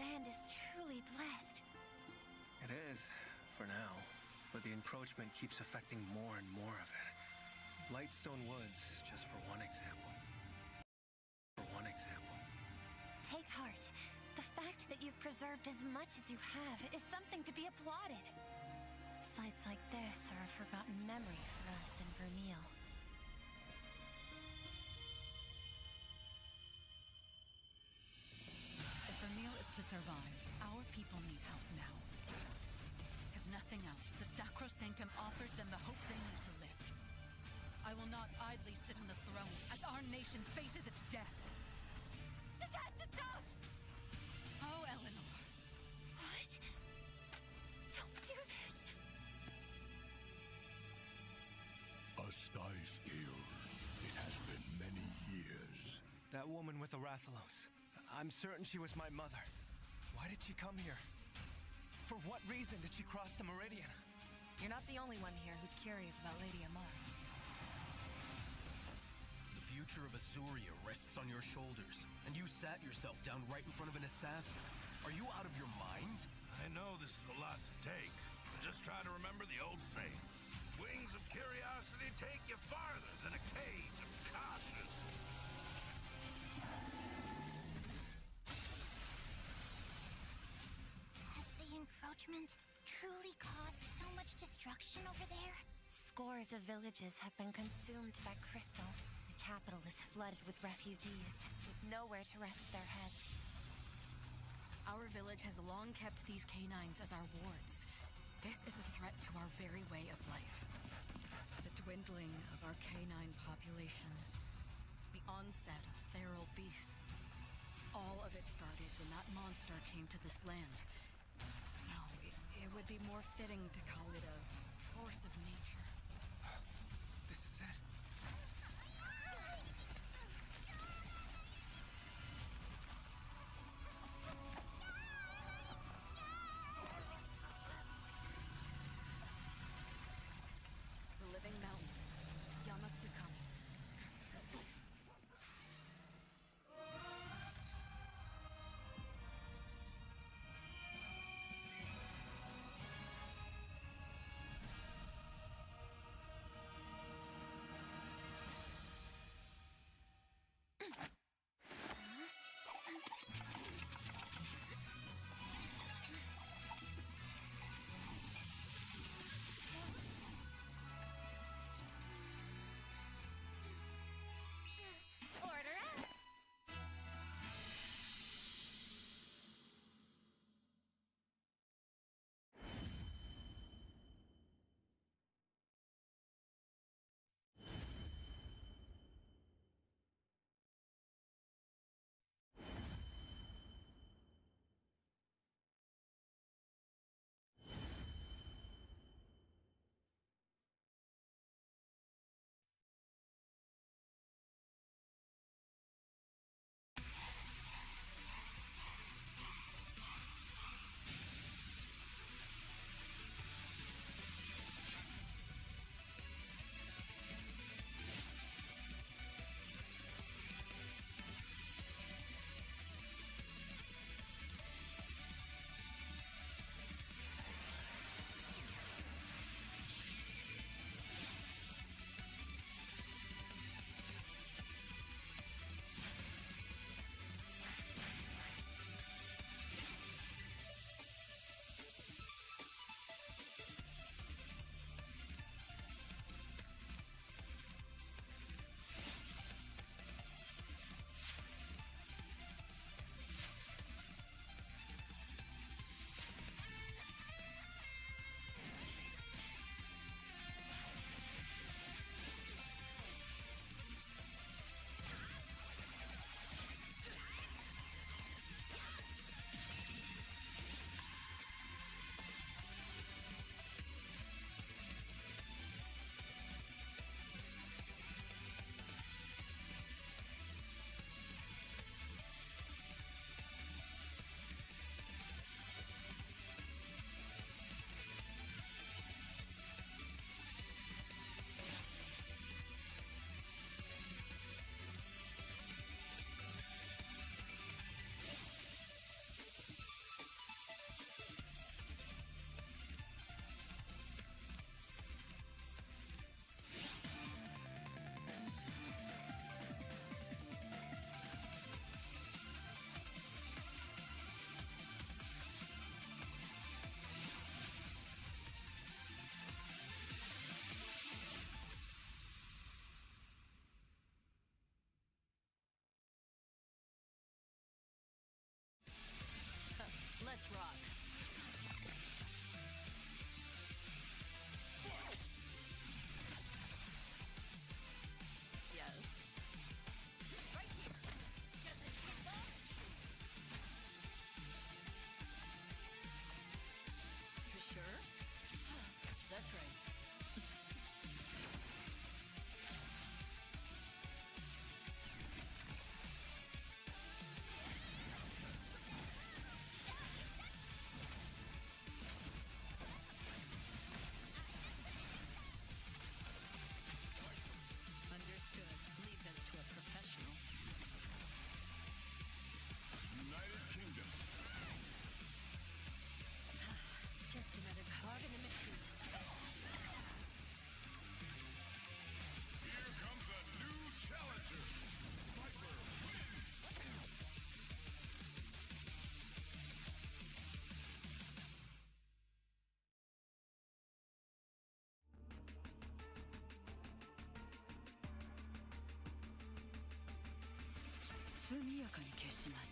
land is truly blessed. It is, for now. But the encroachment keeps affecting more and more of it. Lightstone Woods, just for one example. Take heart. The fact that you've preserved as much as you have is something to be applauded. Sites like this are a forgotten memory for us in Vermeil. If Vermeil is to survive, our people need help now. If nothing else, the Sacrosanctum offers them the hope they need to live. I will not idly sit on the throne as our nation faces its death. This has to stop! Oh, Eleanor. What? Don't do this! It has been many years. That woman with the Rathalos. I'm certain she was my mother. Why did she come here? For what reason did she cross the meridian? You're not the only one here who's curious about Lady Amara. The future of Azuria rests on your shoulders, and you sat yourself down right in front of an assassin. Are you out of your mind? I know this is a lot to take, but just try to remember the old saying. Wings of curiosity take you farther than a cage of caution. Has the encroachment truly caused so much destruction over there? Scores of villages have been consumed by crystal. The capital is flooded with refugees, with nowhere to rest their heads. Our village has long kept these canines as our wards. This is a threat to our very way of life. The dwindling of our canine population, the onset of feral beasts. All of it started when that monster came to this land. No, it would be more fitting to call it a force of nature. This is it. The living mountain, Yamatsukami. 速やかに消します。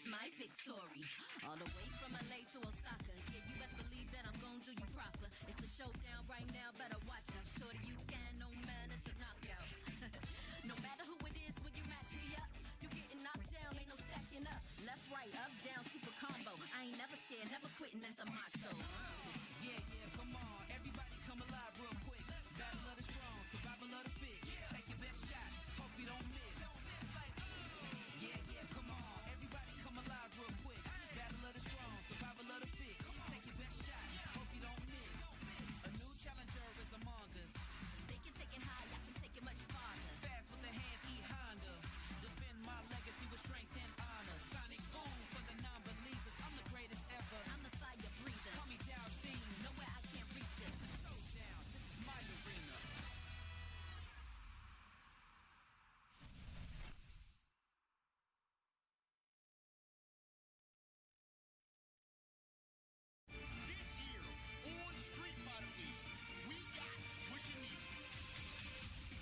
My victory. All the way from LA to Osaka. Yeah, you best believe that I'm gon' do you proper. It's a showdown right now, better watch out. Shorty, you can, no man, it's a knockout. No matter who it is, when you match me up, you getting knocked down, ain't no stacking up. Left, right, up, down, super combo. I ain't never scared, never quitting is the motto. Yeah, come on, everybody come alive real quick. Battle of the strong, survival of the fit. Take your best shot, hope you don't miss. Yeah, come on, everybody come alive real quick. Battle of the strong, survival of the fit. Take your best shot, hope you don't miss. A new challenger is among us. They can take it high, I can take it much farther. Fast with the hands, eat Honda. Defend my legacy with strength and honor. Sonic boom for the non-believers. I'm the greatest ever. I'm the fire breather. Call me Jao Scene. Nowhere I can't reach it. Showdown, this is my arena. This year on Street Fighter League, we got what you need.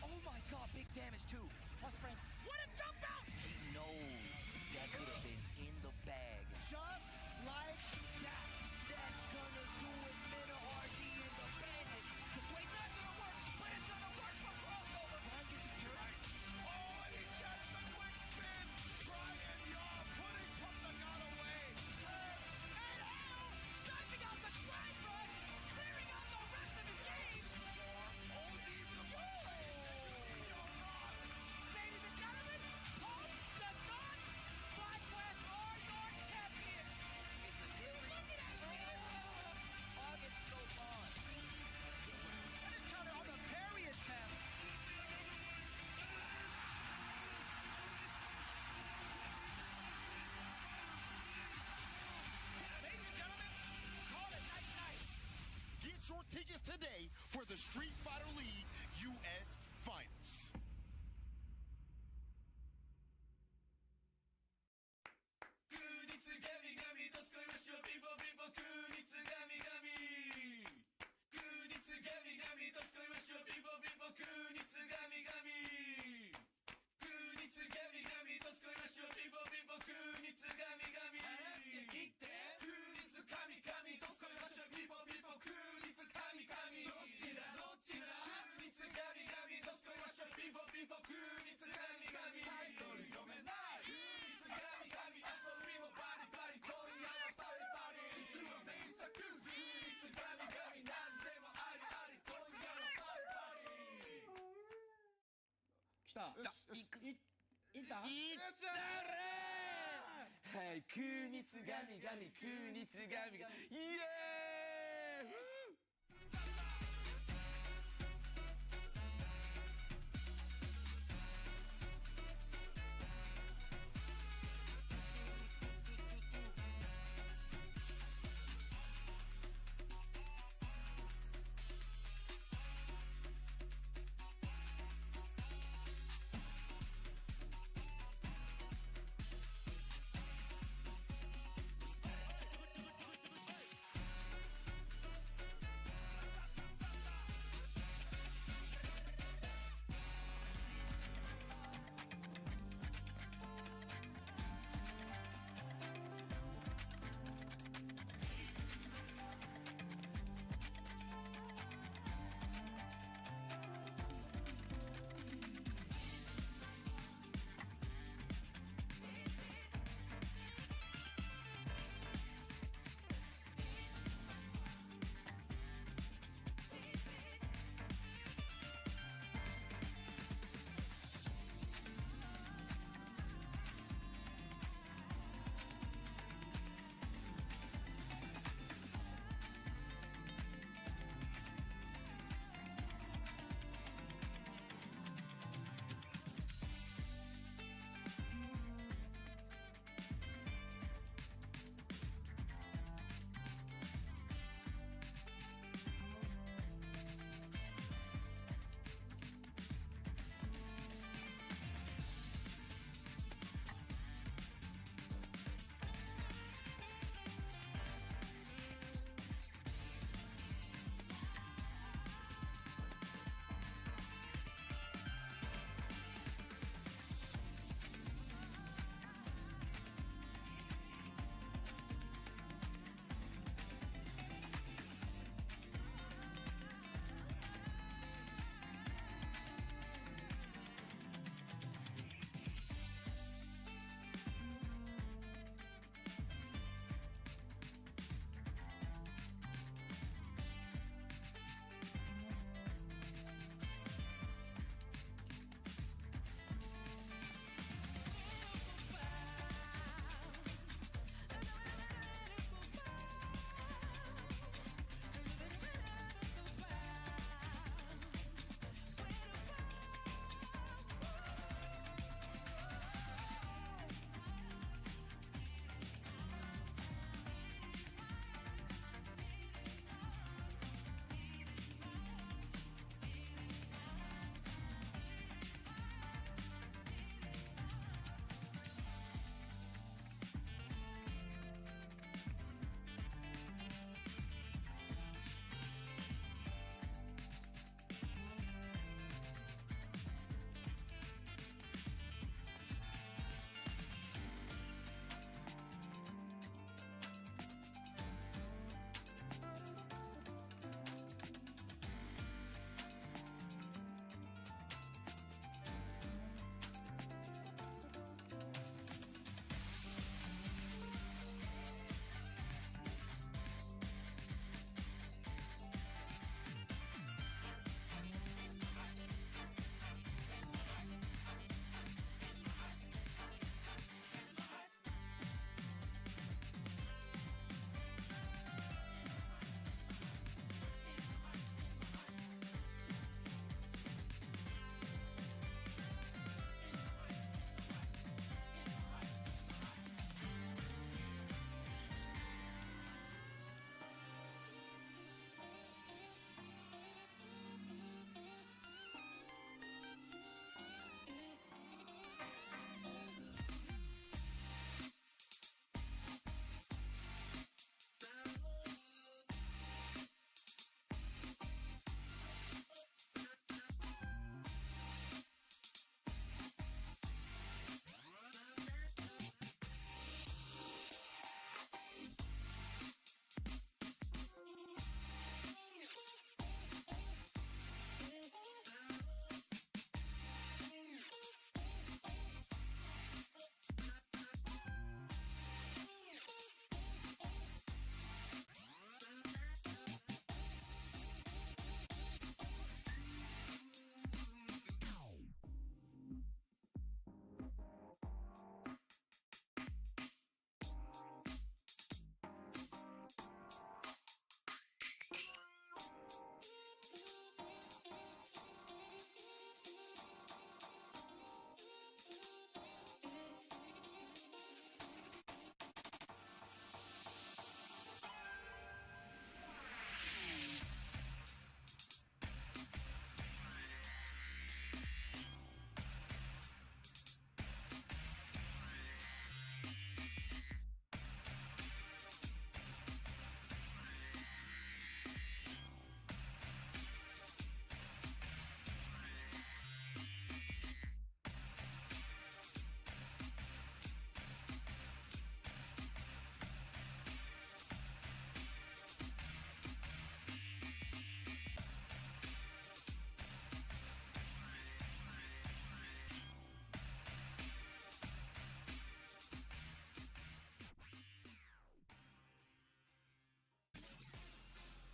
Oh my god, big damage too. Plus frames. What a jump out! He knows that could have been in the bag. Just like that. That's gonna do it, Minna RD and the Bandit. The sway's not gonna work, but it's gonna work for crossover. Brian gets his turn. Oh, and he checks the quick spin. Brian Yaw putting from the gun away. And Al sniping out the slide rush, clearing out the rest of his game. Oh, deep the ball. Ladies and gentlemen, Hope does not bypass our North champion. It's a different target so far. That is counted on the parry attempt. Ladies and gentlemen, call it night-night. Get your tickets today for the Street Fighter League U.S. Finals. はい、空日神々、空日神々、イエーイ。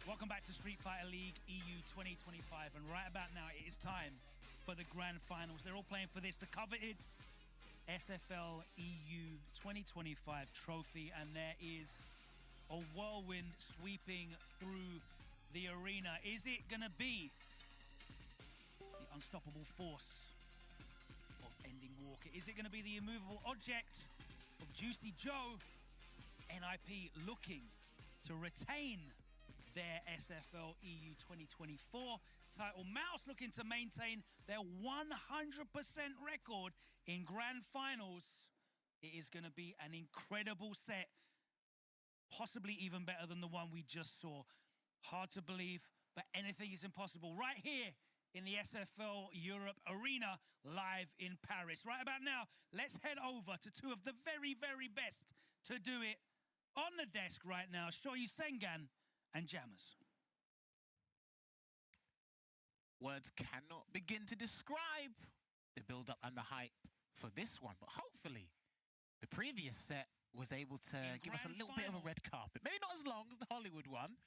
Welcome back to Street Fighter League EU 2025, and right about now it is time for the grand finals. They're all playing for this, the coveted SFL EU 2025 trophy, and there is a whirlwind sweeping through the arena. Is it gonna be the unstoppable force of Ending Walker? Is it gonna be the immovable object of Juicy Joe? NIP looking to retain their SFL EU 2024 title. MOUZ looking to maintain their 100% record in grand finals. It is going to be an incredible set, possibly even better than the one we just saw. Hard to believe, but anything is impossible right here in the SFL Europe arena, live in Paris. Right about now, let's head over to two of the very, very best to do it on the desk right now, Shoyu Sengan and Jammers. Words cannot begin to describe the build-up and the hype for this one, but hopefully the previous set was able to give us a little bit of a red carpet. Maybe not as long as the Hollywood one,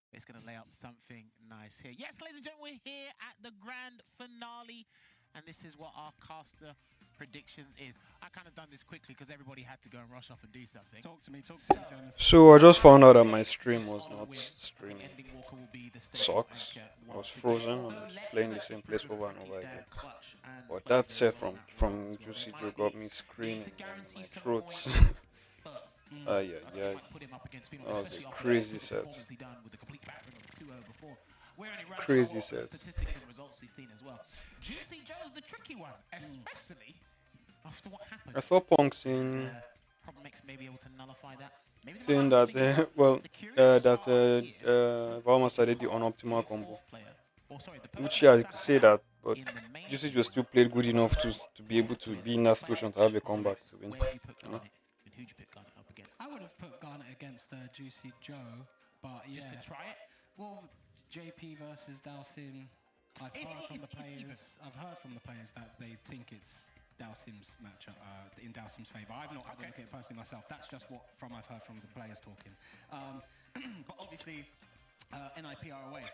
but it's going to lay up something nice here. Yes, ladies and gentlemen, we're here at the grand finale, and this is what our caster predictions is. I kind of done this quickly because everybody had to go and rush off and do something. Talk to me, Jonas. So I just found out that my stream was not streaming. Sucks. I was frozen and I was playing the same place over and over again. But that set from Juicy Joe got me screaming in my throat. Yeah. That was a crazy set. Crazy set. Juicy Joe's the tricky one, especially after what happened. I saw Punk saying Problem X may be able to nullify that. Maybe saying that Valmaster did the unoptimal combo. Which yeah, I could say that, but Juicy Joe still played good enough to be able to be in that situation to have a comeback to win. You know? I would have put Garnet against Juicy Joe, but yeah. Just to try it? Well, JP versus Dalsim. I've heard from the players that they think it's Dalsim's matchup in Dalsim's favour. I've not had a look at it personally myself. That's just what I've heard from the players talking. But obviously, NIP are away.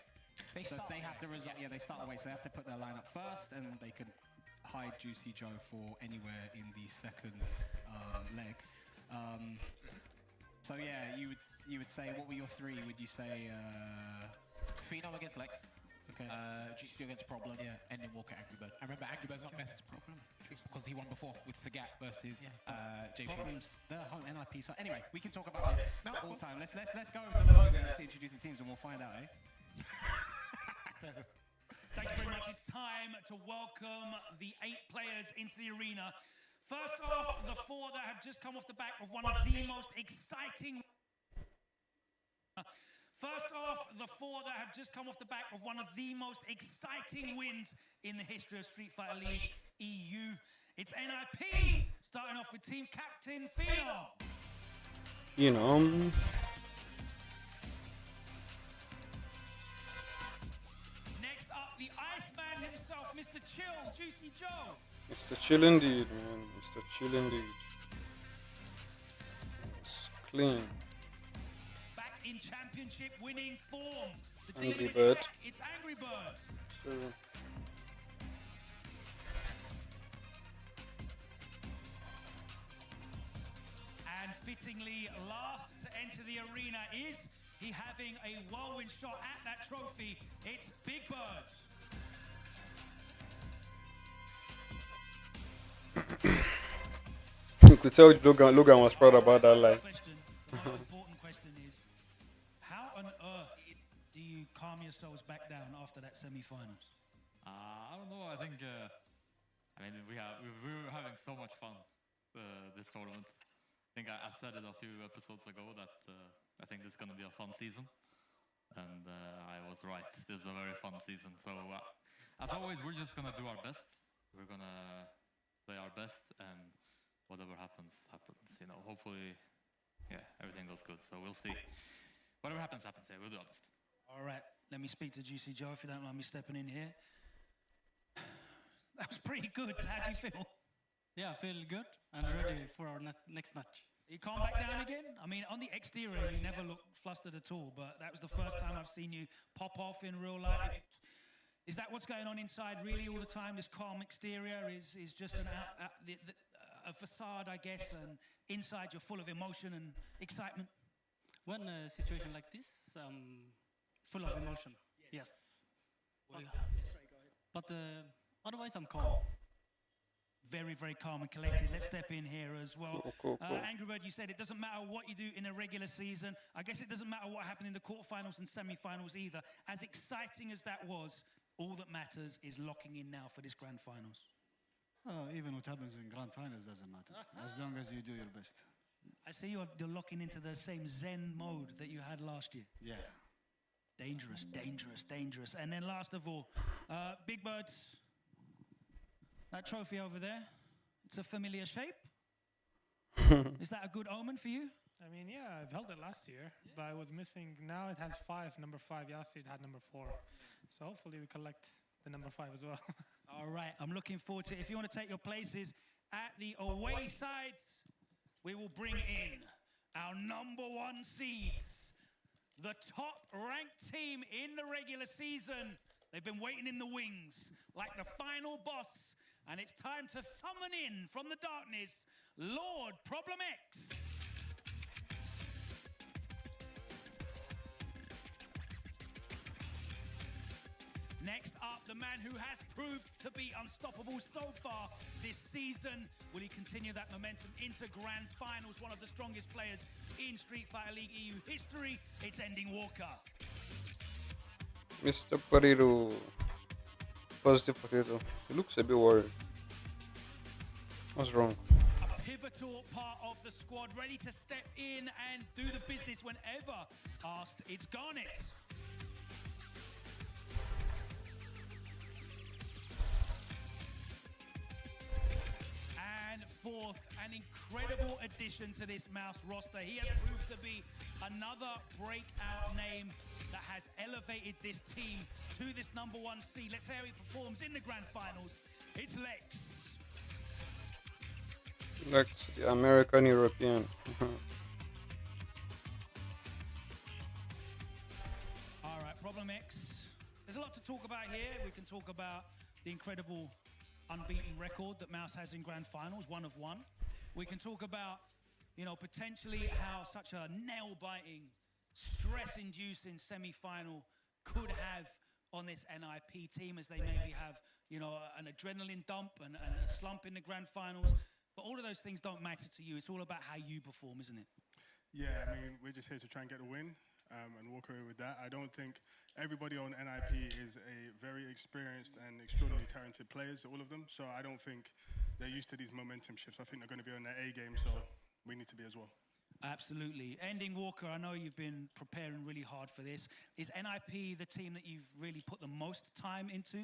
They start away, so they have to put their lineup first, and they can hide Juicy Joe for anywhere in the second leg. So yeah, you would say, what were your three? Would you say Phenom against Lex? Okay. Juicy Joe against Problem, Ending Walker, Angry Bird. I remember Angry Bird's not Mess's Problem because he won before with Sagat versus JP. Problems, their home NIP. So anyway, we can talk about this all the time. Let's go over to the logo to introduce the teams, and we'll find out, eh? Thank you very much. It's time to welcome the 8 players into the arena. First off, the 4 that have just come off the back of one of the most exciting... wins in the history of Street Fighter League EU. It's NIP, starting off with team captain Phenom. Next up, the Iceman himself, Mr. Chill, Juicy Joe. Mr. Chill indeed, man. Mr. Chill indeed. It's clean. Back in championship winning form. The Angry Bird. It's Angry Bird. Sure. And fittingly, last to enter the arena is he having a whirlwind shot at that trophy. It's Big Bird. You could tell Logan was proud about that line. The important question is, how on earth do you calm yourselves back down after that semi-finals? I don't know. I think we were having so much fun this tournament. I think I said it a few episodes ago that I think this is going to be a fun season, and I was right. This is a very fun season. So as always, we're just going to do our best. We're going to play our best, and whatever happens. You know, hopefully, everything goes good. So we'll see. Whatever happens. We'll do our best. All right, let me speak to Juicy Joe if you don't mind me stepping in here. That was pretty good. How do you feel? Yeah, I feel good and ready for our next match. You calm back down again? I mean, on the exterior, you never look flustered at all, but that was the first time I've seen you pop off in real life. Is that what's going on inside really all the time? This calm exterior is just a facade, I guess, and inside you're full of emotion and excitement? When a situation like this, full of emotion, yes. But otherwise, I'm calm. Very, very calm and collected. Let's step in here as well. Cool. Angry Bird, you said it doesn't matter what you do in a regular season. I guess it doesn't matter what happened in the quarterfinals and semi-finals either. As exciting as that was, all that matters is locking in now for this grand finals. Even what happens in grand finals doesn't matter, as long as you do your best. I see you're locking into the same Zen mode that you had last year. Yeah. Dangerous, dangerous, dangerous. And then last of all, Big Bird, that trophy over there, it's a familiar shape. Is that a good omen for you? I mean, yeah, I've held it last year, but I was missing. Now it has 5, number 5. Last year it had number 4. So hopefully we collect the number 5 as well. All right, I'm looking forward to it. If you want to take your places at the away sides, we will bring in our number 1 seeds, the top-ranked team in the regular season. They've been waiting in the wings like the final boss, and it's time to summon in from the darkness, Lord Problem X. Next up, the man who has proved to be unstoppable so far this season. Will he continue that momentum into grand finals? One of the strongest players in Street Fighter League EU history. It's Ending Walker. Mr. Potato. Positive Potato. He looks a bit worried. What's wrong? A pivotal part of the squad, ready to step in and do the business whenever asked. It's Garnet. And fourth, an incredible addition to this MOUZ roster. He has proved to be another breakout name that has elevated this team to this number 1 seed. Let's see how he performs in the grand finals. It's Lex. Lex, the American European. All right, Problem X. There's a lot to talk about here. We can talk about the incredible unbeaten record that MOUZ has in grand finals, 1 of 1. We can talk about, you know, potentially how such a nail-biting, stress-inducing semi-final could have on this NIP team, as they maybe have, you know, an adrenaline dump and a slump in the grand finals. But all of those things don't matter to you. It's all about how you perform, isn't it? Yeah, I mean, we're just here to try and get the win and walk away with that. I don't think everybody on NIP is a very experienced and extraordinarily talented players, all of them. So I don't think they're used to these momentum shifts. I think they're going to be on their A game, so we need to be as well. Absolutely. Ending Walker, I know you've been preparing really hard for this. Is NIP the team that you've really put the most time into?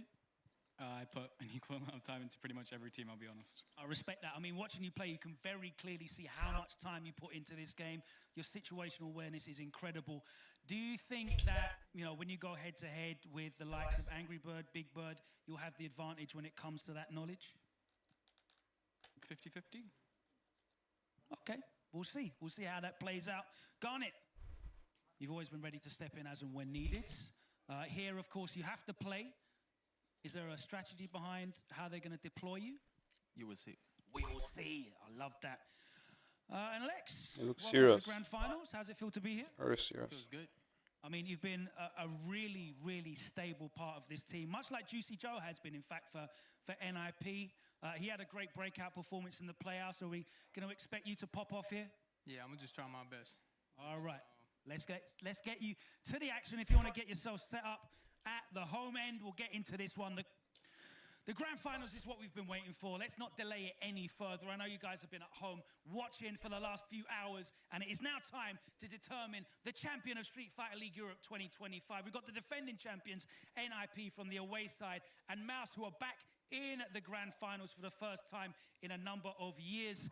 I put an equal amount of time into pretty much every team, I'll be honest. I respect that. I mean, watching you play, you can very clearly see how much time you put into this game. Your situational awareness is incredible. Do you think that, you know, when you go head-to-head with the likes of Angry Bird, Big Bird, you'll have the advantage when it comes to that knowledge? 50-50? Okay, we'll see. We'll see how that plays out. Garnet, you've always been ready to step in as and when needed. Here, of course, you have to play. Is there a strategy behind how they're going to deploy you? You will see. We will see. I love that. And Lex, You look welcome serious. to the grand finals. How's it feel to be here? Very serious. Feels good. I mean, you've been a really, really stable part of this team, much like Juicy Joe has been, in fact, for NIP. He had a great breakout performance in the playoffs. Are we going to expect you to pop off here? Yeah, I'm going to just try my best. All right. Let's get you to the action. If you want to get yourself set up at the home end, we'll get into this one. The grand finals is what we've been waiting for. Let's not delay it any further. I know you guys have been at home watching for the last few hours, and it is now time to determine the champion of Street Fighter League Europe 2025. We've got the defending champions, NIP, from the away side, and MOUZ, who are back in the grand finals for the first time in a number of years.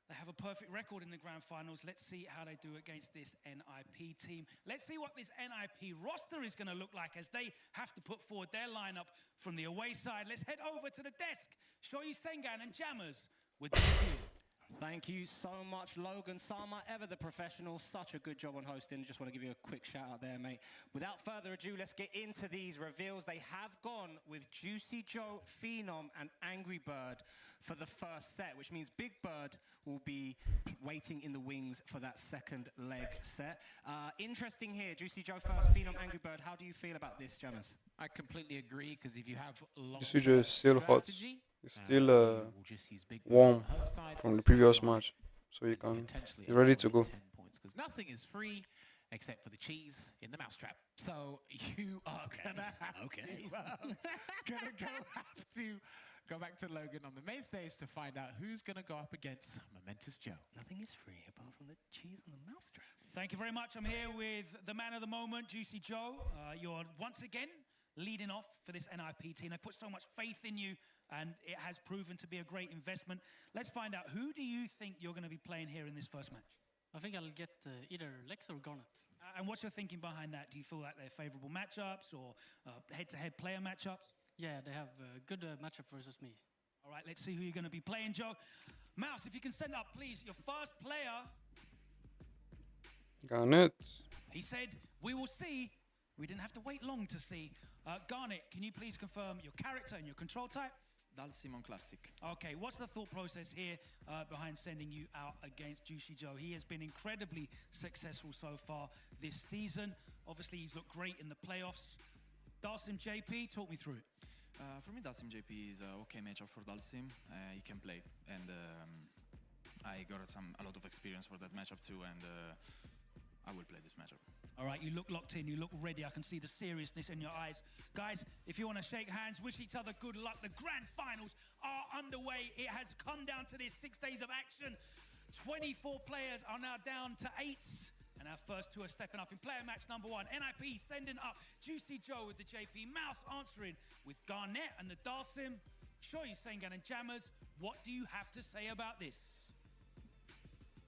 They have a perfect record in the grand finals. Let's see how they do against this NIP team. Let's see what this NIP roster is going to look like as they have to put forward their lineup from the away side. Let's head over to the desk. Show you Sengan and Jammers with the review. Thank you so much, Logan Sama, ever the professional. Such a good job on hosting. Just want to give you a quick shout out there, mate. Without further ado, let's get into these reveals. They have gone with Juicy Joe, Phenom, and Angry Bird for the first set, which means Big Bird will be waiting in the wings for that second leg set. Interesting here, Juicy Joe first, Phenom, Angry Bird. How do you feel about this, Jammers? I completely agree, because if you have Juicy Joe is still hot. He's still warm from the previous match, so he's ready to go. Because nothing is free except for the cheese in the mousetrap. So you are gonna have to go back to Logan on the main stage to find out who's gonna go up against Momentous Joe. Nothing is free apart from the cheese and the mousetrap. Thank you very much. I'm here with the man of the moment, Juicy Joe. You're once again leading off for this NIP team. They put so much faith in you, and it has proven to be a great investment. Let's find out, who do you think you're going to be playing here in this first match? I think I'll get either Lex or Garnet. And what's your thinking behind that? Do you feel like they're favorable matchups or head-to-head player matchups? Yeah, they have a good matchup versus me. All right, let's see who you're going to be playing, Joe. MOUZ, if you can send up, please, your first player. Garnet. He said, we will see. We didn't have to wait long to see. Garnet, can you please confirm your character and your control type? Dalsim on Classic. Okay, what's the thought process here behind sending you out against Juicy Joe? He has been incredibly successful so far this season. Obviously, he's looked great in the playoffs. Dalsim JP, talk me through it. For me, Dalsim JP is an okay matchup for Dalsim. He can play, and I got a lot of experience for that matchup too, and I will play this matchup. All right, you look locked in, you look ready. I can see the seriousness in your eyes. Guys, if you want to shake hands, wish each other good luck. The grand finals are underway. It has come down to this 6 days of action. 24 players are now down to 8. And our first two are stepping up in player match number 1. NIP sending up Juicy Joe with the JP. MOUZ answering with Garnet and the Dalsim. Shoyi Sengan and Jammers. What do you have to say about this?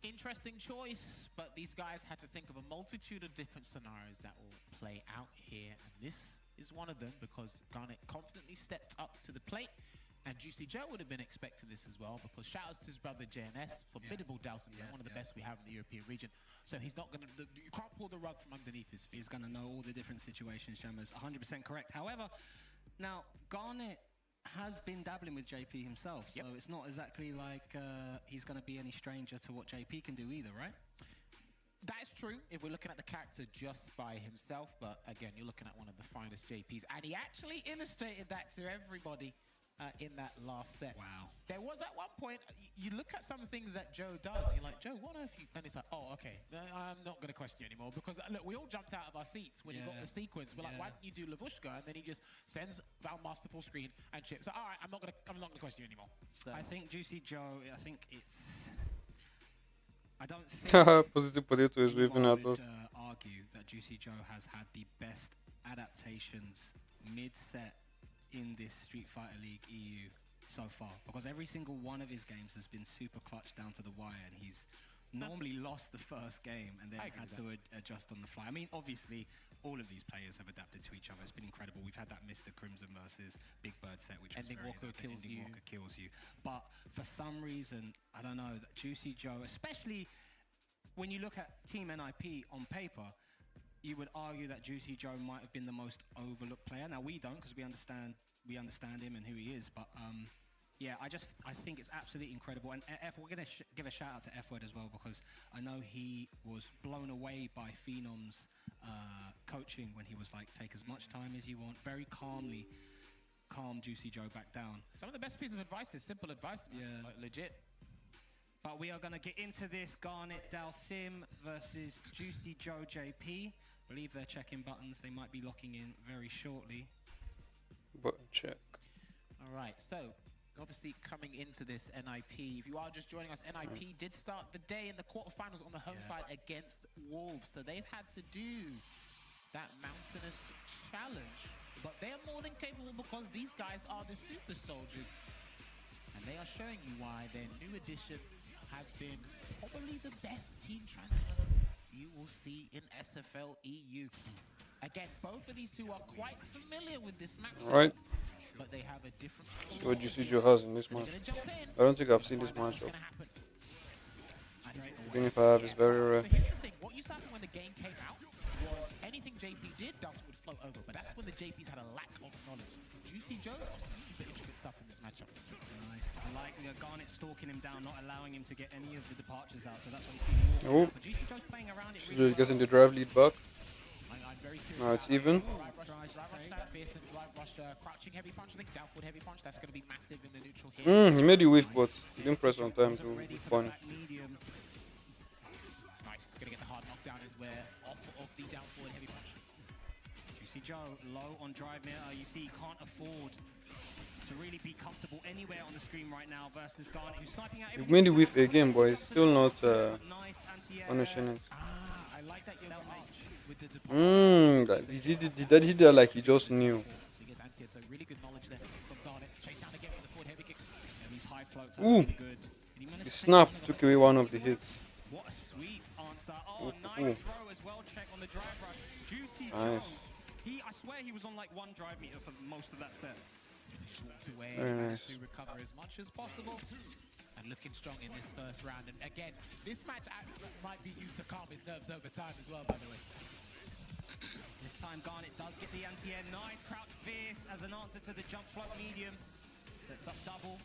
Interesting choice, but these guys had to think of a multitude of different scenarios that will play out here, and this is one of them, because Garnet confidently stepped up to the plate, and Juicy Joe would have been expecting this as well, because shout-outs to his brother JNS, formidable Dalsim, one of the best we have in the European region, so he's not going to, you can't pull the rug from underneath his feet. He's going to know all the different situations, Jammers, 100% correct. However, now, Garnet has been dabbling with JP himself, so it's not exactly like he's going to be any stranger to what JP can do either, right? That is true if we're looking at the character just by himself, but again, you're looking at one of the finest JPs, and he actually illustrated that to everybody in that last set. Wow. There was at one point, you look at some things that Joe does, and you're like, Joe, what if you... And it's like, oh, okay, I'm not going to question you anymore, because look, we all jumped out of our seats when he got the sequence. We're like, why don't you do Lavushka? And then he just sends Valmaster full screen and chips. So, all right, I'm not going to question you anymore. So. I think Juicy Joe, I think it's... I don't think Positive Potato is waving at us. Argue that Juicy Joe has had the best adaptations mid-set in this Street Fighter League EU so far, because every single one of his games has been super clutch down to the wire, and he's normally lost the first game and then had to adjust on the fly. I mean, obviously, all of these players have adapted to each other. It's been incredible. We've had that Mr. Crimson versus Big Bird set, which Ending was Walker kills you. Walker kills you. But for some reason, I don't know, that Juicy Joe, especially when you look at Team NIP on paper, you would argue that Juicy Joe might have been the most overlooked player. Now, we don't, because we understand him and who he is, but yeah, I think it's absolutely incredible. And we're going to give a shout out to F-Word as well, because I know he was blown away by Phenom's coaching when he was like, take as much time as you want, very calmly calm Juicy Joe back down. Some of the best pieces of advice is simple advice, man. Yeah. Like, legit. But we are going to get into this. Garnet Dalsim versus Juicy Joe JP. Believe they're checking buttons. They might be locking in very shortly. Button check. All right, so obviously coming into this NIP, if you are just joining us, NIP did start the day in the quarterfinals on the home side against Wolves. So they've had to do that mountainous challenge. But they're more than capable, because these guys are the super soldiers. And they are showing you why their new addition has been probably the best team transfer you will see in SFL EU. Again, both of these two are quite familiar with this match. Right. But they have a different... What Juicy Joe has in this match. I don't think I've seen this matchup. Even if I have, it's very rare. But here's the thing, what used to happen when the game came out was anything JP did, Dawson would float over. But that's when the JPs had a lack of knowledge. Juicy Joe, the intricate stuff in this matchup. Nice. I like Garnet stalking him down, not allowing him to get any of the departures out. So that's why you see more. But Juicy Joe's playing around it really Just getting the drive lead back. I'm very curious. Now it's even. Drive rush that, Fearsome drive rush, crouching heavy punch. I think down forward heavy punch. That's going to be massive in the neutral here. He made the whiff, but he didn't press on time to punish. Nice. Going to get the hard knockdown as we're off the down forward heavy punch. Juicy Joe low on drive meter. You see he can't afford to really be comfortable anywhere on the screen right now versus Garnet, who's sniping out. He made the whiff again, but he's still not punishing it. I like that yoga arch with the He did that like he just knew. Really good knowledge there from Garnet. Chase down again with the forward heavy kick. These high floats are Ooh. really good. The snap took away one of the hits. What a sweet answer. Oh, nice throw as well. Check on the drive rush. Juicy Joe. I swear he was on like one drive meter for most of that step. Walked away Very and nice. managed to recover as much as possible. And looking strong in this first round. And again, this match might be used to calm his nerves over time as well, by the way. This time Garnet does get the anti-air. Nice crouch fierce as an answer to the jump float medium. Sets up double.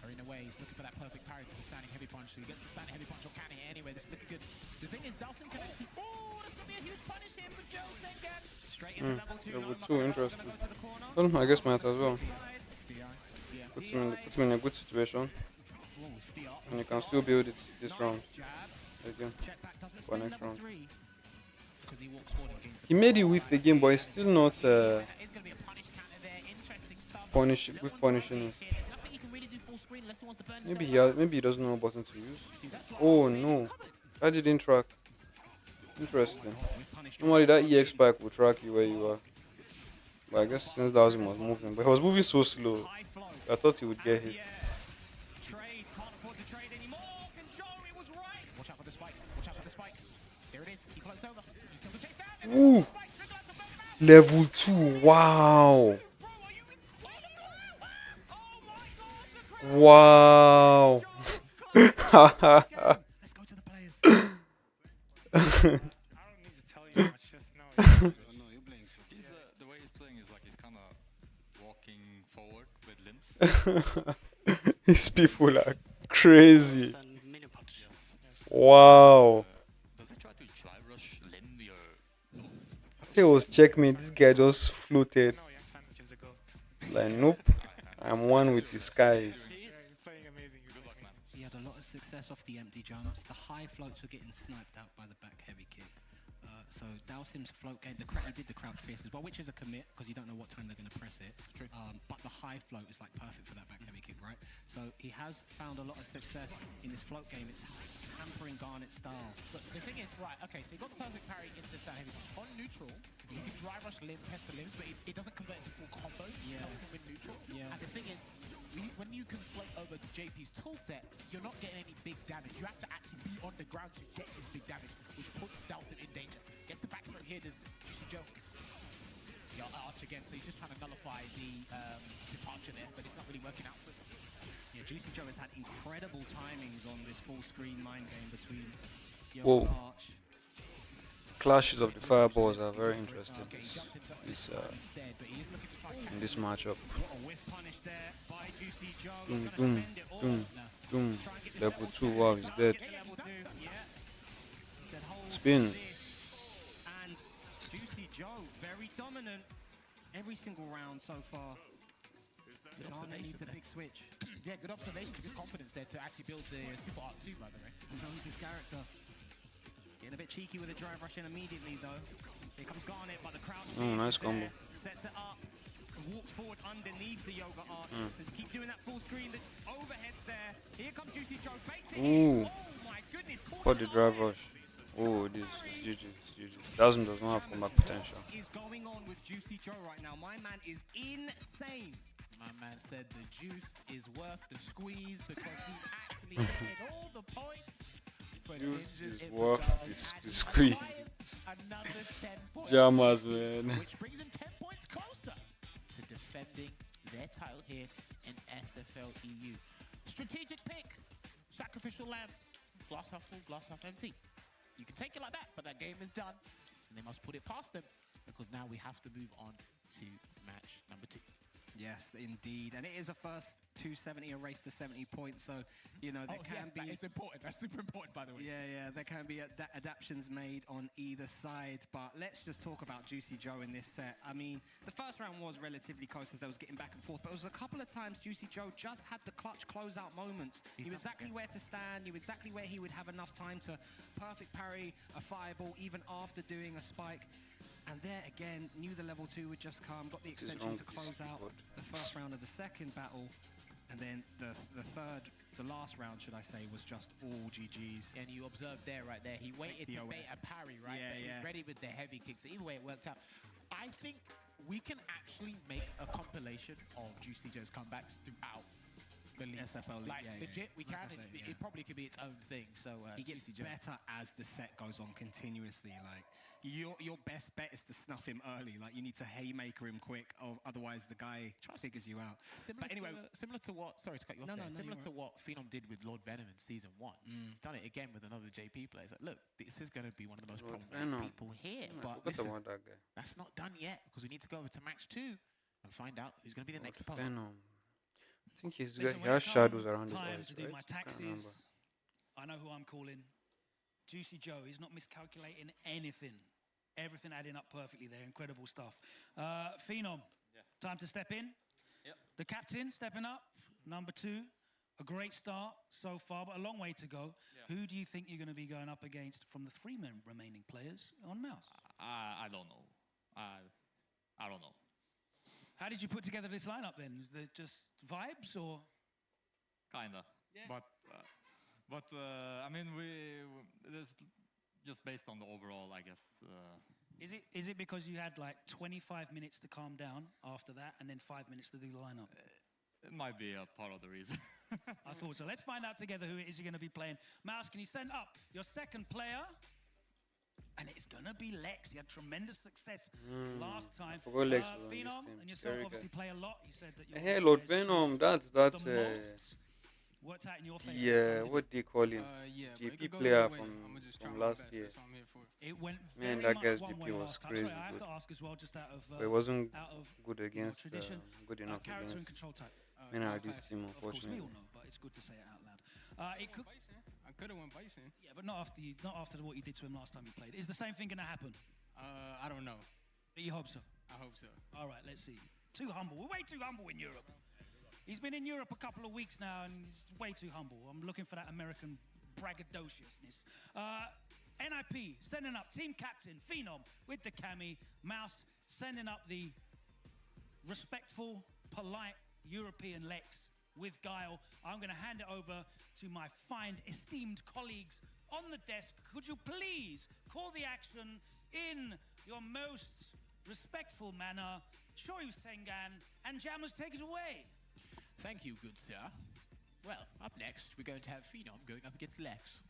Carrying away, he's looking for that perfect parry to the standing heavy punch. So he gets the standing heavy punch or can he anyway. This is looking good. The thing is, Dawson can actually... Oh, that's going to be a huge punish here for Joe Sengan. Straight into level 2. Level 2, interesting. Well, I guess might as well. Puts him in a good situation. And he can still build it this round. Again. For next round. He made it whiff again, but he's still not punishing it. Maybe he doesn't know what button to use. Oh no, that didn't track. Interesting. Normally that EX spike will track you where you are. But I guess since Dawson was moving, but he was moving so slow, I thought he would get hit. Watch out for the spike. Watch out for the spike. There it is. He floats over. He's still to chase down. Ooh, level 2. Wow. Wow. Let's go to the players. I don't need to tell you much, just know. No, you're playing so good. The way he's playing is like he's kind of walking forward with limbs. These people are crazy. Wow. Does he try to drive rush limb your... I think it was checkmate. This guy just floated. Like, nope. I'm one with the skies. He had a lot of success off the empty jumps. The high floats were getting sniped out by the back heavy kick. So Dawsim's float game, he did the crouch fierce as well, which is a commit because you don't know what time they're going to press it. True. But the high float is like perfect for that back heavy kick, right? So he has found a lot of success in this float game. It's hampering Garnet's style. But the thing is, right, okay, so he got the perfect parry into the stand heavy punch. On neutral, you can drive rush limb, press the limbs, but it doesn't convert into full combos. Yeah. Coming from in neutral. Yeah. And the thing is, when you can float over the JP's toolset, you're not getting any big damage. You have to actually be on the ground to get this big damage, which puts Dawson in danger. Gets the back throw here, there's Juicy Joe. Got arch again, so he's just trying to nullify the departure there, but it's not really working out for him. Yeah, Juicy Joe has had incredible timings on this full screen mind game between Whoa. Yoga Arch. Clashes of the fireballs are very interesting in this matchup. Boom, boom, boom, boom. Level 2, wow, he's dead. Spin. And Juicy Joe, very dominant every single round so far. Garnet needs a big switch. Yeah, good observation, good confidence there to actually build the people art too, by the way. He knows his character. Getting a bit cheeky with the drive rush in immediately though. Here comes Garnet, but the crouch. Nice combo. Sets it up. Walks forward underneath the yoga arch. So keep doing that full screen. The overhead's there. Here comes Juicy Joe. Ooh. Oh my goodness. For the drive rush. Oh, this is GG. Dawson does not have comeback potential. What is going on with Juicy Joe right now? My man is insane. My man said the juice is worth the squeeze because he's actually getting all the points. Juice is worth the squeeze. Jammers, man. Which brings him 10 points closer to defending their title here in SFL EU. Strategic pick sacrificial lamb, glass half full, glass half empty. You can take it like that, but that game is done, and they must put it past them because now we have to move on to match number 2. Yes, indeed. And it is a first 270, a race to 70 points. So, you know, there can be... That is important. That's super important, by the way. Yeah, there can be adaptations made on either side. But let's just talk about Juicy Joe in this set. I mean, the first round was relatively close as they was getting back and forth. But it was a couple of times Juicy Joe just had the clutch closeout moments. He knew exactly where to stand. He knew exactly where he would have enough time to perfect parry a fireball, even after doing a spike. And there again, knew the level 2 would just come, got the extension to close out the first round of the second battle. And then the last round, should I say, was just all GG's. And you observed there, right there, he waited to bait a parry, right? Yeah, He was ready with the heavy kicks. So either way, it worked out. I think we can actually make a compilation of Juicy Joe's comebacks throughout the league. SFL league, like, legit, we can. It probably could be its own thing. So he gets better as the set goes on continuously. Like your best bet is to snuff him early. Like you need to haymaker him quick, or otherwise the guy figures you out. Similar to what? Sorry to cut you off. Similar to what Phenom did with Lord Venom in season 1. He's done it again with another JP player. It's like, look, this is going to be one of the most problematic people here. But that's not done yet because we need to go over to match 2 and find out who's going to be the next opponent. I think he has shadows around his eyes, to do my taxes. I know who I'm calling. Juicy Joe. He's not miscalculating anything. Everything adding up perfectly there. Incredible stuff. Phenom, time to step in. Yep. The captain stepping up. Number 2. A great start so far, but a long way to go. Yeah. Who do you think you're going to be going up against from the 3 remaining players on MOUZ? I don't know. I don't know. How did you put together this lineup then? Is there just vibes or? Kinda. Yeah. But I mean, it's just based on the overall, I guess. Is it because you had like 25 minutes to calm down after that, and then 5 minutes to do the lineup? It might be a part of the reason. I thought so. Let's find out together who it is you're going to be playing. MOUZ, can you send up your second player? And it's going to be Lex. He had tremendous success last time. Phenom and yourself obviously play a lot. He said that you're hey, Lord Venom, that's worked out in your favor. Yeah, what do you call him? GP player from last year. It went Man, very that guy's much one GP way was last time. crazy Sorry, I have good. to ask as well, just out of But it wasn't good you know, against, tradition. good enough Character and against control type. Man, I this team, Of course, we unfortunately. all know, but it's good to say it out loud. It could. I could have went Bison. Yeah, but not after what you did to him last time you played. Is the same thing going to happen? I don't know. But you hope so. I hope so. All right, let's see. Too humble. We're way too humble in Europe. He's been in Europe a couple of weeks now, and he's way too humble. I'm looking for that American braggadociousness. NIP sending up team captain Phenom with the cami. MOUZ sending up the respectful, polite European Lex with guile. I'm going to hand it over to my fine, esteemed colleagues on the desk. Could you please call the action in your most respectful manner? Shoyu Sengan and Jammers, take us away. Thank you, good sir. Well, up next, we're going to have Phenom going up against Lex.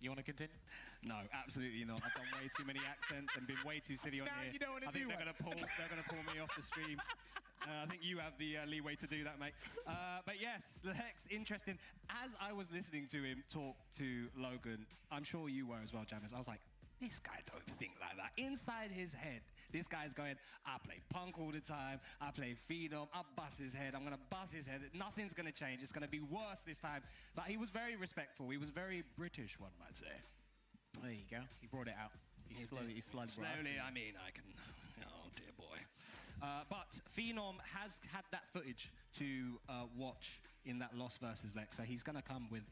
You want to continue? No, absolutely not. I've done way too many accents and been way too silly on here. You don't want to I think they're going to pull me off the stream. I think you have the leeway to do that, mate. But yes, Lex, interesting. As I was listening to him talk to Logan, I'm sure you were as well, Jammers. I was like, this guy don't think like that. Inside his head, this guy's going, I play punk all the time. I play Phenom. I bust his head. I'm going to bust his head. Nothing's going to change. It's going to be worse this time. But he was very respectful. He was very British, one might say. There you go. He brought it out. He slowly, I mean, I can... Oh, dear boy. But Phenom has had that footage to watch in that Lost versus Lex. So he's going to come with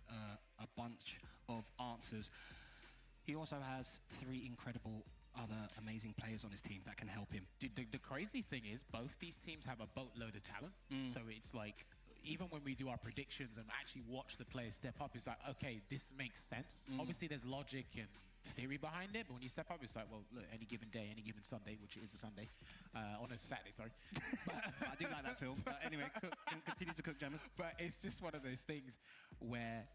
a bunch of answers. He also has 3 incredible other amazing players on his team that can help him. Dude, the crazy thing is both these teams have a boatload of talent. So it's like, even when we do our predictions and actually watch the players step up, it's like, okay, this makes sense. Obviously, there's logic and theory behind it, but when you step up, it's like, well, look, any given day, any given Sunday, which is a Sunday, on a Saturday, sorry. I do like that film. But anyway, continue to cook, Jammers. But it's just one of those things where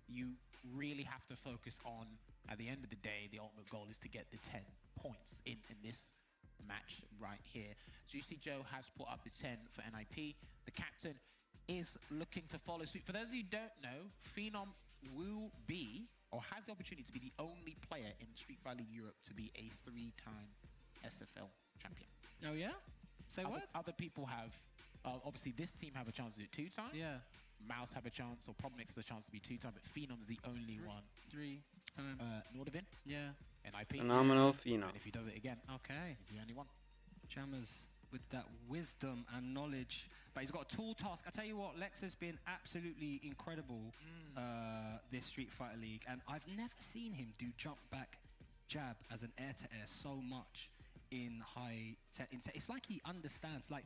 you really have to focus on, at the end of the day, the ultimate goal is to get the 10 points in this match right here. Juicy Joe has put up the 10 for NIP. The captain, is looking to follow suit. For those who don't know, Phenom will be, or has the opportunity to be, the only player in Street Fighter League Europe to be a 3-time SFL champion. Oh yeah? Say what? Other people have, obviously this team have a chance to do it 2 times. Yeah. MOUZ have a chance, or Problem X has a chance to be 2 times, but Phenom's the only one. 3 times. Nordavin. Yeah. NIP. Phenomenal Phenom. And if he does it again, okay, he's the only one. Jammers with that wisdom and knowledge, but he's got a tall task. I tell you what, Lex has been absolutely incredible this Street Fighter League, and I've never seen him do jump back jab as an air-to-air so much in high tech. It's like he understands, like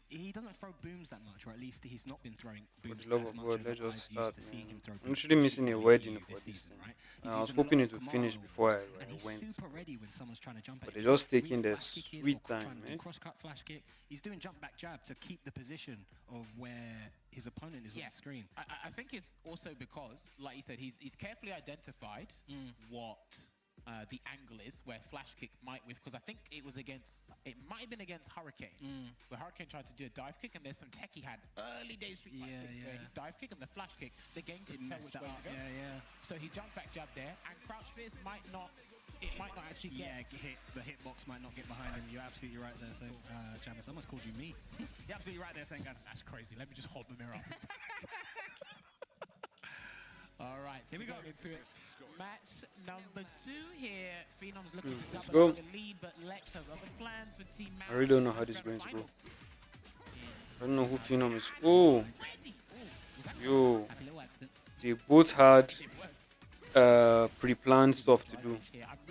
he doesn't throw booms that much, or at least he's not been throwing booms as much as I've used to seeing him throw booms. I'm actually missing a wedding for this season, thing. right? I was hoping it would finish before I went. He's super ready when someone's trying to jump at But him. they're just He's taking really their flash kicking sweet or time, trying to do eh? cross-cut flash kick. He's doing jump back jab to keep the position of where his opponent is on the screen. I think it's also because, like you said, he's carefully identified what the angle is where flash kick might with, because I think it might have been against Hurricane, where Hurricane tried to do a dive kick, and there's some tech he had early days Street Fighter where he dive kick and the flash kick, the game could tell which way to go. So he jumped back jab there, and crouch fierce might not actually get the hitbox might not get behind him. You're absolutely right there, saying Jamis. I almost called you me. You're absolutely right there, saying that's crazy. Let me just hold the mirror up. All right, here we go. Into it. Match number 2 here. Phenom's looking to Let's double go. the lead, but Lex has other plans for Team MOUZ. I really don't know how this is going to go. I don't know who Phenom is. Oh, yo, they both had pre-planned stuff to do,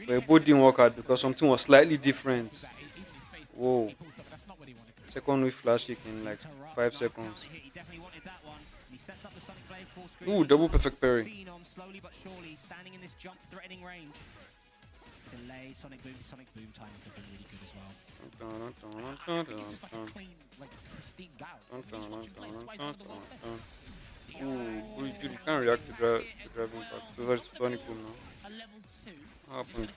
but it both didn't work out because something was slightly different. Whoa, second wave flash kick in like 5 seconds. Ooh, double perfect parry. Phenom slowly but surely standing in this jump threatening range. Delay, Sonic Boom timings have been really good as well. Ooh, dude, you can't react to grabbing back. So that's Sonic Boom now. What happened?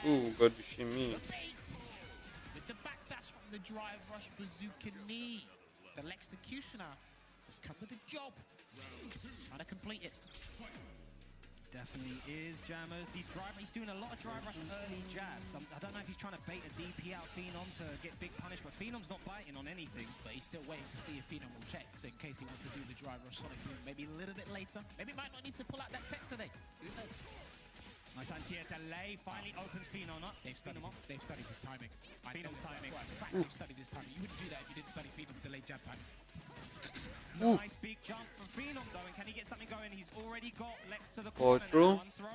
Ooh, God, you shimmy. With the backdash from the drive rush bazooka knee, the Lexecutioner has come with a job. Trying to complete it. Definitely is, Jammers. He's doing a lot of drive rush early jabs. I don't know if he's trying to bait a DP out Phenom to get big punish, but Phenom's not biting on anything. But he's still waiting to see if Phenom will check, so in case he wants to do the drive rush Sonic Boom, maybe a little bit later. Maybe might not need to pull out that tech today. Who knows? Nice anti-air delay. Finally opens Phenom up. They've studied his timing. Phenom's timing. They've studied his timing. You wouldn't do that if you didn't study Phenom's delayed jab timing. Nice big jump from Phenom though, and can he get something going? He's already got Lex to the corner. Throw. One throw.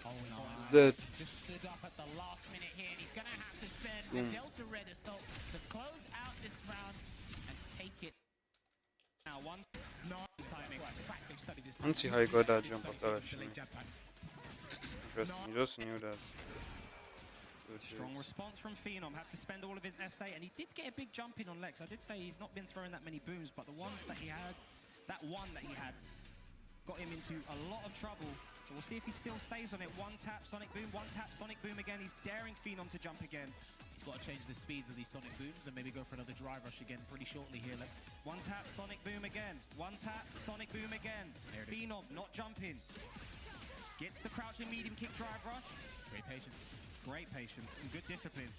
Oh no. Dead. Just stood up at the last minute here, and he's gonna have to spend the Delta Red Assault to close out this round and take it. Now one. No timing. I don't see how he got that jump after that shimmy. Interesting, he just knew that. Strong response from Phenom. Had to spend all of his SA, and he did get a big jump in on Lex. I did say he's not been throwing that many booms, but the ones that he had, that one that he had, got him into a lot of trouble. So we'll see if he still stays on it. One tap, Sonic Boom. One tap, Sonic Boom again. He's daring Phenom to jump again. He's got to change the speeds of these Sonic Booms and maybe go for another drive rush again pretty shortly here, Lex. One tap, Sonic Boom again. One tap, Sonic Boom again. Phenom not jumping. Gets the crouching medium kick drive rush. Great patience. Great patience and good discipline.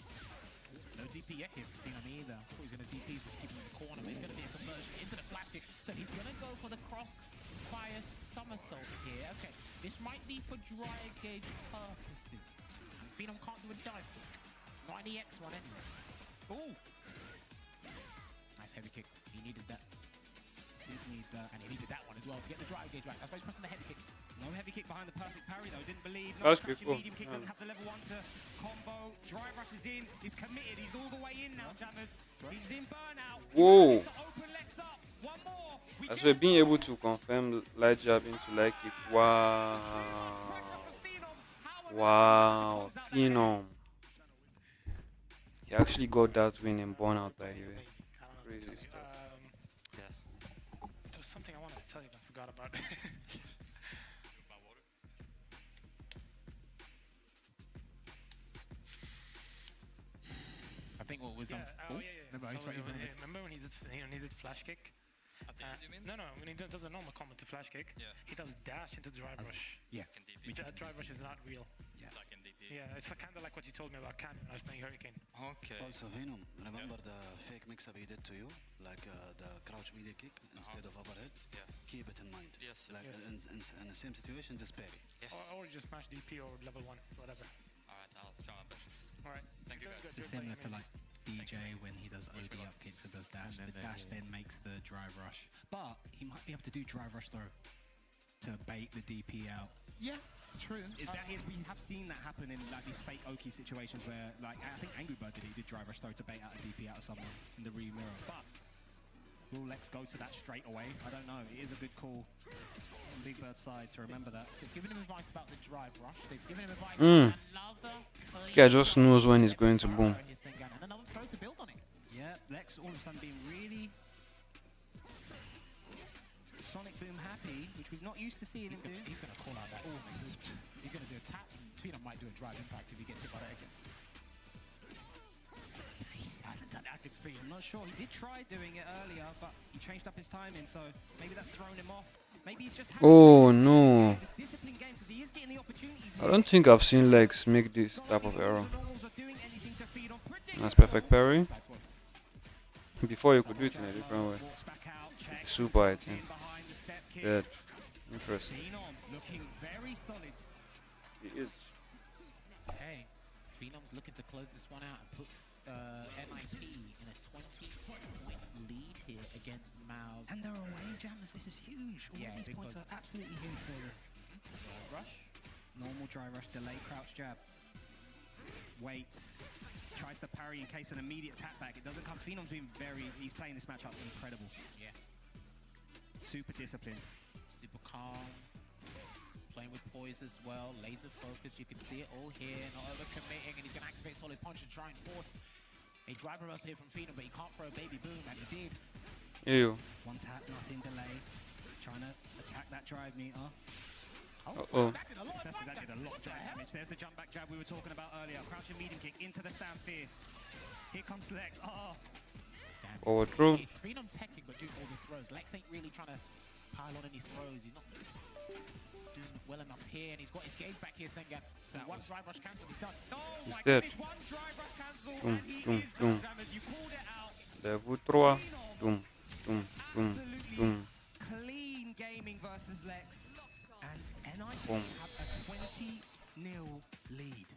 No DP yet here for Phenom either. I thought he was going to DP, just keep him in the corner, but he's going to be a conversion into the flash kick. So he's going to go for the cross-fire somersault here. Okay, this might be for dry gauge purposes. And Phenom can't do a dive kick. Not any X one anyway. Ooh! Nice heavy kick. He needed that. Did need that. And he needed that one as well to get the dry gauge back. That's why he's pressing the heavy kick. No heavy kick behind the perfect parry though, didn't believe. That No was pretty crouching cool. medium kick, doesn't have the level 1 to combo. Drive rush is in, he's committed, he's all the way in now, Jammers. He's in burnout. Whoa! Open Lex up. One more. As we're being able to confirm light jab into light kick. Wow. Wow. Phenom. He actually got that win in burnout, by the way. Crazy stuff. Yeah. There was something I wanted to tell you, but I forgot about. I think what was yeah, on. yeah. Remember when he did flash kick? you mean? No, when he does a normal combo to flash kick, he does dash into drive rush. Yeah. That drive rush is not real. Like in DP. Yeah, it's kind of like what you told me about Cam when I was playing Hurricane. Okay. Also, Venom, remember the fake mix-up he did to you? Like the crouch media kick instead of overhead? Yeah. Keep it in mind. Yes. Like in the same situation, just parry. Or just smash DP or level 1, whatever. Alright, I'll try my best. Alright. Thank you guys. It's similar to like DJ when he does OD up kicks and does dash. The dash then makes the drive rush. But he might be able to do drive rush throw to bait the DP out. Yeah, true. We have seen that happen in like these fake Oki situations where, like, I think Angry Bird did drive rush throw to bait out a DP out of someone in the re mirror. But will Lex go to that straight away? I don't know. It is a good call on Big Bird's side to remember that. They've given him advice about the drive rush. They've given him advice This guy just knows when he's going to boom. And another throw to build on it. Yeah, Lex all of a sudden being really Sonic Boom happy, which we've not used to seeing him do. He's going to call out that. He's going to do a tap. And Phenom might do a drive impact if he gets hit by that again. He hasn't done it. I can see. I'm not sure. He did try doing it earlier, but he changed up his timing, so maybe that's thrown him off. Maybe he's just Oh no. this disciplined game because he is getting the opportunities. I don't think I've seen Lex make this type of error. Nice perfect parry. Before you could do it in a different way. Super, I think. Good. Interesting. Looking very solid. He is. Hey, Phenom's looking to close this one out and put NIP in a 20-point lead here against MOUZ. And they're away jammers. This is huge. All of these points are absolutely huge for them. Rush. Normal dry rush, delay, crouch jab. Wait. Tries to parry in case an immediate tap back. It doesn't come. Phenom's been he's playing this matchup incredible. Yeah. Super disciplined. Super calm. Playing with poise as well. Laser focused. You can see it all here. Not overcommitting. And he's going to activate solid punch and try and force a drive reversal here from Phenom, but he can't throw a baby boom, and he did. Ew. One tap, nothing delay. Trying to attack that drive meter. That did a lot of drive damage. There's the jump back jab we were talking about earlier. Crouching medium kick into the stand fierce. Here comes Lex. Forward throw. Phenom teching, but doing all the throws. Lex ain't really trying to pile on any throws. He's not doing well enough here, and he's got his gauge back here, Stengan. So one drive rush cancel, he's done. He's dead. Boom, boom, boom. Level 3. Boom, boom, boom, boom. Clean gaming versus Lex. And NIP Boom. have a 20-0 lead.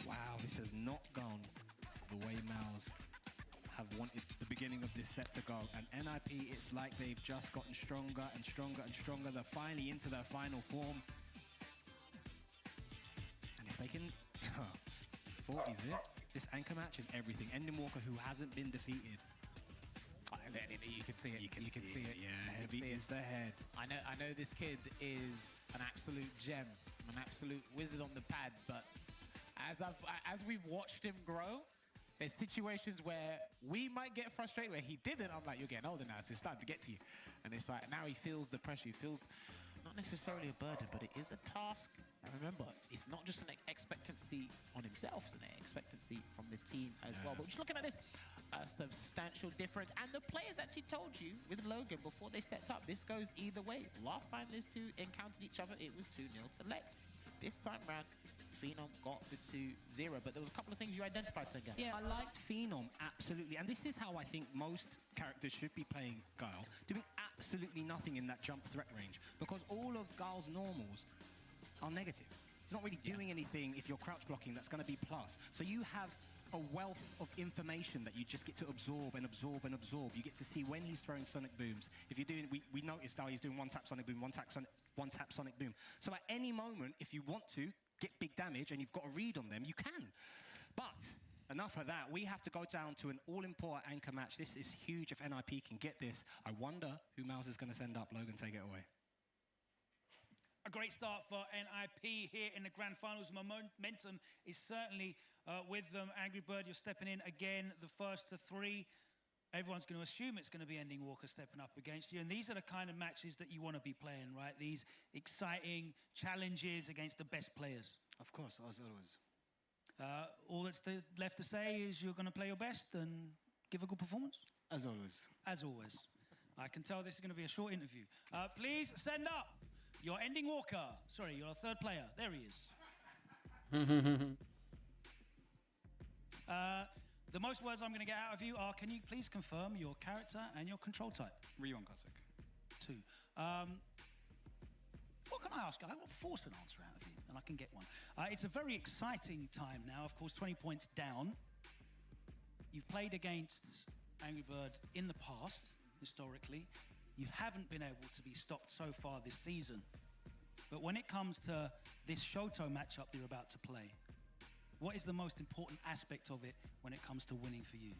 Wow, this has not gone the way MOUZ have wanted the beginning of this set to go. And NIP, it's like they've just gotten stronger and stronger and stronger. They're finally into their final form. And if they can... 40 is it? This anchor match is everything. Ending Walker, who hasn't been defeated. You can see it. You can see it. Yeah, heavy is the head. I know this kid is an absolute gem, an absolute wizard on the pad. But as we've watched him grow, there's situations where we might get frustrated where he didn't. I'm like, you're getting older now, so it's starting to get to you. And it's like now he feels the pressure. He feels not necessarily a burden, but it is a task. And remember, it's not just an expectancy on himself; it's an expectancy from the team as well. But just looking at this. A substantial difference, and the players actually told you with Logan before they stepped up, this goes either way. Last time these two encountered each other, it was 2-0 to Lex. This time round, Phenom got the 2-0, but there was a couple of things you identified, Senga. Yeah, I liked Phenom, absolutely. And this is how I think most characters should be playing Guile, doing absolutely nothing in that jump threat range, because all of Guile's normals are negative. It's not really doing anything if you're crouch blocking that's going to be plus. So you have a wealth of information that you just get to absorb and absorb and absorb. You get to see when he's throwing sonic booms. If you're doing, we noticed how he's doing one tap sonic boom, one tap sonic boom. So at any moment, if you want to get big damage and you've got a read on them, you can. But enough of that. We have to go down to an all-important anchor match. This is huge if NIP can get this. I wonder who MOUZ is going to send up. Logan, take it away. A great start for NIP here in the grand finals. Momentum is certainly with them. Angry Bird, you're stepping in again, the first to 3. Everyone's going to assume it's going to be Ending Walker stepping up against you. And these are the kind of matches that you want to be playing, right? These exciting challenges against the best players. Of course, as always. All that's left to say is you're going to play your best and give a good performance? As always. As always. I can tell this is going to be a short interview. Please send up your ending walker. Sorry, your third player. There he is. The most words I'm going to get out of you are, can you please confirm your character and your control type? Re1 Classic. 2. What can I ask? I will force an answer out of you, and I can get one. It's a very exciting time now. Of course, 20 points down. You've played against Angry Bird in the past, historically. You haven't been able to be stopped so far this season. But when it comes to this Shoto matchup you're about to play, what is the most important aspect of it when it comes to winning for you?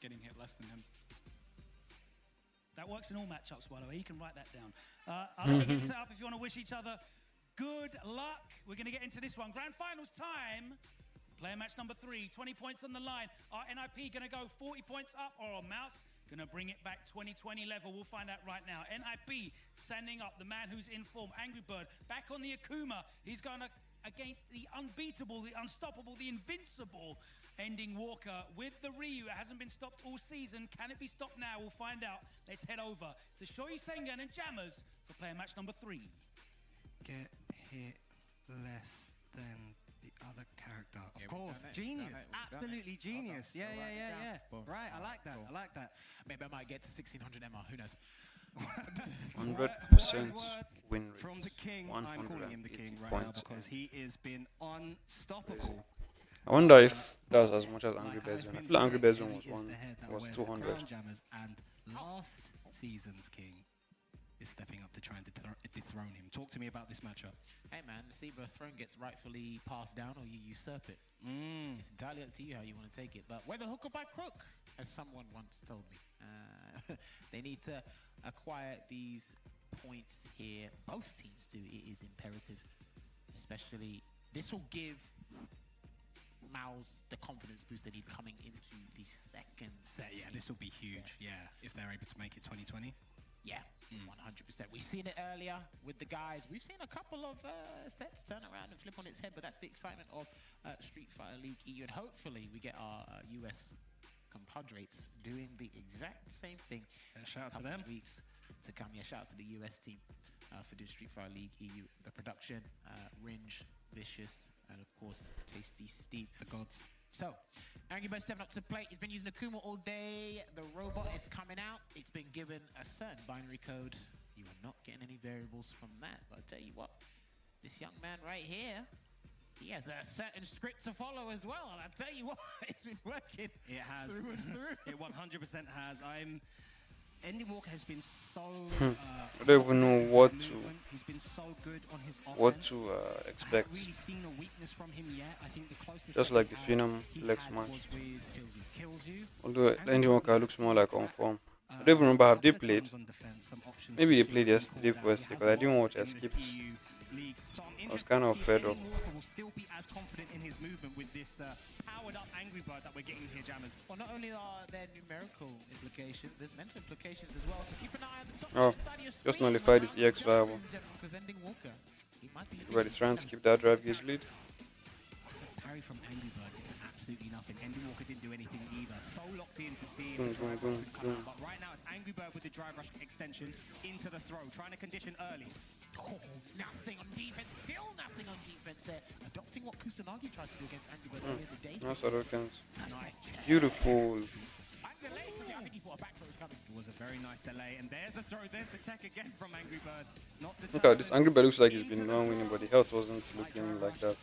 Getting hit less than him. That works in all matchups, by the way. You can write that down. I'll let you get set up if you want to wish each other good luck. We're going to get into this one. Grand Finals time. Player match number 3. 20 points on the line. Are NIP going to go 40 points up, or are MOUZ going to bring it back 2020 level? We'll find out right now. NIP standing up. The man who's in form. Angry Bird back on the Akuma. He's going to against the unbeatable, the unstoppable, the invincible Ending Walker with the Ryu. It hasn't been stopped all season. Can it be stopped now? We'll find out. Let's head over to Shoyu Sengen and Jammers for player match number 3. Get hit less than the other character. Of Yeah, course, genius. Absolutely genius. Yeah. Right, I like that. I like that. Maybe I might get to 1600 MR. Who knows? 100% win rate. From the king, I'm calling him the king right now because he has been unstoppable. I wonder if that's as much as Angry Birds win. I feel like Angry Birds win was 200. And last season's king is stepping up to try and dethrone him. Talk to me about this matchup. Hey man, it's either a throne gets rightfully passed down or you usurp it. It's entirely up to you how you want to take it. But whether hook or by crook, as someone once told me, they need to acquire these points here. Both teams do. It is imperative. Especially, this will give MOUZ the confidence boost they need coming into the second set. Yeah, this will be huge. Yeah, if they're able to make it 2020. Yeah, 100%. We've seen it earlier with the guys. We've seen a couple of sets turn around and flip on its head, but that's the excitement of Street Fighter League EU. And hopefully we get our US compadres doing the exact same thing. Shout out to them. Weeks to come. Yeah, shout out to the US team for doing Street Fighter League EU. The production, Ringe, Vicious, and of course, Tasty Steve. The gods. So, Angry Bird stepping up to the plate. He's been using Akuma all day. The robot is coming out. It's been given a certain binary code. You are not getting any variables from that. But I'll tell you what, this young man right here, he has a certain script to follow as well. And I'll tell you what, it's been working. It has. Through and through. It 100% has. Ending Walker has been so. I don't even know what to. He's been so good on his offense. What to expect. I haven't really seen a weakness from him yet. I think the closest. Just like the Phenom Lex match. Kills you. Although Ending Walker looks more like on form. I don't even remember have they played. Maybe they played yesterday first because I didn't watch. I skipped. I was kind of fed up. Will still be as confident in his movement with this powered up Angry Bird that we're getting here, Jammers. Well, not only are there numerical implications, there's mental implications as well. So keep an eye on the top. Oh, just nullify this EX viable. Because Ending Walker, he might be. Everybody's trying to keep that drive gauge lead. Parry from Angry Bird, it's absolutely nothing. Ending Walker didn't do anything either. So locked in to see him. But right now it's Angry Bird with the drive rush extension into the throw, trying to condition early. Oh, nothing on defense. Still nothing on defense there. Adopting what Kusanagi tried to do against Angry Bird earlier in the day. Nice Hadokens. Beautiful. I think he thought a back throw was coming. It was a very nice delay, and there's the throw. There's the tech again from Angry Bird. Not the Look at this. Angry Bird looks like he's been non-winning, but the health wasn't looking like that.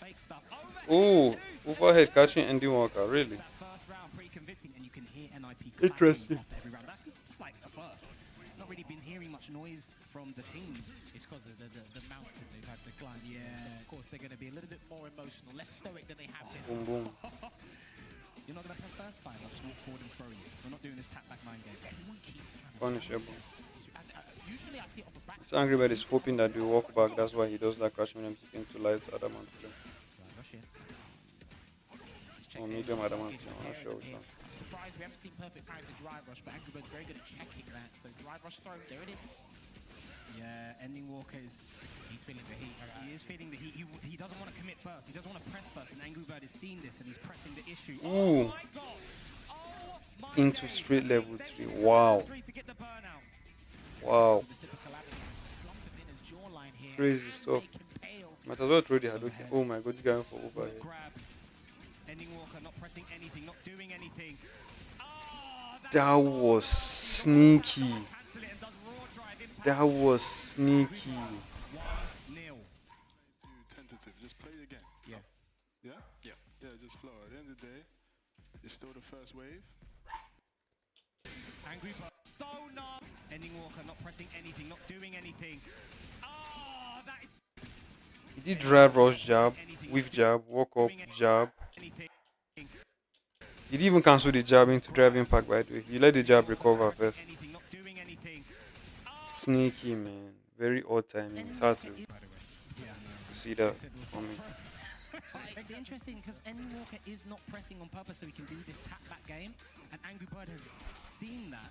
Oh, overhead catching Ending Walker. Really? First round, pretty convincing, and you can hear NIP. Interesting. Every round. That's like a first. Not really been hearing much noise from the teams. It's because of the mountain they've had to climb. Yeah, of course they're going to be a little bit more emotional, less stoic than they have been. Boom, boom. You're not going to press first? Fine, I'll just walk forward and throw you. We're not doing this tap back mind game. Everyone keeps Punishable. usually I see it off the back. So Angry Bird is hoping that they walk back. That's why he does that crash when he's into light adamant. Or medium adamant. I'm not sure which one. I'm surprised we haven't seen perfect time to drive rush, but Angry Bird's very good at checking that. So drive rush throw, there it is. Yeah, Ending Walker is... He's feeling the heat. He is feeling the heat. He doesn't want to commit first. He doesn't want to press first. And Angry Bird has seen this and he's pressing the issue. Ooh. Oh my God! Oh my Into days. straight level 3. Extending Wow. 3 to get the burnout. Wow. Crazy stuff. Might as well throw the Hadouken. Oh my God, he's going for overhead. Grab. Ending Walker not pressing anything, not doing anything. That was sneaky. That was sneaky. 1-0. Tentative. Just play it again. Yeah. Yeah? Yeah. Yeah, just flow. At the end of the day, it's still the first wave. Angry Bird. So numb. Ending Walker not pressing anything, not doing anything. Oh, that is... He did drive rush jab, with jab, walk up, jab. He didn't even cancel the jab into drive impact, by the way. He let the jab recover first. Sneaky, man. Very odd timing. It's hard to see that for me. It's interesting because Ending Walker is not pressing on purpose so he can do this tap back game. And Angry Bird has seen that.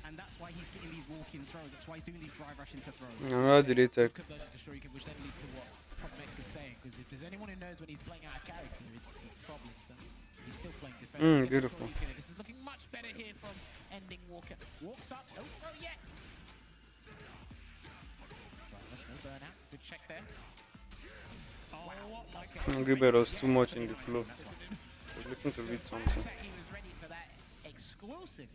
And that's why he's getting these walk-in throws. That's why he's doing these drive rush into throws. Another delay tech. Which then leads to what Promex is saying. Because if there's anyone who knows when he's playing out of character, it's a problem. So he's still playing defensive. Beautiful. This is looking much better here from Ending Walker. Walks up. No throw yet. No burnout. Good check there. Oh, my God. Angry Bird was too much in the flow. I was looking to read something. He was ready for that exclusive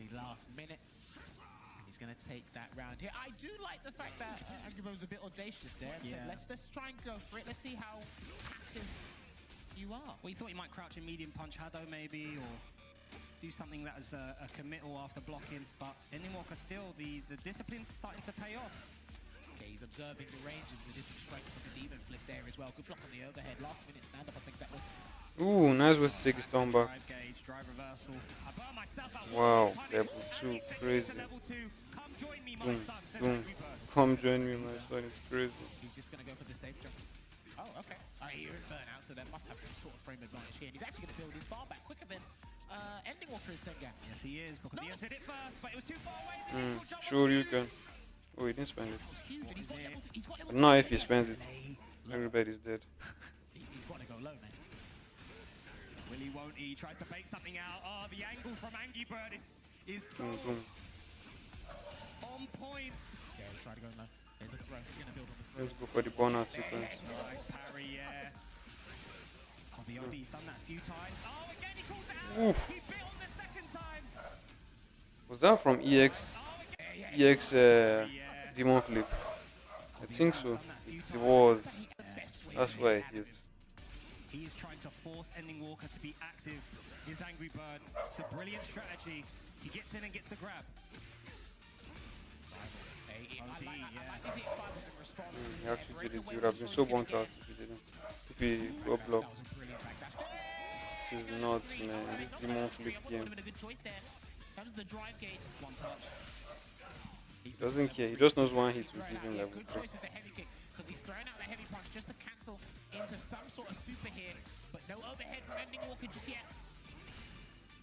the last minute. And he's going to take that round here. I do like the fact that Angry Bird was a bit audacious there. Yeah. Let's try and go for it. Let's see how passive you are. Well, he thought he might crouch and medium punch Hado maybe, or do something that is a committal after blocking. But Ending Walker still, the discipline's starting to pay off. Okay, he's observing the ranges, the different strikes of the demon flip there as well. Good block on the overhead. Last minute stand up, I think that was. Ooh, nice way to take his turn back. Drive gauge, drive reversal. I burn myself out. Wow, level 2, crazy. Come join me, my Boom, son, says boom. Angry Bird. Come join me, my son. It's crazy. He's just going to go for the safe jump. Oh, okay. I hear it burn out, so that must have some sort of frame advantage here. And he's actually going to build his bar back quicker than Ending Walker is Tenga. Yes, he is, because he entered it first, but it was too far away. Sure you can. Oh, he didn't spend it. Huge, and he's got level Not if he spends it. Everybody's dead. He's got to go low, man. Will he, won't he? Tries to bait something out. Oh, the angle from Angry Bird is so Boom, boom. on point. Yeah, he's trying to go low. There's a throw. He's going to build on the throw. Let's go for the burnout sequence. nice parry, yeah. Oh, the OD's done that a few times. Oh, again, he calls it out. Oof. He bit on the second time. Was that from EX? Demon Flip? I think so. It was. That's why it hit. He is trying to force Ending Walker to be active. His Angry Bird. It's a brilliant strategy. He gets in and gets the grab. He actually did it. He would have been so burnt out if he didn't. If he got blocked. This is nuts, man. This Demon Flip game. He doesn't care. He just knows one hit will give him level 3. Because he's throwing out the heavy punch just to cancel into some sort of super here, but no overhead from Ending Walker just yet.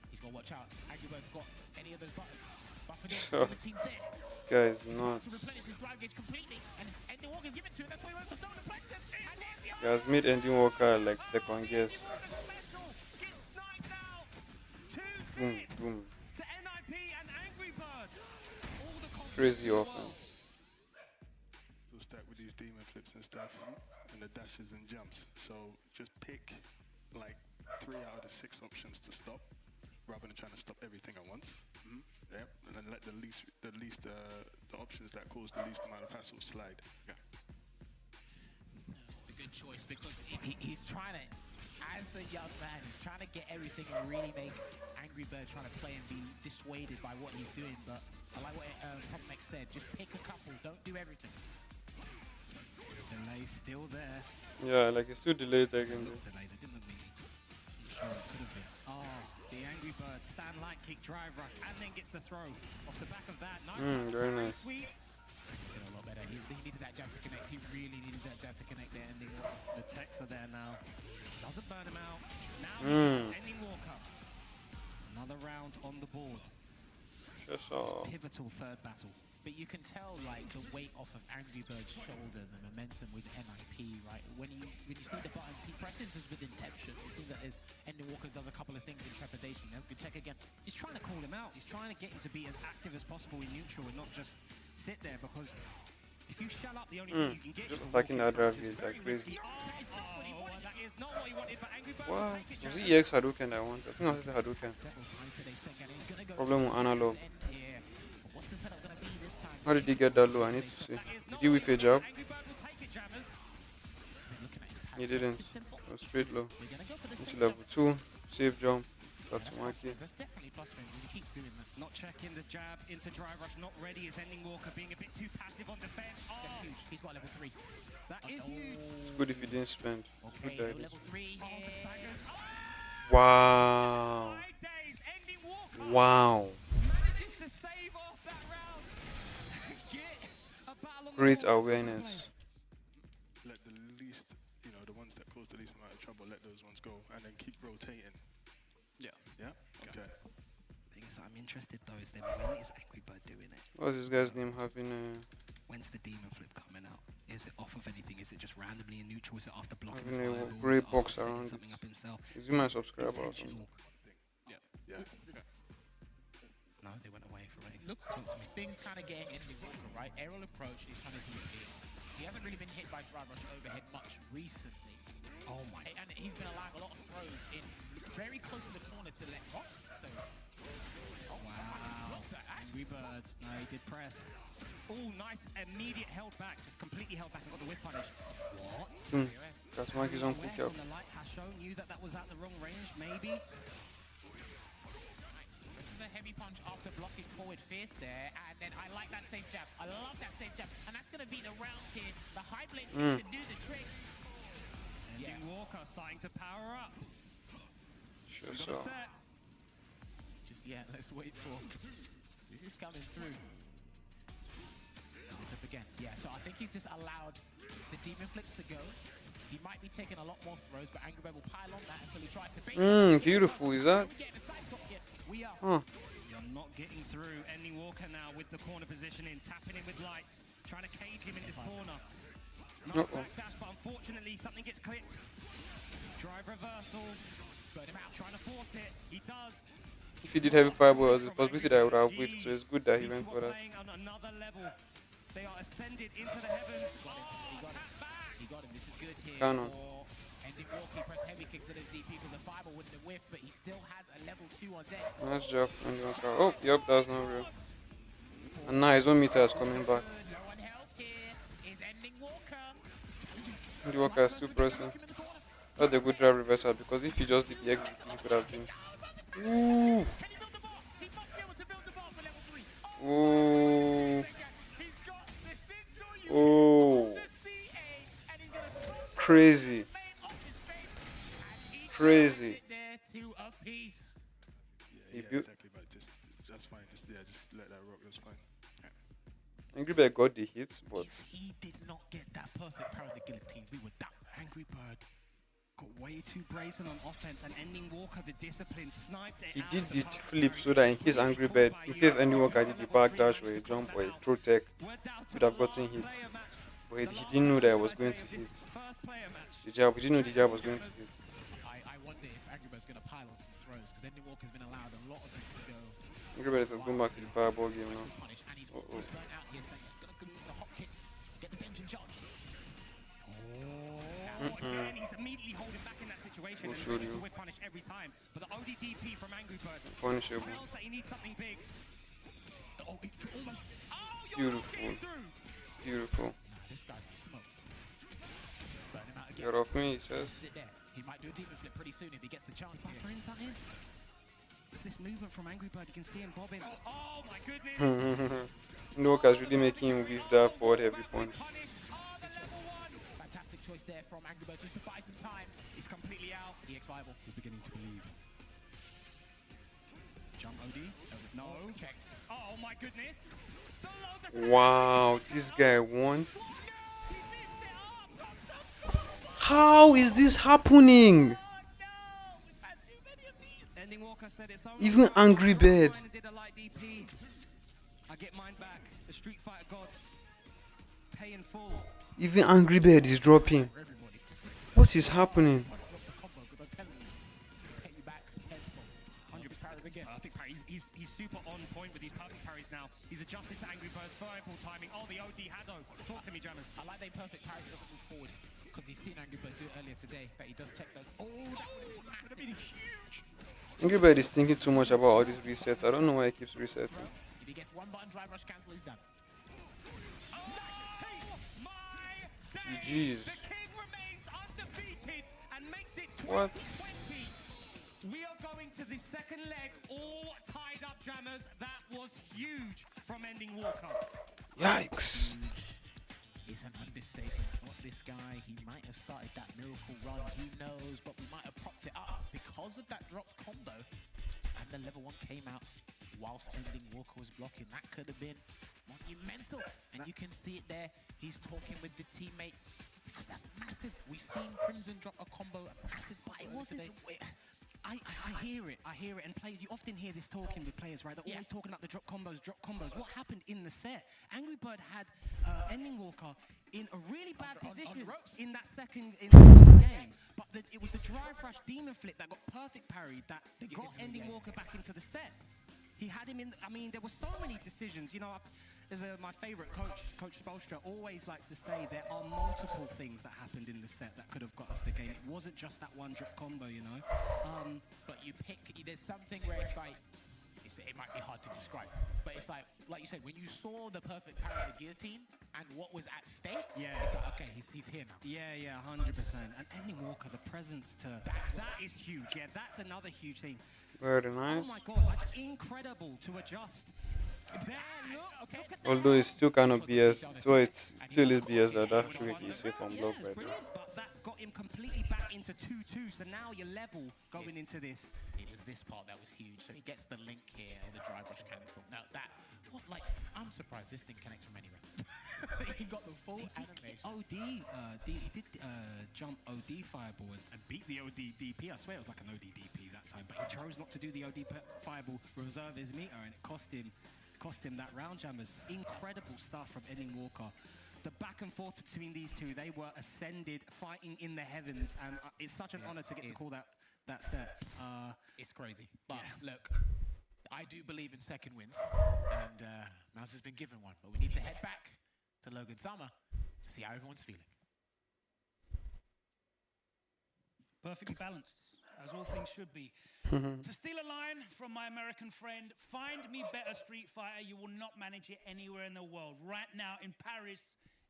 He's got to watch out. Angry Bird's got any of those buttons. Buffered in, the team's there. This guy is To nuts. replenish his drive gauge completely, and Ending Walker's given to him. That's why he went for Stone and Plex him. And there's the He has made Ending Walker like second guess. Boom, boom. To NIP and Angry Bird. Crazy offense. Still stack with these demon flips and stuff, and the dashes and jumps. So just pick like 3 out of the 6 options to stop, rather than trying to stop everything at once. Yep, and then let the options that cause the least amount of hassle slide. Yeah. a good choice because he's trying to, as a young man, he's trying to get everything and really make Angry Bird trying to play and be dissuaded by what he's doing. But I like what Promex said, just pick a couple, don't do everything. Delay still there. Yeah, like it's still delayed again. Delay, they didn't look really sure it could have been. Oh, the Angry Bird stand light kick drive rush and then gets the throw off the back of that. Nice. Very nice. Sweet. Did a lot better. He needed that jab to connect. He really needed that jab to connect there. Ending The techs are there now. Doesn't burn him out. Now Ending Walker. Another round on the board. Just saw. Pivotal third battle. but you can tell like the weight off of Angry Bird's shoulder, the momentum with NIP, right? When you see the buttons, he presses this with intention. It seems that Ending Walker does a couple of things in trepidation. Good check again. He's trying to call him out. He's trying to get him to be as active as possible in neutral and not just sit there, because if you shut up, the only thing you can get Just is attacking that drive is like crazy. that is not what he wanted, but Angry Bird What? will take it. Was it EX Hadouken that I want? I think I was the Hadouken. Problem with Ana low. How did he get that low? I need to see. Did he whiff a jab? He didn't. It was straight low. Into level 2. Safe jump. Tatsumaki. That's definitely plus for him, and he keeps doing that. Not checking the jab into drive rush, not ready. Is Ending Walker being a bit too passive on defense? That's huge. He's got level 3. That is huge. It's good if you didn't spend. Okay, Good no level 3 here. Wow. Wow. Manages to save off that round. Get a battle on the Great board. awareness. Let the least, the ones that cause the least amount of trouble, let those ones go, and then keep rotating. Yeah. Yeah? Okay. Thing is, I'm interested though, is then when is Angry Bird doing it? What's this guy's name having When's the demon flip coming out? Is it off of anything? Is it just randomly in neutral? Is it after blocking having a fireballs? grey After box setting around it? something up himself? Is he my subscriber or something? Intentional. Yeah. No, they went away for it. Look, thing kind of getting Ending Walker, right? Aerial approach is trying to do it. He hasn't really been hit by drive rush overhead much recently. Oh my. And he's been allowing a lot of throws in very close to the corner to let rock. So, Wow. Angry Birds. No, he did press. Oh, nice. Immediate held back. Just completely held back and got the whip punish. What? Tatsumaki's on quick up. On the light has shown you that was at the wrong range, maybe. A heavy punch after blocking forward fierce there, and then I like that safe jab. I love that safe jab, and that's going to be the round here. The high blade to do the trick. Ending Walker starting to power up. Sure so. Just, let's wait for... This is coming through. Up again. Yeah, so I think he's just allowed the demon flips to go. He might be taking a lot more throws, but Angry Bird will pile on that until he tries to bait. Beautiful, is that? Huh. You're not getting through. Ending Walker now with the corner positioning, tapping in with light, trying to cage him in his corner. Nice backdash, but unfortunately something gets clipped. Drive reversal. Trying to force it. He does. If he did heavy fireball, it was possibility that I would have whipped, so it's good that he went for that. Playing on another level. They are ascended into the heavens. He got him. This is good here. Cannon. Ending Walker, he pressed heavy kicks at the DP because the fireball wouldn't have whiffed, but he still has a level 2 on deck. Nice job. Oh, yep, that's not real. And now his 1 meter is coming back. Low on health here is Ending Walker. Ending Walker is still pressing. That's a good drive reversal, because if he just did the exit, he could have been. Ooh. Ooh. Oh. Crazy. Crazy. Yeah, exactly, but that's fine. Just let that rock. That's fine. Angry Bird got the hits, but he did not get that perfect power of the guillotine. We were down. Angry Bird got way too brazen on offense, and Ending Walker, the discipline, sniped it. he did the flip so that in case Angry Bird, in case Ending Walker did the back dash or a jump or a throw tech, he would have gotten hits. But he didn't know that I was going to hit. The jab, he didn't know the jab was going to hit. I wonder if Angry Bird's going to pile on some throws, because Ending Walker's been allowed a lot of them to go. Angry Bird is going back to the fireball game now. Again, he's immediately holding back in that situation We'll and show ready you. to whip punish every time. But the ODDP from Angry Bird Punishable. tells that he needs something big. Beautiful. Beautiful. This guy's gonna smoke. Burn him out again. Get off me, he says. He might do a demon flip pretty soon if he gets the chance here. Buffering something? It's this movement from Angry Bird. You can see him bobbing. Oh my goodness! Walker's really making him with that forward heavy punch. Fantastic choice there from Angry Bird just to buy some time. He's completely out. EX5. He's beginning to believe. Jump OD. No. Checked. Oh my goodness. Wow, this guy won. How is this happening? Even Angry Bird. I get mine back. The Street Fighter God. Pay in full. Even Angry Bird is dropping. What is happening? Perfect parry. He's super on point with these perfect parries now. He's adjusted to Angry Bird's verbal timing. Oh, the OD Hado. Talk to me, Jammers. I like they perfect parries. He doesn't move forward because he's seen Angry Bird do it earlier today. That he does check those. Oh, that would have been huge. Angry Bird is thinking too much about all these resets. I don't know why he keeps resetting. If he gets one button drive rush cancel, he's done. GG's. The king remains undefeated and makes it 20-20. What? We are going to the second leg, all tied up, Jammers. That was huge from Ending Walker. Yikes. It's an understatement. What this guy, he might have started that miracle run, who knows, but we might have propped it up because of that dropped combo. And the level 1 came out whilst Ending Walker was blocking. That could have been monumental. And you can see it there. He's talking with the teammates because that's massive. We've seen Crimson drop a combo, a massive combo. But it wasn't the way. I hear it, and players, you often hear this talking with players, right? They're always talking about the drop combos. What happened in the set? Angry Bird had Ending Walker in a really bad position in that second game, but it was the drive rush demon flip that got perfect parried that got Ending Walker back into the set. He had him in. I mean, there were so many decisions. You know, my favorite coach, Coach Spolstra, always likes to say there are multiple things that happened in the set that could have got us the game. It wasn't just that one drop combo, you know. But you pick. There's something where it's like, it might be hard to describe, but it's like you said, when you saw the perfect parry of the guillotine and what was at stake, it's like, okay, he's here now. Yeah, 100%. And Ending Walker, the presence to that is huge. Yeah, that's another huge thing. Very nice. Oh my God, incredible to adjust. There, look at that. Although it's still kind of BS, so it still is BS that actually is safe on block right now. But that got him completely back into 2-2, so now you're level going into this. It was this part that was huge. So he gets the link here, the drive rush cancel. Now I'm surprised this thing connects from anywhere. He got the full animation. He did jump OD fireball and beat the OD DP. I swear it was like an OD DP that time, but he chose not to do the OD fireball, reserve his meter, and it cost him that round, Jammers. Incredible stuff from Ending Walker. The back and forth between these two, they were ascended, fighting in the heavens, and it's such an honor to get to call that set. It's crazy. But look, I do believe in second wins, and MOUZ has been given one, but we need to head back to Logan Summer to see how everyone's feeling. Perfectly balanced, as all things should be. To steal a line from my American friend, find me better Street Fighter. You will not manage it anywhere in the world. Right now in Paris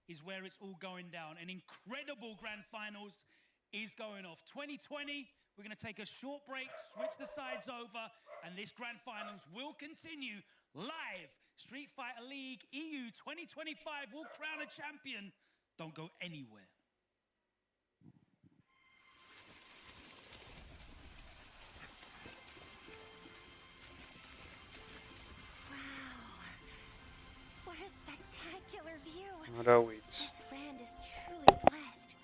is where it's all going down. An incredible grand finals is going off. 2020, we're going to take a short break, switch the sides over, and this grand finals will continue live. Street Fighter League EU 2025 will crown a champion. Don't go anywhere. What a spectacular view. That waits. This land is truly blessed.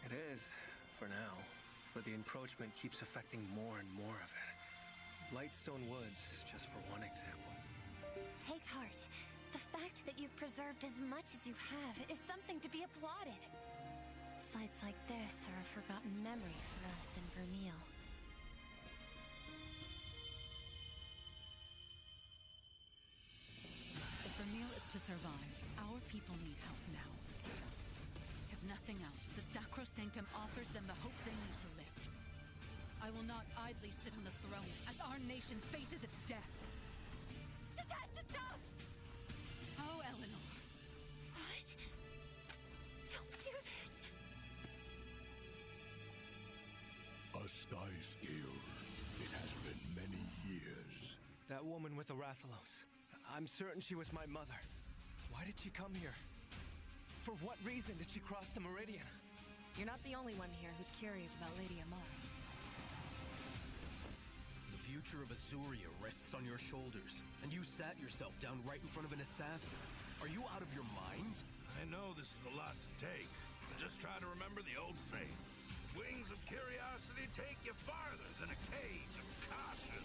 It is, for now. But the encroachment keeps affecting more and more of it. Lightstone Woods, just for one example. Take heart. The fact that you've preserved as much as you have is something to be applauded. Sites like this are a forgotten memory for us in Vermeil. If Vermeil is to survive, our people need help now. If nothing else, the Sacrosanctum offers them the hope they need to live. I will not idly sit on the throne as our nation faces its death. This has to stop! Oh, Eleanor. What? Don't do this! A sky scale. It has been many years. That woman with the Rathalos. I'm certain she was my mother. Why did she come here? For what reason did she cross the Meridian? You're not the only one here who's curious about Lady Amara. The future of Azuria rests on your shoulders, and you sat yourself down right in front of an assassin. Are you out of your mind? I know this is a lot to take, but just try to remember the old saying. Wings of curiosity take you farther than a cage of caution.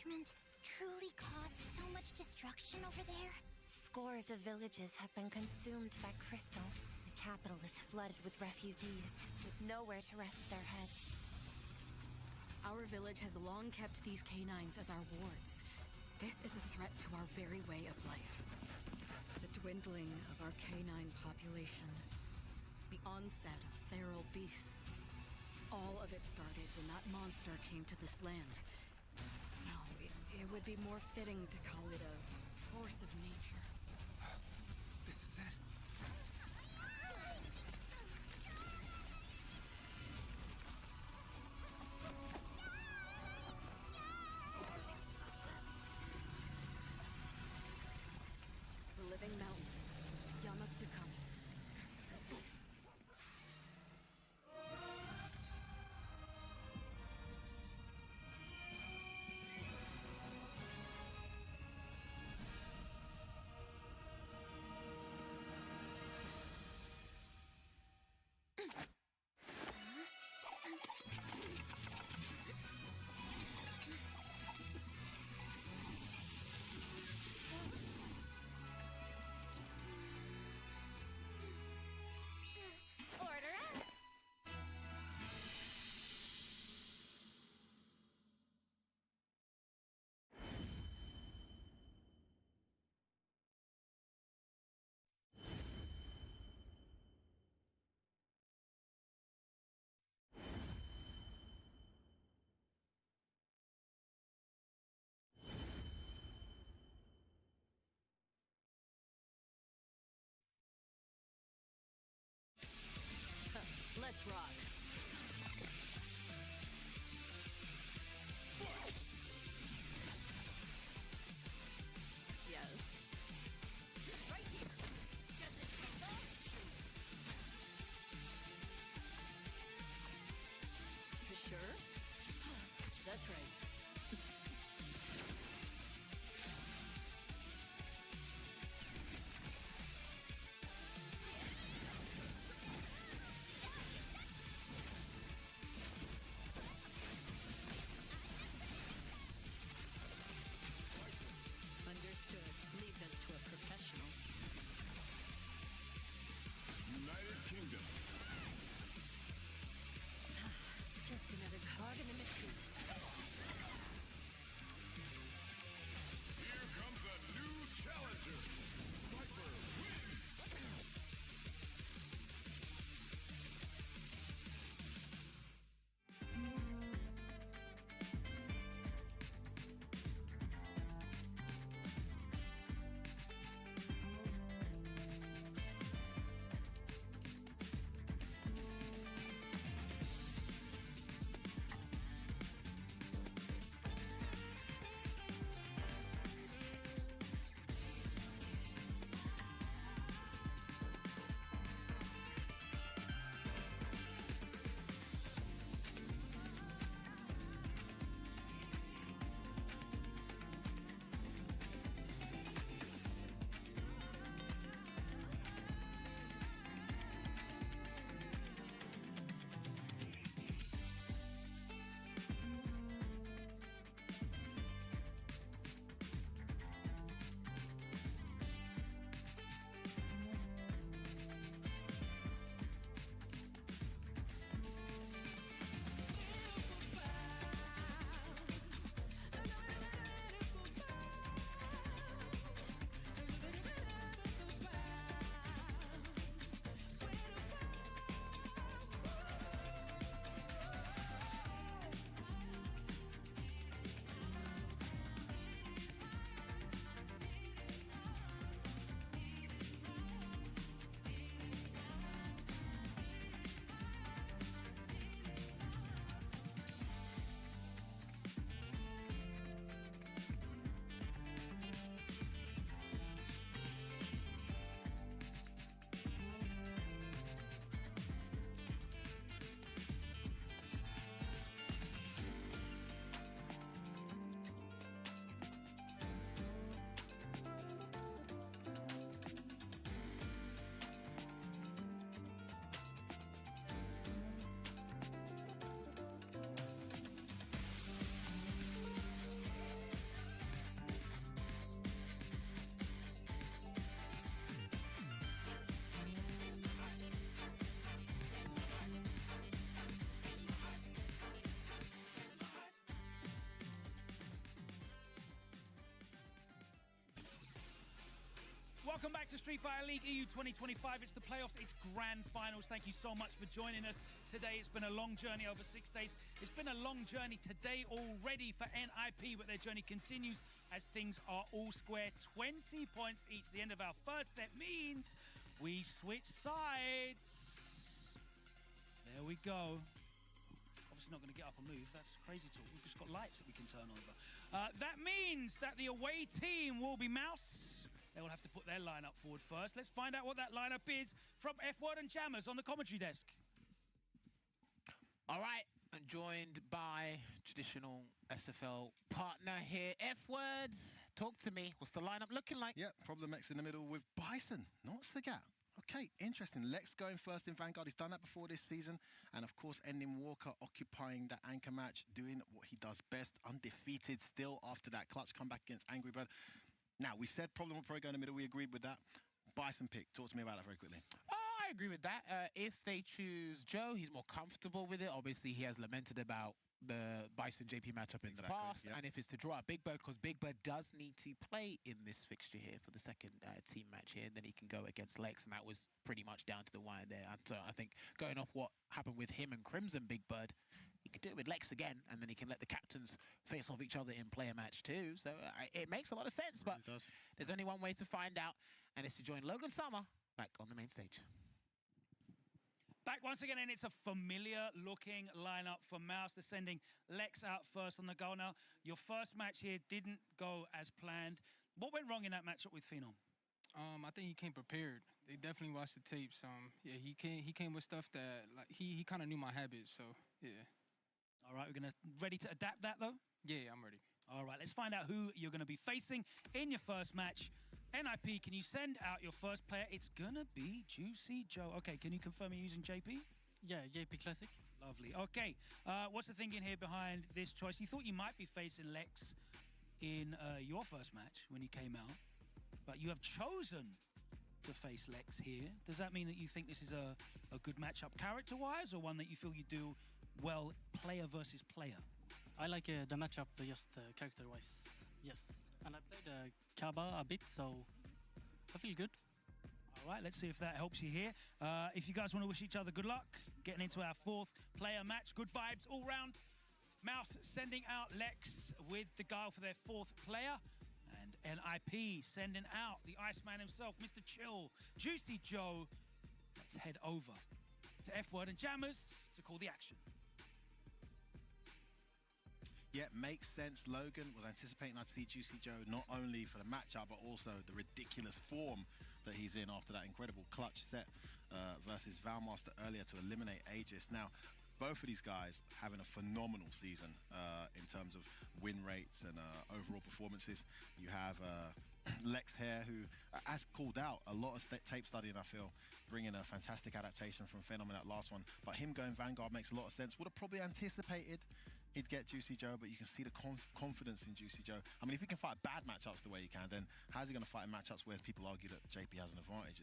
encroachment truly cause so much destruction over there? Scores of villages have been consumed by crystal. The capital is flooded with refugees, with nowhere to rest their heads. Our village has long kept these canines as our wards. This is a threat to our very way of life. The dwindling of our canine population. The onset of feral beasts. All of it started when that monster came to this land. No, it would be more fitting to call it a force of nature. This is it. The living mountain, Yamatsukami. Order up! Let's rock. Yes. Right here. Does it tingle? You sure? That's right. Welcome back to Street Fighter League EU 2025. It's the playoffs, it's grand finals. Thank you so much for joining us today. It's been a long journey over 6 days. It's been a long journey today already for NIP, but their journey continues as things are all square. 20 points each. The end of our first set means we switch sides. There we go. Obviously not going to get up and move. That's crazy talk. We've just got lights that we can turn over. That means that the away team will be MOUZ. They will have to put their lineup forward first. Let's find out what that lineup is from F-Word and Jammers on the commentary desk. All right, I'm joined by traditional SFL partner here, F-Word. Talk to me. What's the lineup looking like? Yeah, Problem X in the middle with Bison, not Sagat. Okay, interesting. Lex going first in Vanguard. He's done that before this season. And of course, ending Walker occupying that anchor match, doing what he does best, undefeated still after that clutch comeback against Angry Bird. Now, we said Problem will probably go in the middle. We agreed with that. Bison pick. Talk to me about that very quickly. I agree with that. If they choose Joe, he's more comfortable with it. Obviously, he has lamented about the Bison JP matchup in the past. Yep. And if it's to draw out Big Bird, because Big Bird does need to play in this fixture here for the second team match here, and then he can go against Lex, and that was pretty much down to the wire there. And I think going off what happened with him and Crimson Big Bird, he can do it with Lex again, and then he can let the captains face off each other in player match too. So it makes a lot of sense, but there's only one way to find out, and it's to join Logan Summer back on the main stage. Back once again, and it's a familiar-looking lineup for MOUZ. They're sending Lex out first on the goal. Now, your first match here didn't go as planned. What went wrong in that matchup with Phenom? I think he came prepared. They definitely watched the tapes. Yeah, he came with stuff that like he kind of knew my habits. So yeah. All right, we're ready to adapt that though. Yeah, I'm ready. All right, let's find out who you're going to be facing in your first match. NIP, can you send out your first player? It's going to be Juicy Joe. Okay, can you confirm you're using JP? Yeah, JP Classic. Lovely. Okay, what's the thinking here behind this choice? You thought you might be facing Lex in your first match when he came out, but you have chosen to face Lex here. Does that mean that you think this is a good matchup character-wise, or one that you feel you do well player versus player? I like the matchup just character-wise. Yes. And I played Kaba a bit, so I feel good. All right, let's see if that helps you here. If you guys want to wish each other good luck, getting into our fourth player match. Good vibes all round. MOUZ sending out Lex with the guile for their fourth player. And NIP sending out the Iceman himself, Mr. Chill, Juicy Joe. Let's head over to F-Word and Jammers to call the action. Yeah, makes sense. Logan was anticipating I'd see Juicy Joe not only for the matchup, but also the ridiculous form that he's in after that incredible clutch set versus Valmaster earlier to eliminate Aegis. Now, both of these guys having a phenomenal season in terms of win rates and overall performances. You have Lex here, who, as called out, a lot of tape studying, I feel, bringing a fantastic adaptation from Phenom in that last one. But him going Vanguard makes a lot of sense. Would have probably anticipated he'd get Juicy Joe, but you can see the confidence in Juicy Joe. I mean, if he can fight bad matchups the way he can, then how's he going to fight in matchups where people argue that JP has an advantage?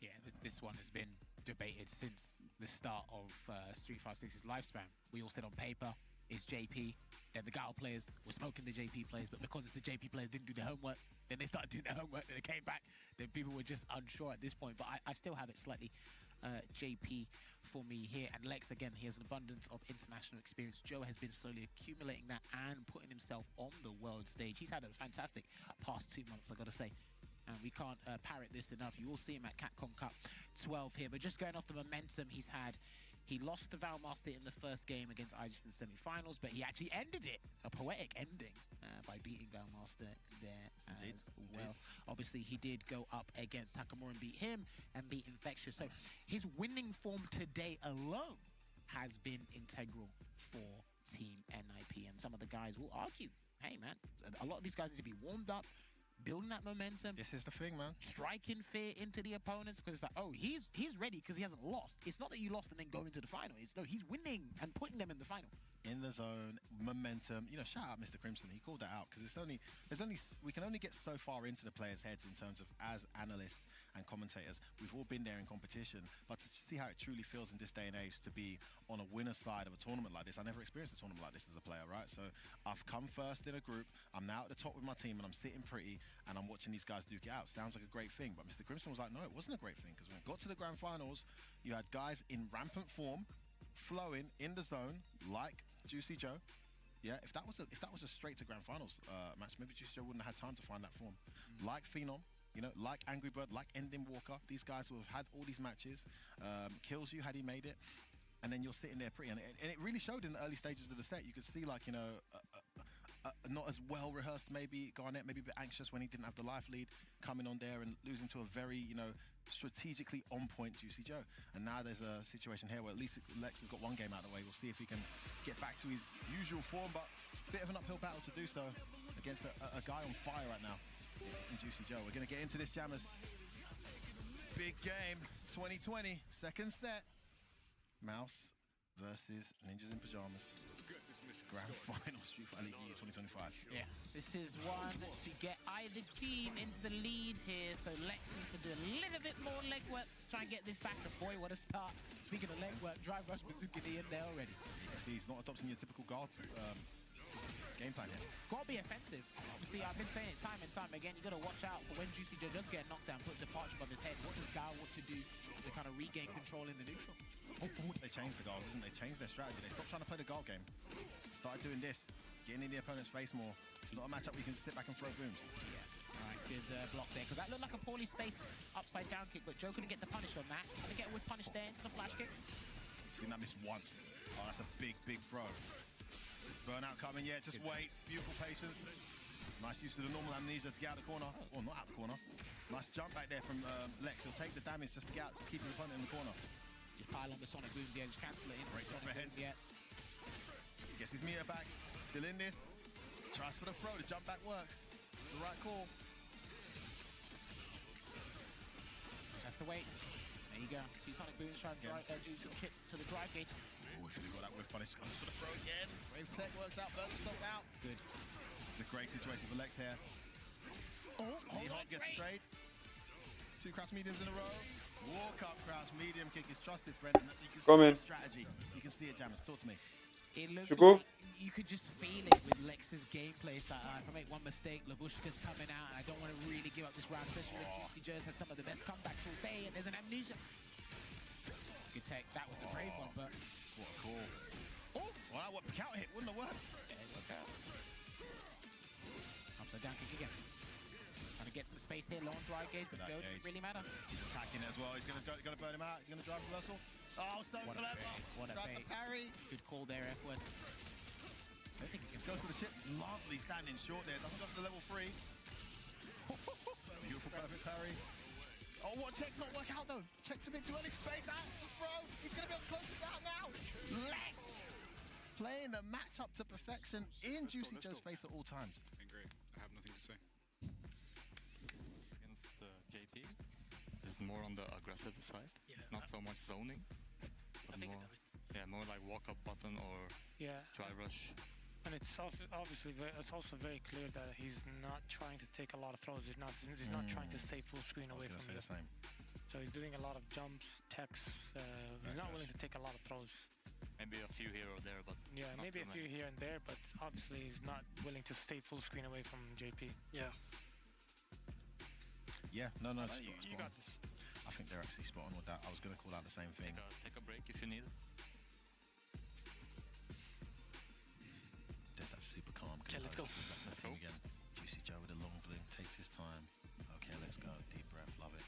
Yeah, this one has been debated since the start of Street Fighter 6's lifespan. We all said on paper, it's JP. Then the Gal players were smoking the JP players, but because it's the JP players didn't do their homework, then they started doing their homework, then they came back, then people were just unsure at this point. But I still have it slightly JP for me here. And Lex, again, he has an abundance of international experience. Joe has been slowly accumulating that and putting himself on the world stage. He's had a fantastic past 2 months, I gotta say. And we can't parrot this enough. You will see him at Capcom Cup 12 here. But just going off the momentum he's had, he lost to Valmaster in the first game against Aegis in the semi-finals, but he actually ended it, a poetic ending, by beating Valmaster there as well. Obviously, he did go up against Takamura and beat him, and beat Infectious. So his winning form today alone has been integral for Team NIP. And some of the guys will argue, hey, man, a lot of these guys need to be warmed up, building that momentum. This is the thing, man. Striking fear into the opponents, because it's like, oh, he's ready because he hasn't lost. It's not that you lost and then go into the final. It's no, he's winning and putting them in the final. in the zone, momentum. You know, shout out Mr. Crimson. He called that out because we can only get so far into the players' heads in terms of, as analysts and commentators, we've all been there in competition, but to see how it truly feels in this day and age to be on a winner's side of a tournament like this. I never experienced a tournament like this as a player, right? So I've come first in a group. I'm now at the top with my team, and I'm sitting pretty, and I'm watching these guys duke it out. Sounds like a great thing, but Mr. Crimson was like, no, it wasn't a great thing, because when it got to the grand finals, you had guys in rampant form, flowing in the zone like Juicy Joe. Yeah, if that was a straight to grand finals match, maybe Juicy Joe wouldn't have had time to find that form. Like Phenom, you know, like Angry Bird, like Ending Walker. These guys will have had all these matches. Kills you had he made it, and then you're sitting there pretty, and it really showed in the early stages of the set. You could see, like, you know, not as well rehearsed maybe Garnett, maybe a bit anxious when he didn't have the life lead, coming on there and losing to a very, you know, strategically on point Juicy Joe. And now there's a situation here where at least Lex has got one game out of the way. We'll see if he can get back to his usual form, but it's a bit of an uphill battle to do so against a guy on fire right now in Juicy Joe. We're going to get into this, Jammers. Big game, 2020, second set. MOUZ versus Ninjas in Pajamas. Grand Final Street Fighter League EU 2025. Yeah, this is one to get either team into the lead here, so Lex needs to do a little bit more legwork to try and get this back. And boy, what a start. Speaking of legwork, Drive Rush Bazooka in there already. You can see he's not adopting your typical guard game plan here. Gotta be offensive. Obviously, I've been saying it time and time again. You gotta watch out for when Juicy Joe does get knocked down, put departure above his head. What does Gao want to do to kind of regain control in the neutral? They changed the guards, didn't they? Changed their strategy. They stopped trying to play the guard game. Started doing this, getting in the opponent's face more. It's not a matchup where you can just sit back and throw booms. Yeah. All right, good block there, because that looked like a poorly spaced upside down kick, but Joe couldn't get the punish on that. Had to get with punish there into the flash kick. Seen that miss once. Oh, that's a big, big throw. Burnout coming, yeah, just wait. Beautiful patience. Nice use of the normal amnesia to get out of the corner. Or not out of the corner. Nice jump back there from Lex. He'll take the damage just to get out, to keep the opponent in the corner. Just pile on the sonic booms, yeah, just cancel it in. Breaks off ahead. Yeah. Gets his meter back. Still in this. Tries for the throw. The jump back works. It's the right call. Just has to wait. There you go. Two sonic booms trying to do some shit to the drive gate. Oh, if you've got that whiff punish, comes for the throw again. Wave tech works out, burns the out. Good. It's a great situation for Lex here. Knee-hop gets the trade. Two crouch mediums in a row. Walk up crouch medium kick is trusted friend. You can see the strategy. You can see it, Jammers. Talk to me. It looks like you could just feel it with Lex's gameplay. So if I make one mistake, Lavushka's coming out, and I don't want to really give up this round, especially when Juicy Joe's had some of the best comebacks all day, and there's an amnesia. Good take. That was a brave one, but what a call. Oh, well, that counter hit wouldn't have worked. Yeah, it worked out. Upside down kick again. Trying to get some space here, long dry gauge, but Joe doesn't really matter. He's attacking it as well. He's going to burn him out. He's going to drive reversal. Oh, so clever. What a bait. Parry. Good call there, F-word. I think he can go for the chip. Lovely standing short there. Doesn't go for the level 3. Beautiful, perfect parry. Oh, what check not work out though? Check's a bit too early. Space out the throw. He's going to be able to close this out now. Lex playing the matchup to perfection in Juicy Joe's face at all times. Great. I have nothing to say. Against JP is more on the aggressive side, not so much zoning. But more like walk up button or try rush. And it's obviously it's also very clear that he's not trying to take a lot of throws. He's not trying to stay full screen away from you. So he's doing a lot of jumps, techs. He's not willing to take a lot of throws. Maybe a few here or there, but maybe a few here and there, but obviously he's not willing to stay full screen away from JP. Yeah, no, you got this. I think they're actually spot on with that. I was going to call out the same thing. Take a break if you need it. There's that super calm. Okay, let's go. Let's go. Again. Juicy Joe with a long blink, takes his time. Okay, let's go. Deep breath, love it.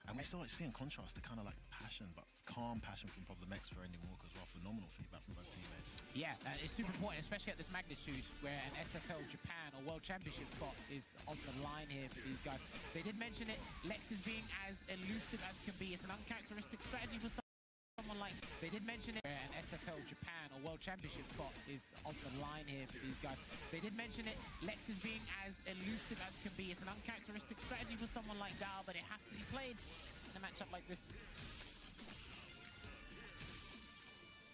And we still see in contrast the kind of like passion, but calm passion from Problem X for Ending Walker as well. Phenomenal feedback from both teammates. Yeah, it's super important, especially at this magnitude, where an SFL Japan or World Championship spot is on the line here for these guys. They did mention it. Lex is being as elusive as can be. It's an uncharacteristic strategy for someone like. They did mention it. Where an SFL Japan or World Championship spot is on the line here for these guys. They did mention it. Lex is being as elusive as can be. It's an uncharacteristic strategy for someone like Gao, but it has to be played in a matchup like this.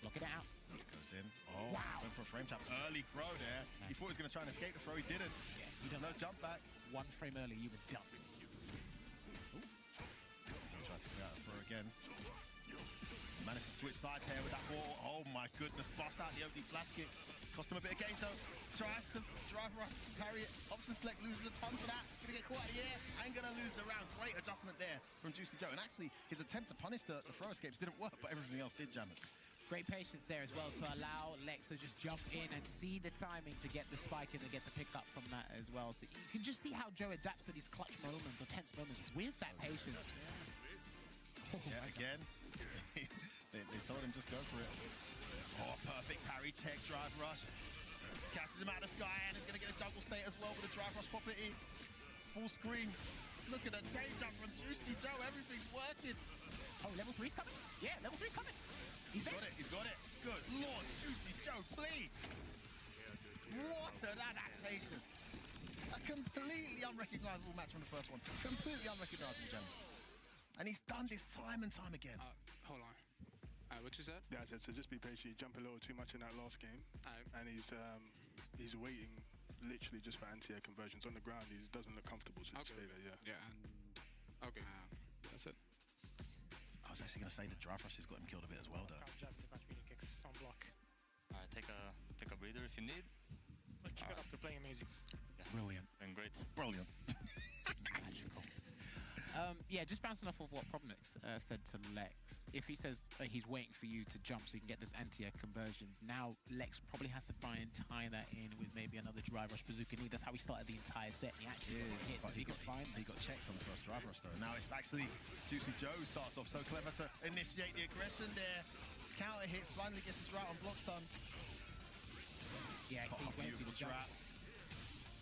Locking it out. Goes Goes in. Oh, went for a frame tap. Early throw there. He thought he was going to try and escape the throw. He didn't. Yeah, you don't no jump back. One frame early, you were done. Tries to clear out the throw again. Managed to switch sides here with that ball. Oh my goodness. Bust out the OD flash kick. Cost him a bit of gauge though. Tries to drive rush, carry it. Option select loses a ton for that. Gonna get caught out of the air and gonna lose the round. Great adjustment there from Juicy Joe. And actually, his attempt to punish the throw escapes didn't work, but everything else did, Jammers. Great patience there as well to allow Lex to just jump in and see the timing to get the spike and to get the pickup from that as well. So you can just see how Joe adapts to these clutch moments or tense moments with that patience. Yeah, again. they told him just go for it. Oh, perfect parry check, drive rush. Catches him out of the sky and is going to get a jungle state as well with a drive rush property. Full screen. Look at the change up from Juicy Joe. Everything's working. Oh, level 3's coming. Yeah, level 3's coming. He's got it. He's got it. Good Lord, Juicy Joe, please. What an adaptation. A completely unrecognizable match from the first one. Completely unrecognizable, James. And he's done this time and time again. Hold on. What you said? Yeah, I said, so just be patient. You jump a little too much in that last game. And he's waiting literally just for anti-air conversions. On the ground, he doesn't look comfortable, so just stay there, yeah. Yeah, and... Okay. That's it. I was actually going to say the drive rush has got him killed a bit as well, though. Kicks on block. Alright, take a breather if you need. But keep it up, you're playing amazing. Yeah. Brilliant. And great. Brilliant. Magical. Yeah, just bouncing off of what Probnix said to Lex. If he says he's waiting for you to jump so you can get those anti-air conversions, now Lex probably has to try and tie that in with maybe another drive rush bazooka knee. That's how he started the entire set. He actually got hit, so he could find He got checked on the first drive rush, though. Now it's actually Juicy Joe starts off so clever to initiate the aggression there. Counter hits, finally gets his route on block stun. Yeah, he's waiting for the trap.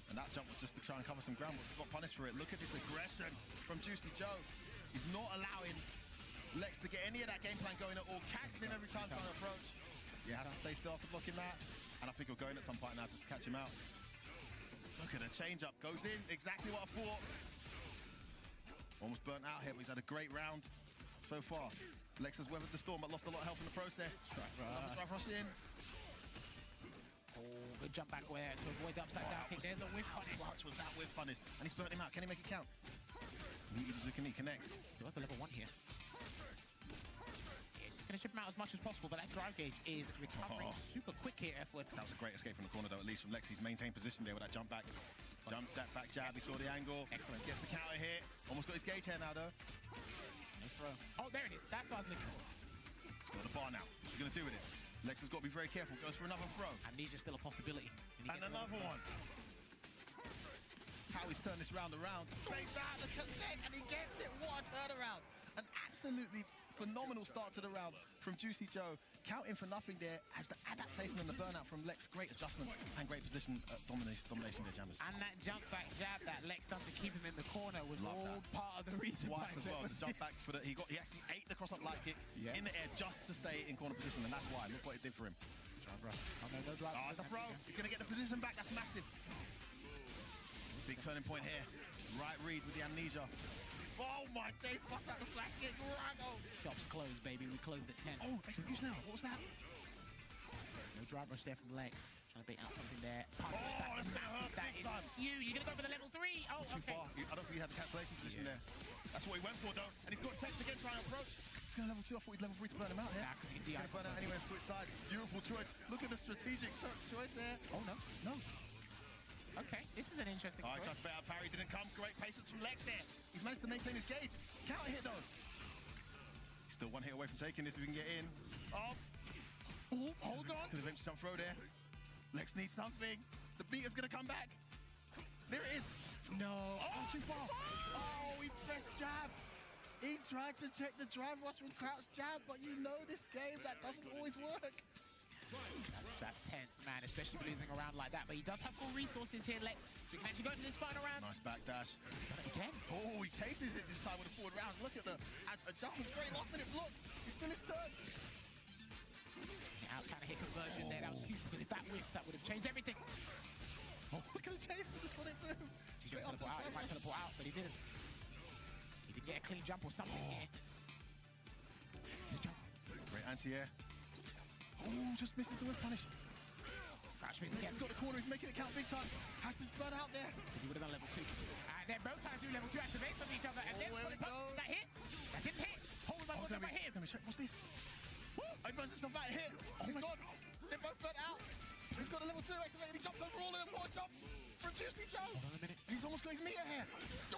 And that jump was just to try and cover some ground, but got punished for it. Look at this aggression from Juicy Joe. He's not allowing Lex to get any of that game plan going at all. Catching him every time trying to approach. Yeah, has to stay still after blocking that. And I think he'll go in at some point now just to catch him out. Look at the change up. Goes in. Exactly what I thought. Almost burnt out here, but he's had a great round so far. Lex has weathered the storm, but lost a lot of health in the process. Drive rush in. Oh, good jump back where to avoid the upside down kick. There's a whiff punish. How much was that whiff punish? And he's burnt him out. Can he make it count? He connects. Still has the level 1 here. He's going to ship him out as much as possible, but that drive gauge is recovering super quick here, F-word. That was a great escape from the corner, though, at least from Lex. He's maintained position there with that jump back. Jump, that back jab. He saw the angle. Excellent. Gets the counter hit. Almost got his gauge here now, though. Nice throw. Oh, there it is. That's what I was looking for. He's got the bar now. What's he going to do with it? Lex has got to be very careful. Goes for another throw. Amnesia's still a possibility. And another one. How he's turned this round around. Plays out the connect and he gets it. What a turnaround. An absolutely phenomenal start to the round from Juicy Joe. Counting for nothing there as the adaptation and the burnout from Lex. Great adjustment and great position domination there, Jammers. And that jump back jab that Lex done to keep him in the corner was all part of the reason why. As well. The jump back for he actually ate the cross up light kick in the air just to stay in corner position, and that's why. Look what it did for him. Drive rush. Oh no, no drive. Oh, it's a throw. He's going to get the position back. That's massive. Big turning point here. Right read with the amnesia. Oh my days, bust out the flash kick. Shops closed, baby. We closed at 10. Oh, execution now. What was that? No drive rush there from Lex. Trying to bait out something there. Punish. Oh, that's massive. That is you're going to go for the level 3. Oh, too far. I don't think he had the cancellation position there. That's what he went for, though. And he's got text again trying to approach. He's going to level 2. I thought he'd level 3 to burn him out here. Nah, because he's going to burn out anyway and switch sides. Beautiful choice. Look at the strategic choice there. Oh, no. No. Okay, this is an interesting choice. Tries to bet out parry, didn't come. Great patience from Lex there. He's managed to maintain his gauge. Counter hit, though. Still one hit away from taking this if we can get in. Oh. Ooh, hold on. Could have jump throw there. Lex needs something. The beater's going to come back. There it is. No. Oh, too far. Oh, he pressed jab. He tried to check the drive rush from crouch jab, but you know this game, that doesn't always work. That's tense, man, especially losing around like that. But he does have full resources here, Lex. So he can actually go to this final round. Nice backdash. He's done it again. Oh, he chases it this time with a forward round. Look at the adjustment. Great last-minute block. It's still his turn. Out kind of hit conversion there. That was huge because if that whiffed, that would have changed everything. Oh, look at the chase. Just put it through. He might teleport out, but he didn't. He didn't get a clean jump or something here. Great anti-air. Oh, just misses the whip punish. Crouch face again. Got the corner. He's making it count big time. Has to blood out there. He would have done level 2. And then both times do level 2 activates on each other. And then that hit. That didn't hit. Hold on, hold on, hit him. What's this? He burns himself out. Hit. He's gone. They're both burnt out. He's got a level 2 activated. He jumps over all of them. What a jump from Juicy Joe. Hold on a minute. He's almost got his meter here.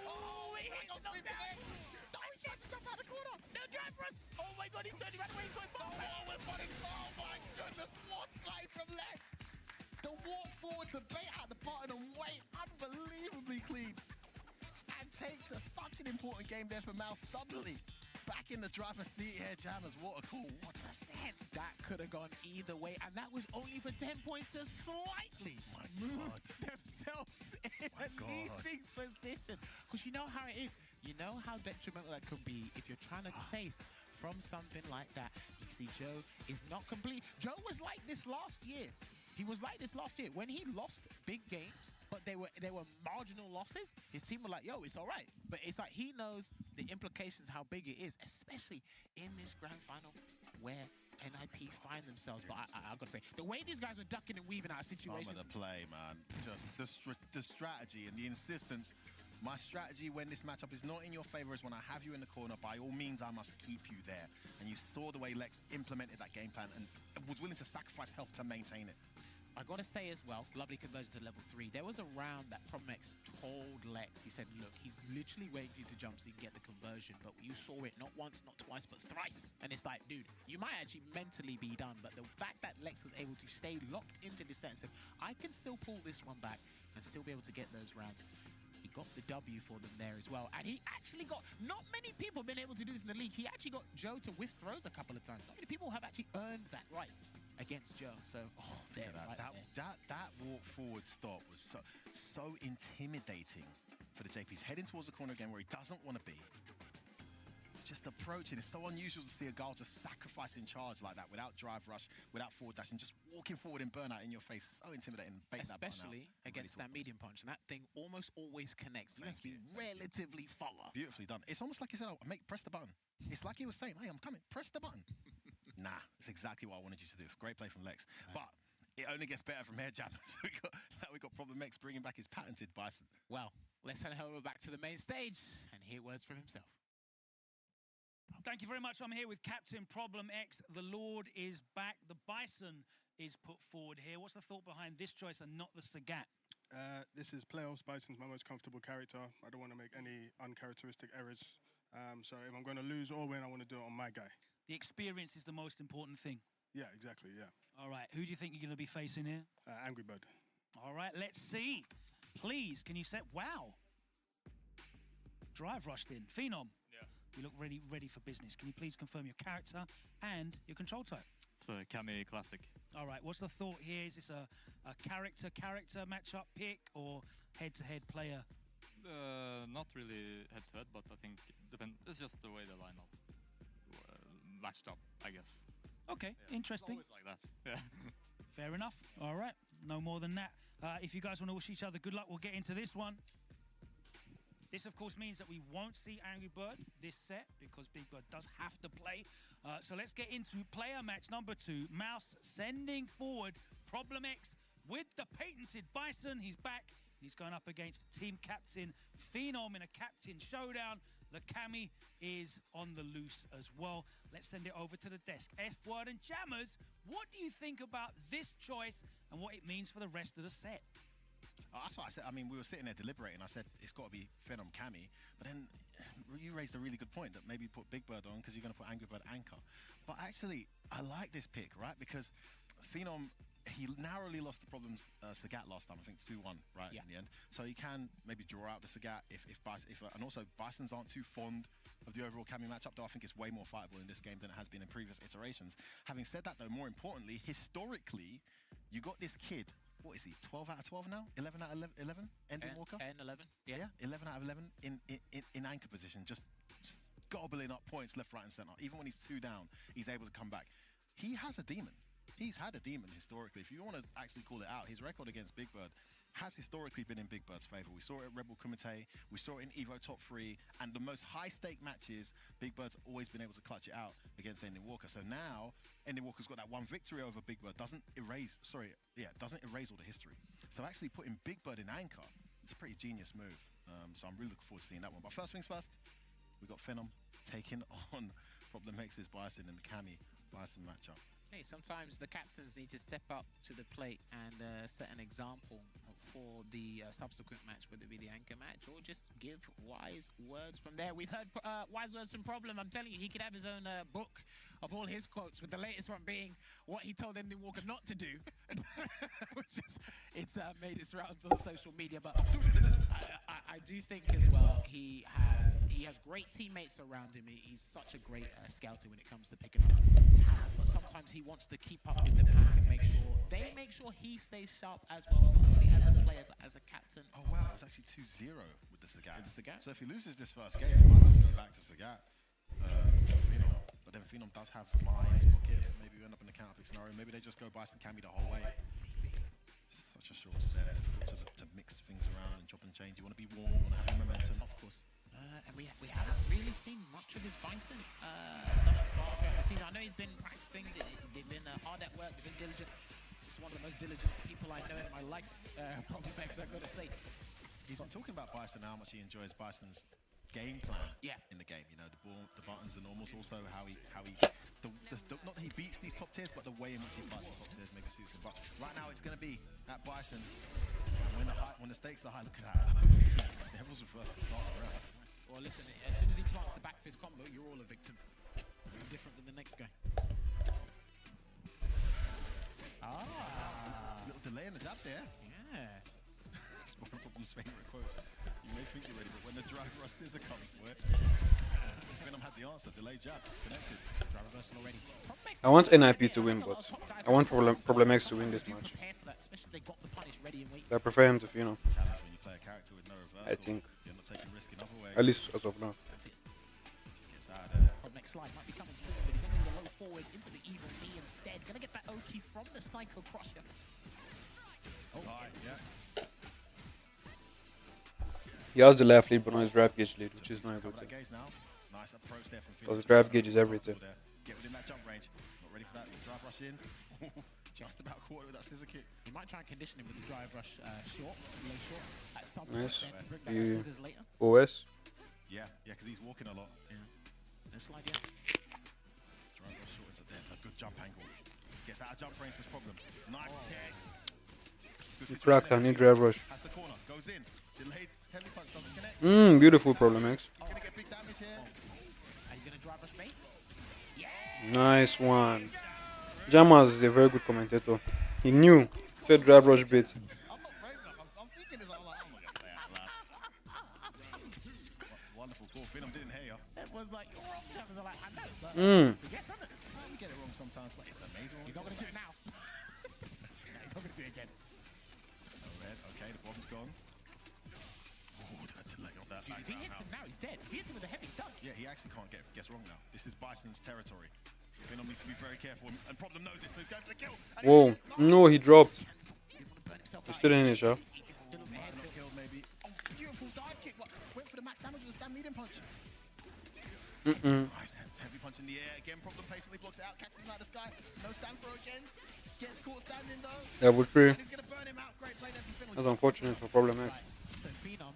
Oh, he hit us with it. Oh, he's trying to jump out the corner. No drive for us. Oh my God, he's turning right away. He's going back. Oh, we're funny. Oh my goodness. What play from Lex. The walk forward to bait out the button and wait. Unbelievably clean. And takes such an important game there for MOUZ suddenly. Back in the driver's seat here, Jammers. What a call. What a set. That could have gone either way, and that was only for 10 points to slightly move themselves in a leading position. Because you know how it is. You know how detrimental that could be if you're trying to chase from something like that. You see, Joe is not complete. Joe was like this last year. He was like this last year when he lost big games, but they were marginal losses. His team were like, yo, it's all right. But it's like he knows the implications, how big it is, especially in this grand final where NIP find themselves. But I've got to say, the way these guys were ducking and weaving out of situations. I'm going to play, man. Just the strategy and the insistence. My strategy when this matchup is not in your favor is when I have you in the corner, by all means, I must keep you there. And you saw the way Lex implemented that game plan and was willing to sacrifice health to maintain it. I gotta say as well, lovely conversion to level 3. There was a round that Promex told Lex, he said, look, he's literally waiting for you to jump so you can get the conversion, but you saw it not once, not twice, but thrice. And it's like, dude, you might actually mentally be done, but the fact that Lex was able to stay locked into this set and said, I can still pull this one back and still be able to get those rounds. He got the W for them there as well. And he actually got, not many people have been able to do this in the league. He actually got Joe to whiff throws a couple of times. Not many people have actually earned that right against Joe. So, there, that walk forward stop was so intimidating for the JPs. Heading towards the corner again where he doesn't want to be. Just approaching. It's so unusual to see a guy just sacrificing charge like that without drive rush, without forward dash, and just walking forward in burnout in your face. So intimidating. Especially against that medium punch. And that thing almost always connects. You must be relatively far. Beautifully done. It's almost like he said, oh, mate, press the button. It's like he was saying, hey, I'm coming. Press the button. Nah, it's exactly what I wanted you to do. Great play from Lex. Right. But it only gets better from here, Jammers. we got Problem X bringing back his patented Bison. Well, let's head over back to the main stage and hear words from himself. Thank you very much. I'm here with Captain Problem X. The Lord is back. The Bison is put forward here. What's the thought behind this choice and not the Sagat? This is playoffs. Bison's my most comfortable character. I don't want to make any uncharacteristic errors. So if I'm going to lose or win, I want to do it on my guy. The experience is the most important thing. Yeah, exactly, yeah. All right, who do you think you're going to be facing here? Angry Bird. All right, let's see. Please, can you set... Wow. Drive rushed in. Phenom. Yeah. You look ready for business. Can you please confirm your character and your control type? It's a Kami Classic. All right, what's the thought here? Is this a character matchup pick or head-to-head player? Not really head-to-head, but I think it's just the way the lineup matched up, I guess. Okay, yeah. Interesting. It's always like that. Yeah. Fair enough. All right, no more than that. If you guys want to wish each other good luck, we'll get into this one. This, of course, means that we won't see Angry Bird this set because Big Bird does have to play. So let's get into player match number 2. MOUZ sending forward Problem X with the patented Bison. He's back. He's going up against team captain Phenom in a captain showdown. The Kami is on the loose as well. Let's send it over to the desk. F-Word and Jammers, what do you think about this choice and what it means for the rest of the set? That's what I said. I mean, we were sitting there deliberating. I said, it's got to be Phenom Kami. But then you raised a really good point that maybe put Big Bird on because you're going to put Angry Bird Anchor. But actually, I like this pick, right? Because Phenom, he narrowly lost the problems Sagat last time, I think 2-1, right, in the end. So he can maybe draw out the Sagat and also Bisons aren't too fond of the overall Kami matchup, though I think it's way more fightable in this game than it has been in previous iterations. Having said that, though, more importantly, historically, you got this kid. What is he, 12 out of 12 now? 11 out of 11? Ending Walker? 10, 11. Yeah, 11 out of 11 in anchor position, just gobbling up points left, right, and centre. Even when he's 2 down, he's able to come back. He has a demon. He's had a demon historically. If you want to actually call it out, his record against Big Bird has historically been in Big Bird's favor. We saw it at Rebel Kumite, we saw it in Evo Top 3, and the most high-stake matches, Big Bird's always been able to clutch it out against Ending Walker. So now, Ending Walker's got that one victory over Big Bird, doesn't erase all the history. So actually putting Big Bird in anchor, it's a pretty genius move. So I'm really looking forward to seeing that one. But first things first, we got Phenom taking on Problem X's Bison in the Cammy Bison matchup. Hey, sometimes the captains need to step up to the plate and set an example for the subsequent match, whether it be the anchor match or just give wise words from there. We've heard wise words from Problem. I'm telling you, he could have his own book of all his quotes, with the latest one being what he told Ending Walker not to do. Which is, it's made its rounds on social media. But I do think as well, he has great teammates around him. He's such a great scouter when it comes to picking up talent. But sometimes he wants to keep up with the pack and make sure he stays sharp as well, not only as a player but as a captain. Oh wow, it was actually 2-0 with the Sagat. So if he loses this first game, he might just go back to Sagat. But then Phenom does have Mai in his pocket. Maybe we end up in a counter pick scenario. Maybe they just go Bison Cammy the whole way. Such a short set, difficult to mix things around and chop and change. You want to be warm, you want to have momentum. Of course. And we haven't really seen much of his Bison thus far. I know he's been practicing. They've been hard at work. They've been diligent. He's one of the most diligent people I know in my life. Probably Max, I've got to say. He's been talking about Bison, how much he enjoys Bison's game plan in the game. You know, the buttons, the normals, also how he not that he beats these top tiers, but the way in which he fights the top tiers maybe suits him. But right now it's going to be at Bison. When the stakes are high, look at that. Devil's reverse the start around. Well, listen, as soon as he plants the back fist combo, you're all a victim. No different than the next guy. Little delay in the jab there. Yeah. It's one of Problem's favorite quotes. You may think you're ready, but when the drive rush scissor comes, boy. Phenom had the answer. Delay jab. Connected. Drive reversal already. I want NIP to win, but I want Problem X to win this match. I prefer him to Phenom. I think. At least as of now. Next slide might be coming soon, but he's going to low forward into the evil knee instead. Going to get that Oki from the Psycho Crusher. He has the left lead, but not his drive gauge lead, which is not a good thing. Nice approach there from Because the drive gauge is everything. Get within that jump range. Not ready for that drive rush in. Just about caught with that scissor kick. He might try and condition him with the drive rush short, low short. At some Nice. point, then bring back the scissors later. OS. Yeah, because he's walking a lot. Yeah. And slide in. Drive rush short into there. A good jump angle. Gets out of jump range for his Problem. Nice kick. He cracked on, he drive rush. Has the corner, goes in. Delayed heavy punch doesn't connect. Beautiful Problem X. He's gonna get big damage here. He's gonna drive rush bait. Nice one. Jammaz is a very good commentator. He knew. Said drive rush bait. Wonderful call. Phenom didn't hear you. It was like, you're wrong, Jammaz. I know, but we get something. We get it wrong sometimes, but it's amazing. He's not gonna do it now. No, he's not gonna do it again. Okay, the bomb's gone. Oh, that delay on that. Dude, if he hits him now, he's dead. If he hits him with a heavy, he's done. Yeah, he actually can't guess wrong now. This is Bison's territory. Phenom needs to be very careful, and Problem knows it, so he's going for the kill. Whoa. No, he dropped. He's still in it, yeah. Kill, maybe. Oh, beautiful dive kick. What? Went for the max damage with a stand medium punch. Nice heavy punch in the air. Again, Problem patiently blocks it out. Catches him out of the sky. No stand throw again. Gets caught standing though. That would be. He's going to burn him out. Great play there from Phenom. That's unfortunate for Problem X. So Phenom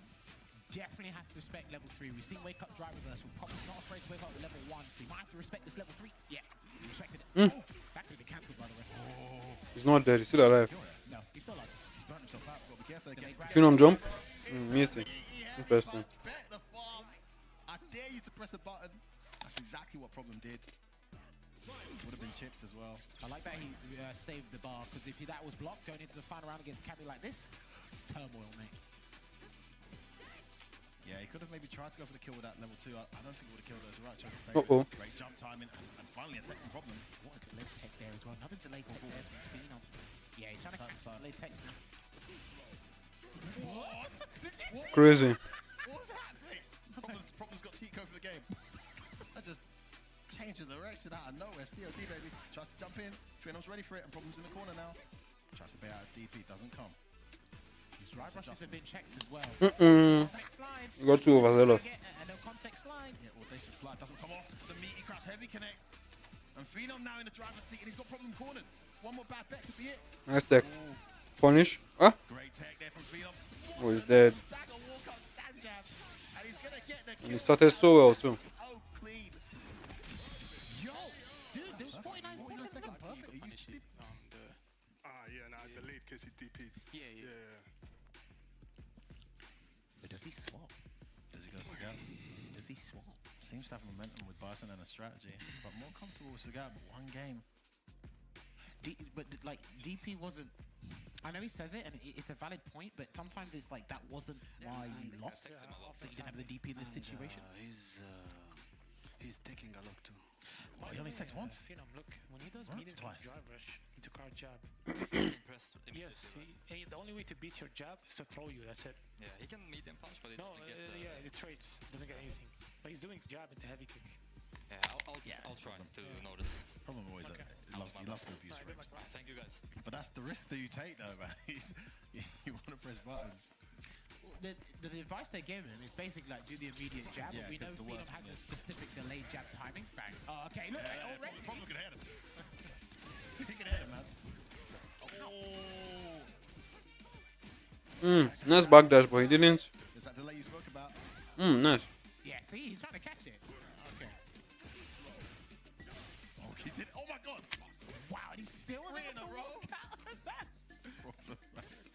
definitely has to respect level 3. We've seen wake up drive reversal. Problem's not afraid to wake up with level 1, so you might have to respect this level 3. Yeah, he respected it. Oh, that could have been cancelled, by the way. He's not dead, he's still alive. No, he's still alive. He's burnt himself out. Got to be careful again. Phenom jump? Missed it. Interesting. I dare you to press the button. That's exactly what Problem did. Would have been chipped as well. I like that he saved the bar, because if that was blocked going into the final round against Cammy like this, turmoil, mate. Yeah, he could have maybe tried to go for the kill with that level 2. I don't think he would have killed those right choice. Great jump timing and finally attacking Problem. What a delay tech there as well. Another delay tech there from Phenom. Yeah, he's trying to catch the delay techs now. What? Crazy. What was happening? Problem's got cheat code for the game. That just changed the direction out of nowhere. COD, baby. Tries to jump in. Phenom's ready for it, and Problem's in the corner now. Tries to bait out a DP, doesn't come. Drive rushes have been checked as well. You got 2 overzealous. No context slide. Yeah, audacious slide doesn't come off. The meaty crouch heavy connects. And Phenom now in the driver's seat, and he's got problem cornered. One more bad bet could be it. Nice tech. Punish. Ah. Great tech there from Phenom. Oh, he's dead. And he's gonna get the And he started so well too. Oh, clean. Yo, dude, there's 49 seconds. Perfect. Yeah, nah, the lead because he DP'd. Yeah. But does he swap? Does he go Sagat? Does he swap? Seems to have momentum with Bison and a strategy, but more comfortable with Sagat. But one game. But like DP wasn't. I know he says it, and it's a valid point. But sometimes it's like that wasn't why you lost. That you didn't have the DP in this situation. He's taking a lot too. Oh, he only takes once. Phenom, look, when he does Once? medium Twice. drive rush into card jab. Impressed. Yes, the only way to beat your jab is to throw you. That's it. Yeah, he can medium punch, but he No, doesn't get yeah, it trades. Doesn't get anything. But he's doing jab into heavy kick. Yeah, I'll try to notice. Problem always that he loves to abuse frames. Thank you guys. But that's the risk that you take, though, man. You want to press buttons. The advice they're given is basically like do the immediate jab. Yeah, we know 'cause the Phenom worst has one, a specific delayed jab timing. Bang. Oh, okay, look, already. Problem can hit him. He can hit him, man. Oh. Nice backdash, but he didn't. Is that delay you spoke about? Nice. Yeah, see, he's trying to catch it. Okay. Oh, he did. Oh my God. Wow, and he's still in a row.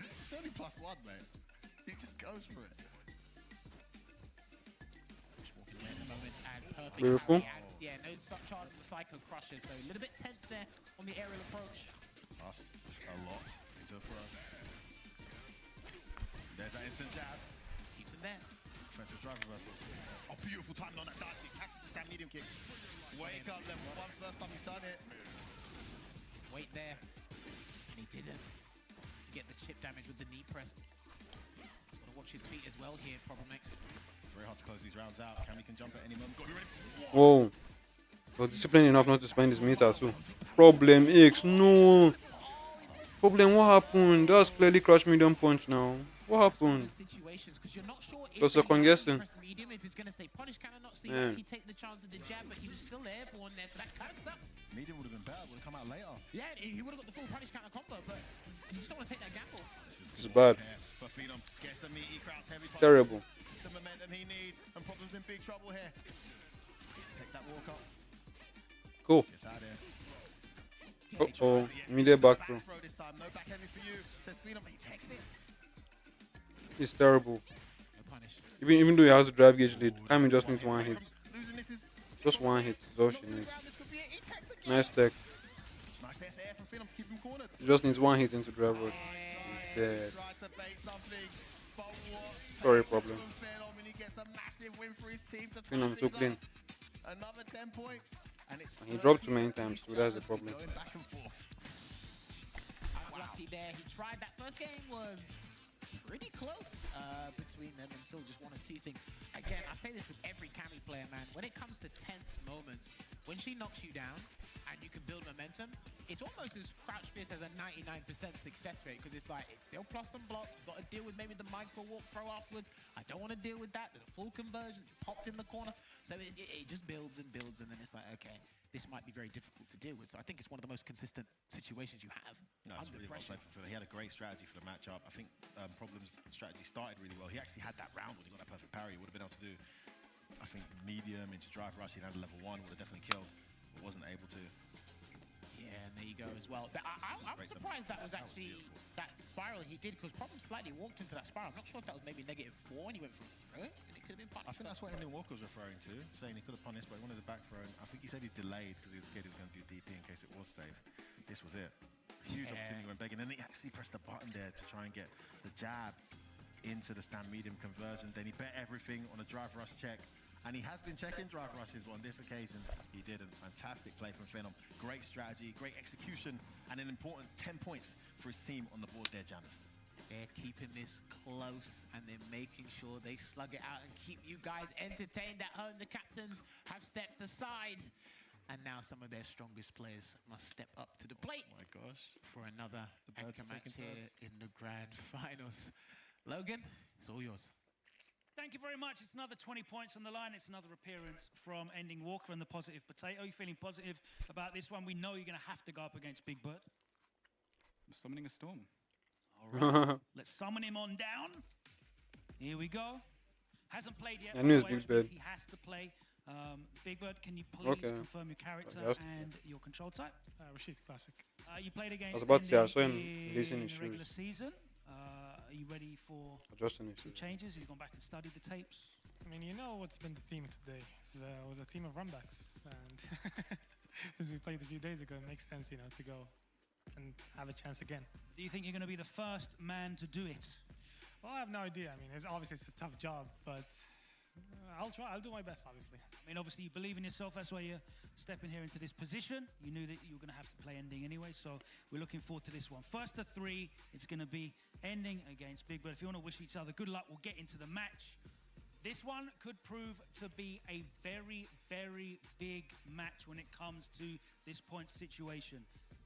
It's only +1, mate. He just goes for it. At the moment, and perfect. Beautiful. Yeah, no charge and psycho crushes, so a little bit tense there on the aerial approach. That's a lot into the throw. There's that instant jab. Keeps him there. Offensive drive reversal. Oh, beautiful timing on that dive kick. Catches the stand medium kick. Wake up, level 1, first time he's done it. Wait there. And he didn't. To get the chip damage with the knee press. He's got to watch his feet as well here, Problem X. Very hard to close these rounds out. Cammy can jump at any moment. Got to be ready. Whoa. Was disciplined enough not to spend his meter too. Problem X. No. Problem, what happened? That was clearly crouch medium punch now. What happened? Just second guessing. Medium, if he's going to stay punished, can I not see he take the chance of the jab, but he was still airborne there, so that kind of sucks. Medium would have been better, would have come out later. Yeah, he would have got the full punish counter combo, but you just don't want to take that gamble. It's bad. But Phenom gets the meaty crouch heavy punch. Terrible. The momentum he needs, and Problem's in big trouble here. Take that walk up. Cool. Gets out there. Uh-oh. Immediate back throw. This time, no back heavy for you. Says Phenom, he takes it. He's terrible. No punish. Even though he has a drive gauge lead, Cammy just needs one hit. Just one hit is all she needs. Nice tech. Nice air from Phenom to keep him cornered. He just needs one hit into drive rush. He's dead. Sorry, Problem. Phenom too clean. Another 10 points. And he dropped too many times too, that's the problem. Going back and forth. Lucky there. He tried that first game was pretty close between them until just one or two things. Again, I say this with every Cammy player, man. When it comes to tense moments, when she knocks you down and you can build momentum, it's almost as Crouch Fierce has a 99% success rate because it's like, it's still plus and block. You've got to deal with maybe the micro walk throw afterwards. I don't want to deal with that. The full conversion, popped in the corner. So it just builds and builds, and then it's like, okay, this might be very difficult to deal with. So I think it's one of the most consistent situations you have. No, it's really well played for Phil. He had a great strategy for the matchup. I think Problem's strategy started really well. He actually had that round when he got that perfect parry. He would have been able to do, I think, medium into drive rush. He had a level 1, would have definitely killed, but wasn't able to. Yeah, and there you go as well. I'm surprised that was actually that spiral he did, because Problem slightly walked into that spiral. I'm not sure if that was maybe -4 and he went through it, and it could have been punished. I think that's what Indian Walker was referring to, saying he could have punished, but he wanted the back throw. I think he said he delayed because he was scared he was going to do DP in case it was safe. This was it. Huge opportunity when begging, and then he actually pressed the button there to try and get the jab into the stand medium conversion. Then he bet everything on a drive rush check. And he has been checking drive rushes, but on this occasion, he didn't. Fantastic play from Phenom. Great strategy, great execution, and an important 10 points for his team on the board there, Janice. They're keeping this close, and they're making sure they slug it out and keep you guys entertained at home. The captains have stepped aside, and now some of their strongest players must step up to the plate. Oh my gosh. For another anchor match here in the grand finals. Logan, it's all yours. Thank you very much. It's another 20 points on the line. It's another appearance from Ending Walker and the Positive Potato. You feeling positive about this one? We know you're going to have to go up against Big Bird. I'm summoning a storm. All right. Let's summon him on down. Here we go. Hasn't played yet. I knew it's by the way, Big Bird. He has to play. Big Bird, can you please confirm your character and your control type? Rashid Classic. You played against I was about to say, I saw him in releasing his the regular shoes. season. Are you ready for Adjusting his some changes? Have you gone back and studied the tapes? I mean, you know what's been the theme today? It was a theme of runbacks. And since we played a few days ago, it makes sense, you know, to go and have a chance again. Do you think you're going to be the first man to do it? Well, I have no idea. I mean, it's a tough job, but I'll try. I'll do my best, obviously. I mean, obviously, you believe in yourself. That's why you're stepping here into this position. You knew that you were going to have to play Ending anyway, so we're looking forward to this one. First of three, it's going to be Ending against Big Bird. If you want to wish each other good luck, we'll get into the match. This one could prove to be a very, very big match when it comes to this point situation.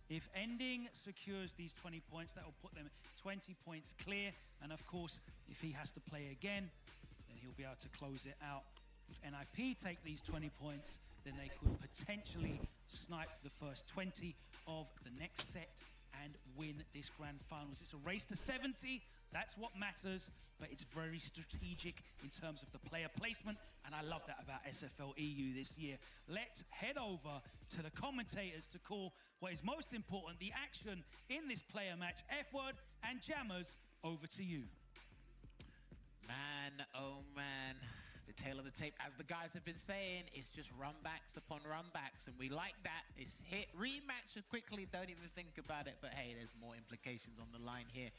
If Ending secures these 20 points, that will put them 20 points clear. And of course, if he has to play again, then he'll be able to close it out. If NIP take these 20 points, then they could potentially snipe the first 20 of the next set and win this grand finals. It's a race to 70. That's what matters, but it's very strategic in terms of the player placement, and I love that about SFL EU this year. Let's head over to the commentators to call what is most important, the action in this player match. F-Word and Jammers, over to you. Man, oh man. The tail of the tape, as the guys have been saying, it's just runbacks upon runbacks, and we like that. It's hit, rematch quickly, don't even think about it, but hey, there's more implications on the line here.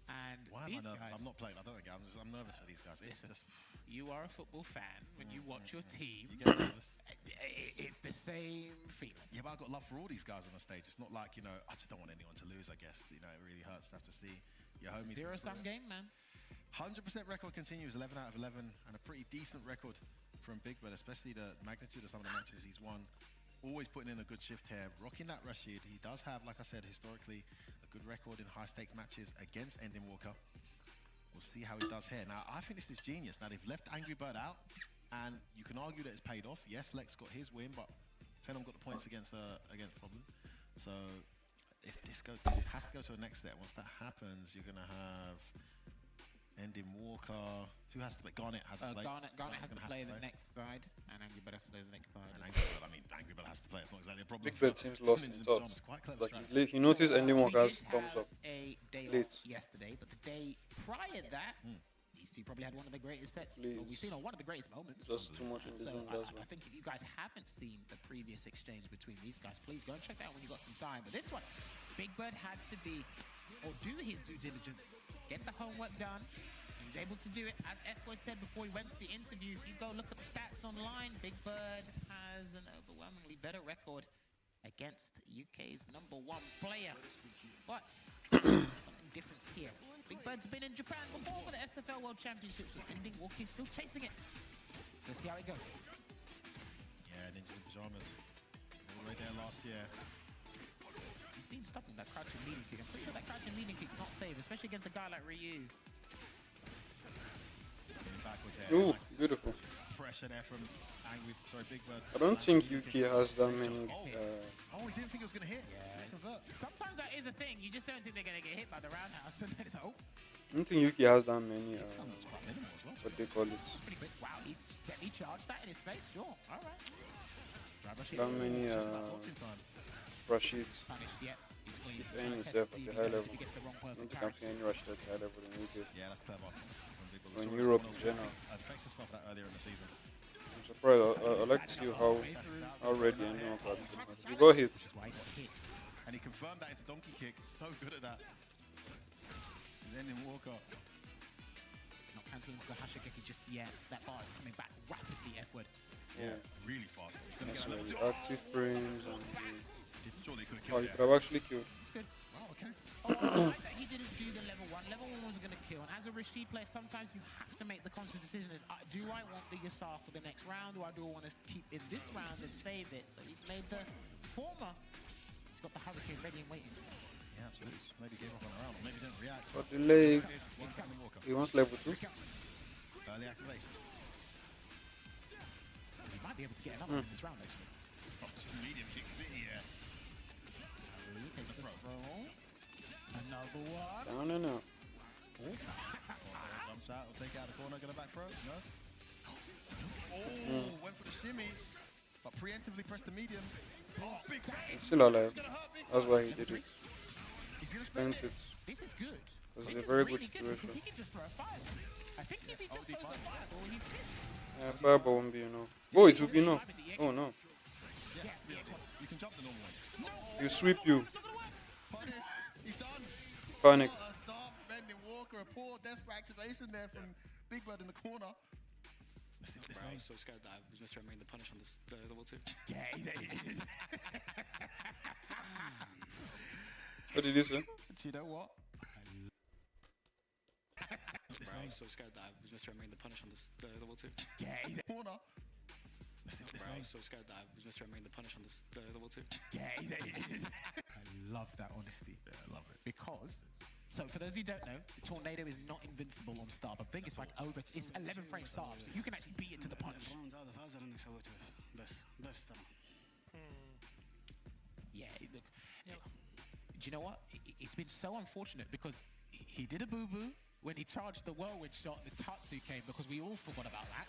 And why am I nervous? I'm not playing. I don't think I'm nervous for these guys. It's just you are a football fan when you watch your team. You get nervous. It's the same feeling. Yeah, but I've got love for all these guys on the stage. It's not like, you know, I just don't want anyone to lose, I guess. You know, it really hurts to have to see your homies. Zero-sum game, man. 100% record continues, 11 out of 11, and a pretty decent record from Big Bird, especially the magnitude of some of the matches he's won. Always putting in a good shift here, rocking that Rashid. He does have, like I said, historically, a good record in high-stake matches against Ending Walker. We'll see how he does here. Now, I think this is genius. Now, they've left Angry Bird out, and you can argue that it's paid off. Yes, Lex got his win, but Phenom got the points against Problem. So, if this goes, it has to go to the next set. Once that happens, you're going to have Ending Walker. Who has to play? Garnet has to play. Garnet has to play the next side, and Angry Bird has to play the next side. And Angry Bird has to play. It's not exactly a problem. Big Bird seems lost in thoughts. Like he noticed Ending Walker has thumbs up. A day off yesterday, but the day prior to that, these two probably had one of the greatest sets. Well, we've seen one of the greatest moments. Just too much in the zone, I think if you guys haven't seen the previous exchange between these guys, please go and check that out when you got some time. But this one, Big Bird had to do his due diligence, get the homework done. He's able to do it, as F-Boy said before he went to the interview. If you go look at the stats online, Big Bird has an overwhelmingly better record against UK's #1 player. But something different here. Big Bird's been in Japan before for the SFL World Championships, with Ending Walker still chasing it. So let's see how it goes. Yeah, Ninjas in Pajamas. All the way there last year. He's been stopping that crouching leading kick. I'm pretty sure that crouching leading kick's not safe, especially against a guy like Ryu. Ooh, beautiful. Pressure there from Big Bird. I don't think Yuki has that many. Oh, he didn't think it was going to hit. Yeah. Sometimes that is a thing. You just don't think they're going to get hit by the roundhouse, and then it's like, oh. I don't think Yuki has that many. What they call it? Pretty quick. Wow, he charged that in his face. Sure. All right. That many Rashids. If any, it's at the high level. I don't think I'm seeing any Rashid at the high level in UK. Yeah, that's clever. Or in Europe in general. That earlier in the season. I'm surprised. I like to see how ready Ending Walker is. You go hit. And he confirmed that into donkey kick. So good at that. Ending Walker. Not cancelling into the Hashigeki just yet. That bar is coming back rapidly, F-Word. Yeah, really fast. That's really active frames and surely could he could have actually killed. It's good. Oh, okay. I like that he didn't do the level 1. Level 1 was going to kill. And as a Rashid player, sometimes you have to make the conscious decision: do I want the Yasar for the next round, or do I want to keep in this round and save it? So he's made the former. He's got the Hurricane ready and waiting. Yeah, absolutely. maybe gave up on the round, or maybe didn't react. Got the leg. One-tapping Walker. He wants level 2. Early activation. He might be able to get another in this round, actually. Oh, medium kick spit here. Take the throw. Another one. Down and out. Jumps out, will take it out of the corner, gonna back throw? No? Oh, went for the shimmy, but preemptively pressed the medium. Oh, big He's still alive. That's why he did it. Spent it. This is good. Because it's a very good situation. He can just throw a fire. I think if he just throws a fireball, he's hit. Yeah, fireball won't be enough. Oh, it will be enough. Oh no. Yeah, you can jump the normal way. You sweep you. He's done. Panic. What a start from Brendan Walker. A poor desperate activation there from Big Bird in the corner. Bro, I was so scared that I was just remembering the punish on this level 2. Yeah, he is. What did you say? Do you know what? Bro, I was so scared that I was just remembering the punish on this level 2. Yeah, he's corner. Bro, I was so scared that I was just remembering the punish on this level 2. Yeah, he is. I love that honesty. Yeah, I love it. Because, so for those who don't know, the Tornado is not invincible on start. I think it's like it's 11 frame start, so you can actually beat it to the punch. Yeah, look. Do you know what? It's been so unfortunate because he did a boo-boo when he charged the whirlwind shot and the Tatsu came because we all forgot about that.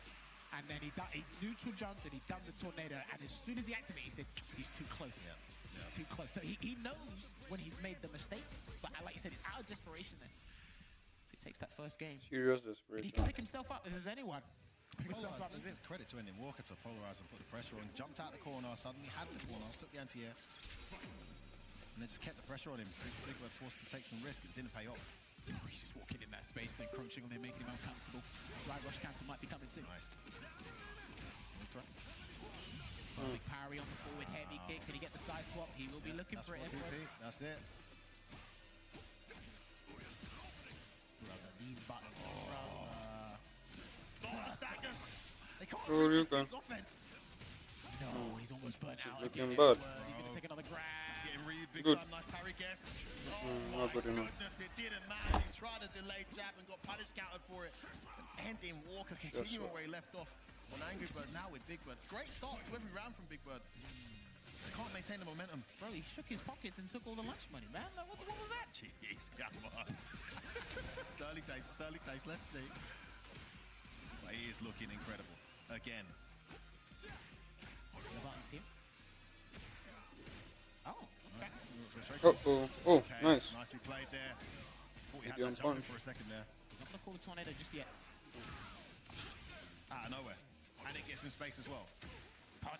And then he neutral jumped and he done the Tornado, and as soon as he activated, he said, he's too close. Yeah. He's too close. So he knows when he's made the mistake, but like you said, it's out of desperation then. So he takes that first game. Serious And desperation. he can pick himself up as anyone. Pick himself up as him. Credit to Brendan Walker to polarize and put the pressure on. Jumped out the corner, suddenly had the corner, took the anti-air, and then just kept the pressure on him. Big Bird forced to take some risk, it didn't pay off. He's just walking in that space, encroaching on him, making him uncomfortable. Dry rush cancel might be coming soon. Nice. Big parry on the forward heavy kick. Can he get the side swap? He will be looking for it. That's it. Brother, these buttons. They can't Oh, you can. offense. No, he's almost burnt out. Looking Again. bad. He's going to take another grab. Getting really big Good. time, nice parry guess. Not good enough. Goodness, it didn't matter. He tried a delayed jab and got punish countered for it. And ending Walker continuing where he left off on Angry Bird, now with Big Bird. Great start to every round from Big Bird. Just can't maintain the momentum. Bro, he shook his pockets and took all the lunch money, man. Like, what was that? Jeez, come on. It's early days, let's see. But he is looking incredible. Again. The buttons here. Oh, okay. Oh, nice. Nicely played there. Thought he had Medium that jumping punch. for a second there. He's not going to call the Tornado just yet. Out of nowhere. And it gets him space as well.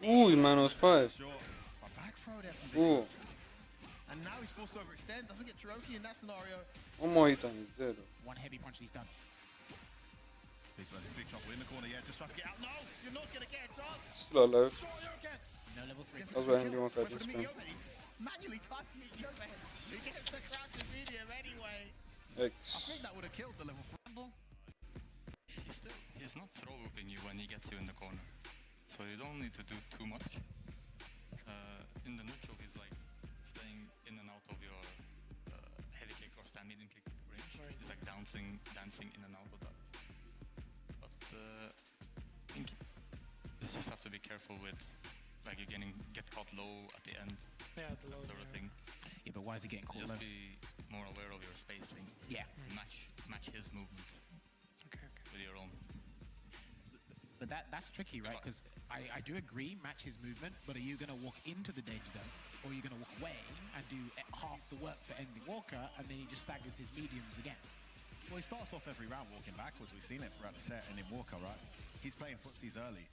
Ooh, -5. Short. A back throw there from Big Ooh. Bird. And now he's forced to overextend. Doesn't get Cherokee in that scenario. One more hit and he's dead. One heavy punch and he's done. Big Bird, big trouble in the corner. Yeah, just try to get out. No, you're not going to get a chance. Still alive. Sure, you can. No level 3. That's why Andy Walker Went for just the meaty spent. overhead. Manually typed meaty overhead. He gets the crouch and medium anyway. I think that would have killed the level 4. He's not throw looping you when he gets you in the corner, so you don't need to do too much. In the neutral, he's like staying in and out of your heavy kick or stand medium kick range. He's like dancing in and out of that. But I think you just have to be careful with, like, you get caught low at the end. Yeah, the low, that sort of thing. Yeah, but why is he getting caught low? Just be more aware of your spacing. Yeah. Match his movement. With your own. But that's tricky, right? Because I do agree, match his movement, but are you going to walk into the danger zone, or are you going to walk away and do half the work for ending Walker, and then he just staggers his mediums again? Well, he starts off every round walking backwards. We've seen it throughout the set, and in Walker, right? He's playing footsies early,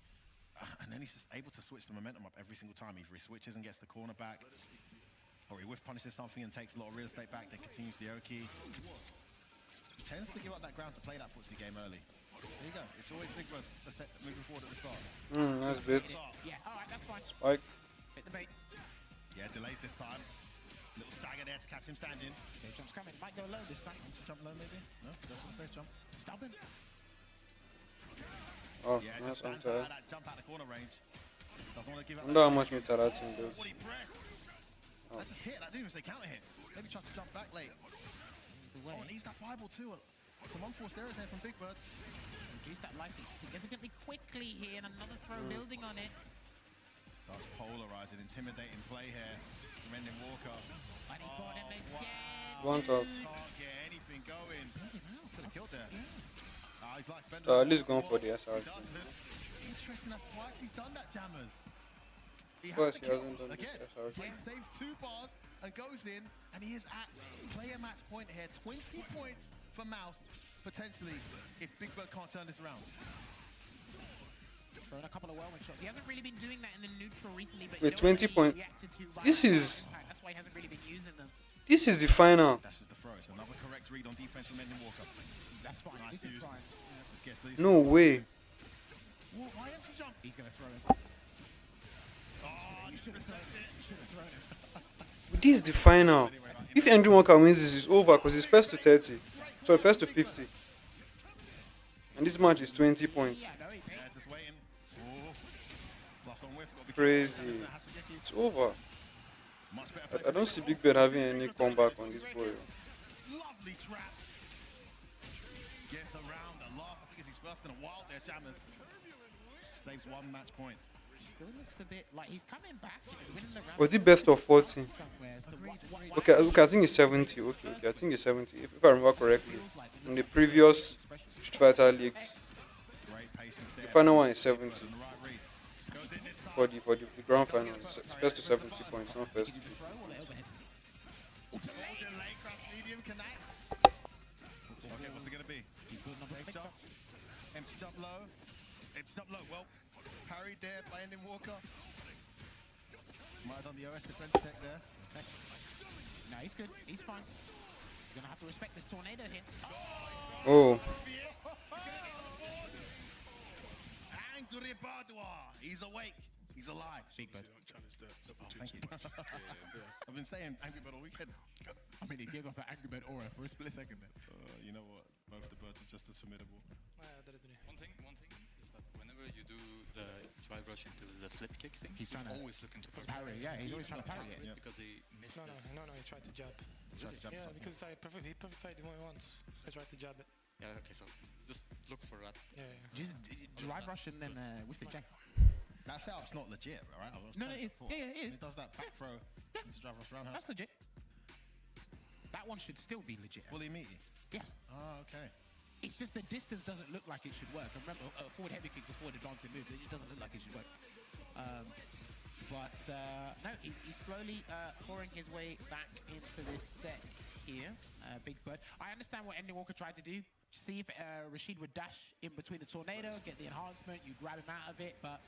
and then he's just able to switch the momentum up every single time. Either he switches and gets the corner back, or he whiff punishes something and takes a lot of real estate back, then continues the Oki. He tends to give up that ground to play that footsie game early. There you go. It's always Big Bird moving forward at the start. Nice bit. Yeah, alright, that's fine. Spike. Hit the bait. Yeah, delays this time. Little stagger there to catch him standing. Stage jump's coming. Might go low this time. Wants to jump low maybe? No, goes for the stage jump. Stubborn. Oh, Yeah, nice just stands anti. out of that jump out the corner range. Doesn't want to give up. Wonder how much Mitaratsin do. What he pressed. That just hit. That didn't even say counter hit. Maybe tries to jump back late. Oh, and he's that fireball too. Some unforced errors here from Big Bird. Reduce that life significantly quickly here, and another throw building on it. Starts polarizing, intimidating play here from Ending Walker. And he got him again. One top. Can't get anything going. Could have killed there. He's like spending. At least going for the SR. Interesting, that's twice he's done that, Jammers. Twice he hasn't done again. this SR. He saved 2 bars and goes in, and he is at player match point here. 20 points for MOUZ, potentially, if Big Bird can't turn this around. Throwing a couple of whirlwind shots. He hasn't really been doing that in the neutral recently, but Wait, 20 points. This is. That's why he hasn't really been using them. This is the final. That's just the throw. It's another correct read on defense from Ending Walker. That's fine. Nice This is use. fine. Just gets loose. No way. Why didn't you jump? He's going to throw him. Oh, you should have thrown it. You should have thrown it. This is the final. If Andrew Walker wins this, it's over because it's first to 30. So first to 50. And this match is 20 points. Yeah, just waiting. Last on whiff. Crazy. It's over. I don't see Big Bird having any comeback on this boy. Lovely trap. Gets around the last. I think it's his first in a while there, Jammers. Saves 1 match point. Still looks a bit like he's coming back. He's winning the round. Was it best of 40? Okay, I think it's 70. Okay, I think it's 70. If I remember correctly. In the previous Street Fighter League, the final one is 70. For the grand final, it's first to 70 points, not first to 50. Okay, what's it gonna be? Empty jump low. Empty jump low. Well, parried there by Ending Walker. Might have done the OS defense tech there. No, he's good. He's fine. You're gonna have to respect this tornado here. Oh. Angry Bardwa. He's awake. He's alive. Big Bird. Thank you. I've been saying Angry Bird all weekend. I mean, he gave off the Angry Bird aura for a split second there. You know what? Both the birds are just as formidable. One thing is that whenever you do the drive rush into the flip kick thing, he's always looking to parry. Yeah, he's always trying to parry it. Because he missed No, he tried to jab. Yeah, because he perfect played it once, so I tried to jab it. Yeah, okay, so just look for that. Yeah. Just drive rush and then with the jab. That setup's not legit, right? No, it is. Yeah, it is. It does that back throw into drive rush roundhouse. That's legit. That one should still be legit. Fully meaty? Yes. Oh, okay. It's just the distance doesn't look like it should work. And remember, forward heavy kicks are forward advancing moves. It just doesn't look like it should work. No, he's slowly pouring his way back into this set here. Big Bird. I understand what Ending Walker tried to do. See if Rashid would dash in between the tornado, get the enhancement, you grab him out of it, but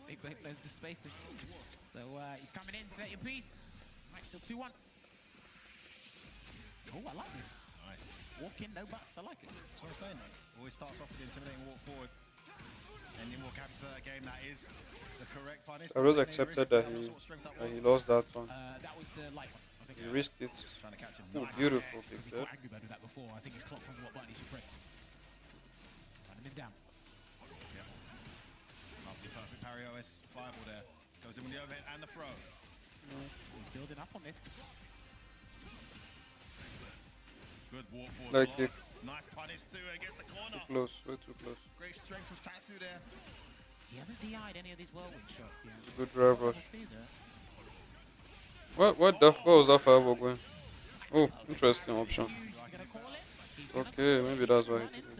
Big Bird knows the space. So he's coming in to get your piece. Right, still 2-1. Oh, I like this. Nice. Walk in, no butts. I like it. That's what I'm saying, man. Always starts off with the intimidating walk forward. And then walk happens for that game. That is the correct punish. I was accepted that he lost that one. That was the light one. I think He risked it. Trying to catch him. Oh, beautiful, Big He Bird. got Angry Bird with that before. I think he's clocked on what button he should press. Running him down. Yeah. Lovely, perfect parry OS. Fireball there. Goes in with the overhead and the throw. He's building up on this. Good walk forward. Like block. it. Nice punish too against the corner. Too close, way too close. Great strength of Tatsu there. He hasn't DI'd any of these whirlwind shots yet. Good drive rush. What was that fireball going? Oh, interesting option. Okay, maybe that's why he did it.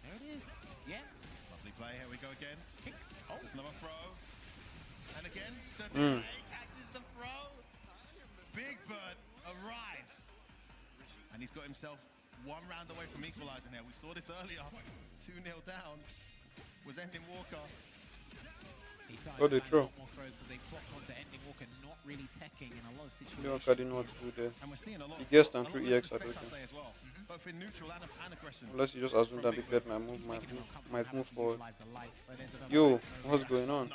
There it is. Yeah. Lovely play. Here we go again. Oh, there's another throw. And again, the catches the throw. Big Bird arrives. And he's got himself 1 round away from equalizing there. We saw this earlier. 2-0 down. Was Ending Walker. Oh, they throw. More throws because they flopped onto Ending Walker, not really teching in a lot of situations. New Walker didn't know what to do there. And we're seeing a lot. He guessed and threw EX at respect okay. play as well. Both in neutral and aggression. Unless you just assume that Big Bird might move forward. Yo, what's going on?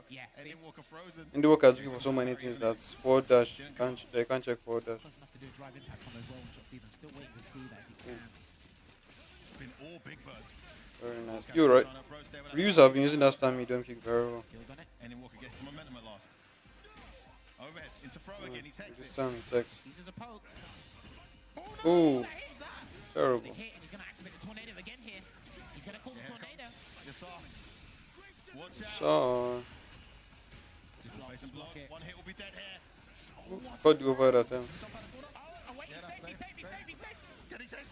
Yeah. Ending Walker frozen. Indie Walker is looking for so many things that forward dash, they can't check forward dash. Close enough to do a drive impact on those whirlwind shots either. I'm still waiting to see that if he can. It's been all Big Bird. Very nice. You're right. Ryu's have been using that stand medium kick very well. Ending Walker gets some momentum at last. Overhead into throw again. He takes this it. time he takes. Uses a poke. Ooh, terrible. The hit, and he's going to activate the tornado again here. He's going to call the tornado. Watch out. So, Block. One hit will be dead here. got the over that time. Oh, wait, he's safe.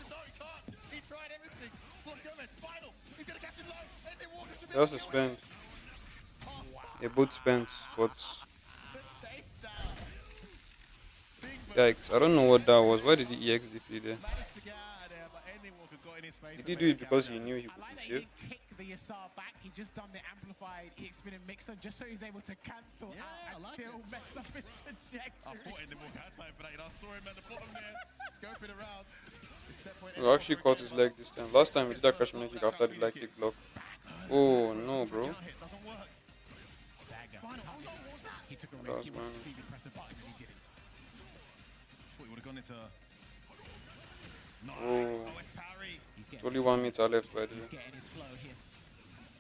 No, he can't. He tried everything. Block Gomez, final. He's going to catch him low. And then Walker should be He also spent a boot spent, but yikes! I don't know what that was. Why did he EX DP there? Did he do it because he knew he would be safe? The Yasar back, he just done the amplified EX spinning mixer just so he's able to cancel out and still mess up his trajectory. I thought in the walk had time for that. I saw him at the bottom there, scoping around. He actually caught his leg this time. Last time he did that crash kick after the leg kick block. Oh no, bro. He took a That risk. was He man. wanted to press a button and he didn't. Thought he would have gone into. Oh, parry. it's only 1 meter left by the He's getting his flow here.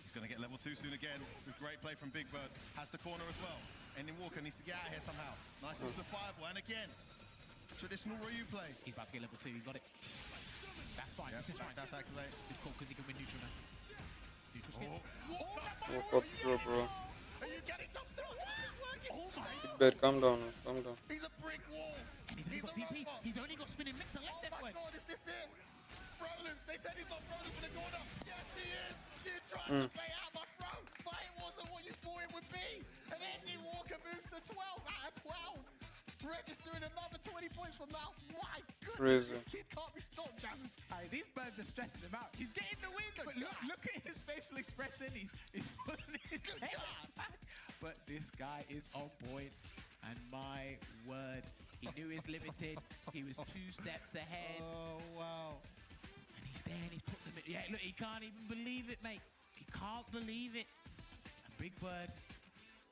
He's going to get level 2 soon again. With great play from Big Bird. Has the corner as well. Ending Walker needs to get out here somehow. Nice move to the fireball. And again, traditional Ryu play. He's about to get level 2. He's got it. That's fine. This is fine. That's activate. It's cool because he can win neutral now. Neutral spin. Walk up throw, bro. Are you getting top still? Big Bird, calm down, calm down. He's a brick wall. And he's only got DP. He's only got spinning mixer left there. Oh my god, is this it? Frolins, they said he's not Frolins in the corner. Yes, he is. You tried to play out my throw, but it wasn't what you thought it would be. And Andy Walker moves to 12 out of 12. Registering another 20 points from now. My goodness, this kid can't be stopped, Jams. These birds are stressing him out. He's getting the win, but look at his facial expression. He's pulling his head back. But this guy is on point, and my word, he knew he's limited. He was 2 steps ahead. Oh, wow. And he's there, and he's put them in. Yeah, look, he can't even believe it, mate. He can't believe it. And Big Bird,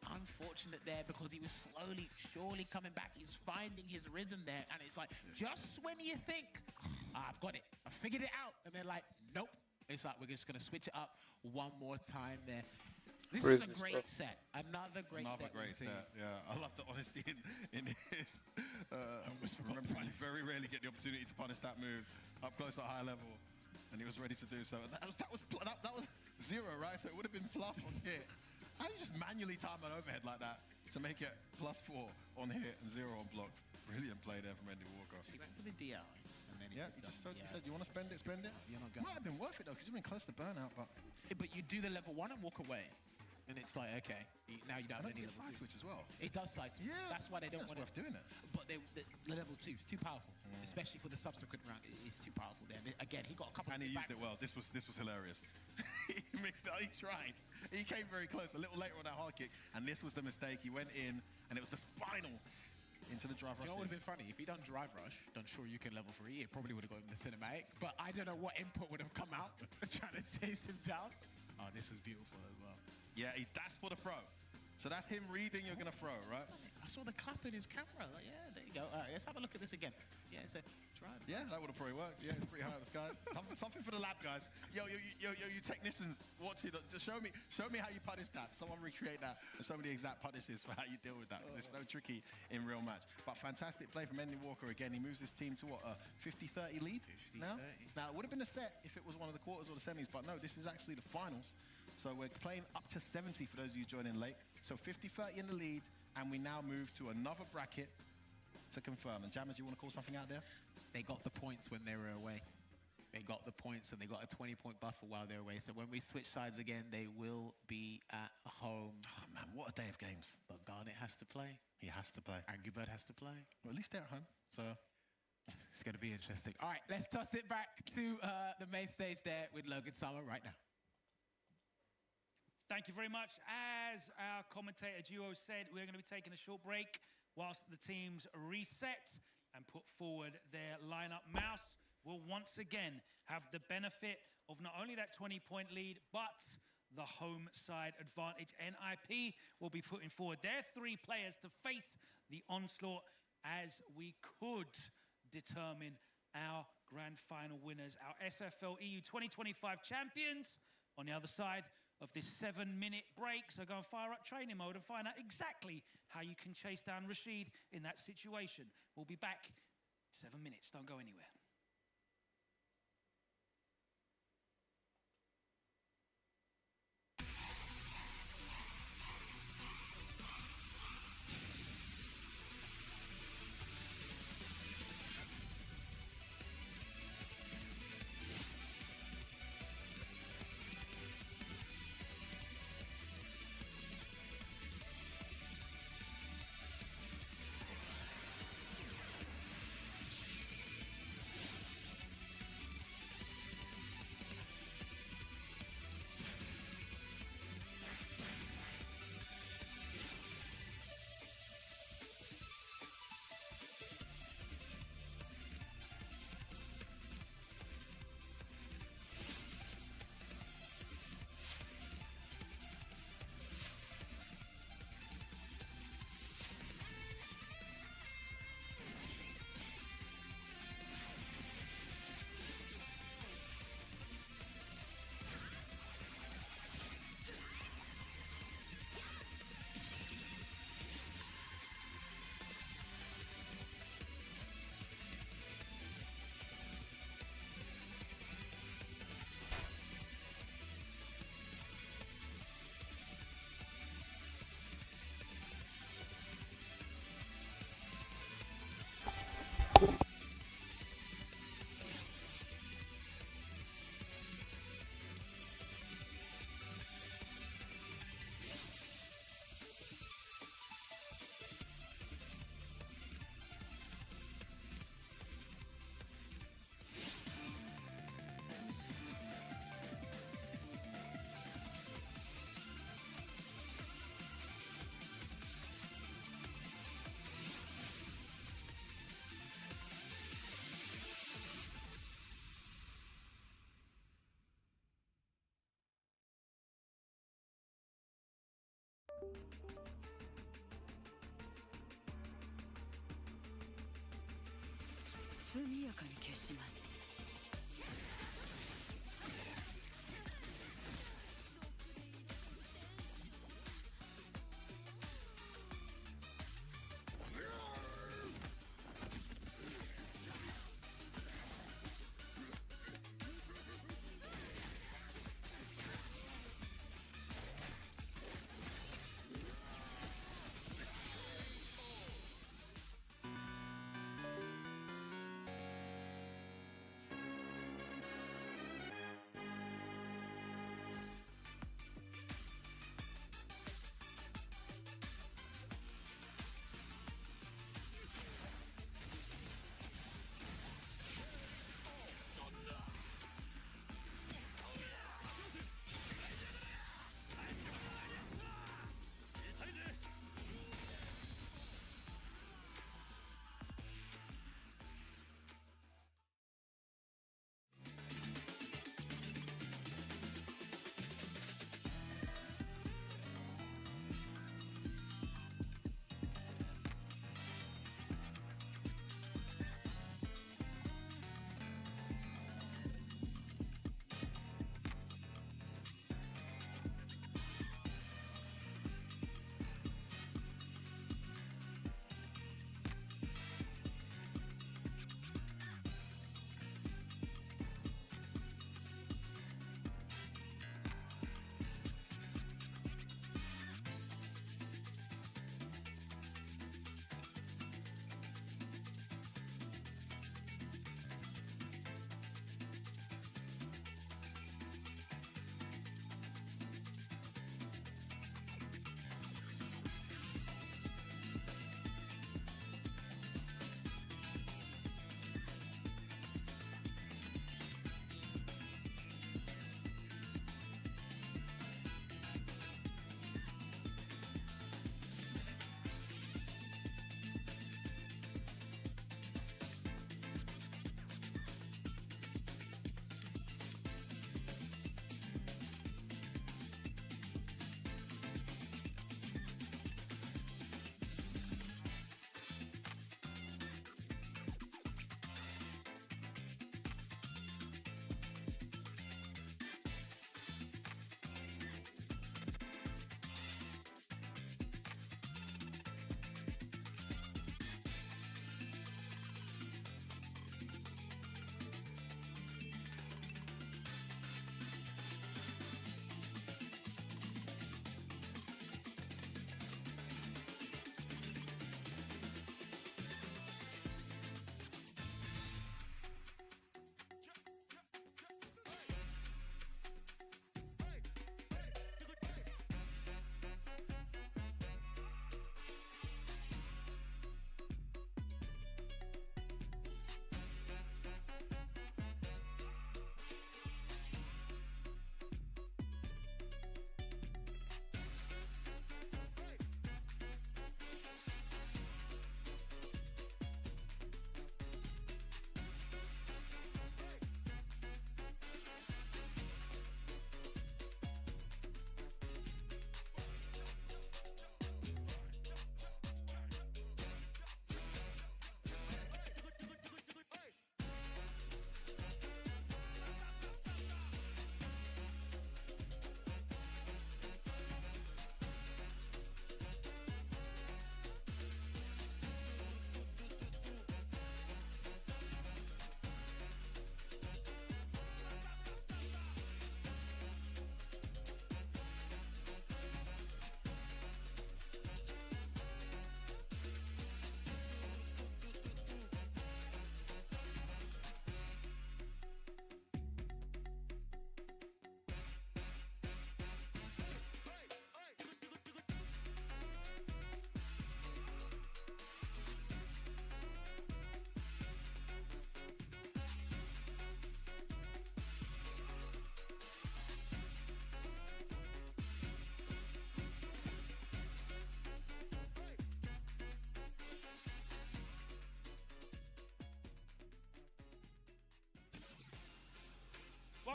unfortunate there because he was slowly, surely coming back. He's finding his rhythm there, and it's like, just when you think, I've got it, I figured it out, and they're like, nope. It's like, we're just going to switch it up one more time there. This is a great set. Another great set. Yeah. I love the honesty in his. Remember, you very rarely get the opportunity to punish that move up close at high level, and he was ready to do so. And that was 0, right? So it would have been plus on hit. How do you just manually time an overhead like that to make it +4 on hit and 0 on block? Brilliant play there from Andy Walker. He went for the DI. And then he just said, you want to spend it, spend it. You're not going. Might have been worth it though, because you've been close to burnout, but you do the level 1 and walk away. And it's like, okay, now you don't have any level 2. Side switch as well. It does side switch. Yeah. That's why they don't want to. Doing it. But the level 2 is too powerful, especially for the subsequent round. It's too powerful there. Again, he got a couple. And he used it well. This was hilarious. He mixed it. He tried. He came very close a little later on that hard kick, and this was the mistake. He went in, and it was the spinal into the drive rush. You know what would have been funny? If he done drive rush, done sure you can level 3, it probably would have gone in the cinematic. But I don't know what input would have come out trying to chase him down. Oh, this was beautiful as well. Yeah, that's for the throw. So that's him reading you're going to throw, right? I saw the clap in his camera. Like, yeah, there you go. All right, let's have a look at this again. Yeah, it's a drive. Yeah, that would have probably worked. Yeah, it's pretty high in the sky. Something for the lab, guys. Yo, you technicians watching. Just show me how you punish that. Someone recreate that and show me the exact punishes for how you deal with that. It's so tricky in real match. But fantastic play from Andy Walker again. He moves his team to what, a 50-30 lead now? Now, it would have been a set if it was one of the quarters or the semis, but no, this is actually the finals. So we're playing up to 70 for those of you joining late. So 50-30 in the lead, and we now move to another bracket to confirm. And Jammers, you want to call something out there? They got the points when they were away. They got the points, and they got a 20-point buffer while they're away. So when we switch sides again, they will be at home. Oh, man, what a day of games. But Garnet has to play. He has to play. Angry Bird has to play. Well, at least they're at home. So it's going to be interesting. All right, let's toss it back to the main stage there with Logan Summer right now. Thank you very much. As our commentator duo said, we're going to be taking a short break whilst the teams reset and put forward their lineup. MOUZ will once again have the benefit of not only that 20-point lead, but the home side advantage. NIP will be putting forward their 3 players to face the onslaught as we could determine our grand final winners, our SFL EU 2025 champions. On the other side, of this 7-minute break. So go and fire up training mode and find out exactly how you can chase down Rashid in that situation. We'll be back in 7 minutes. Don't go anywhere.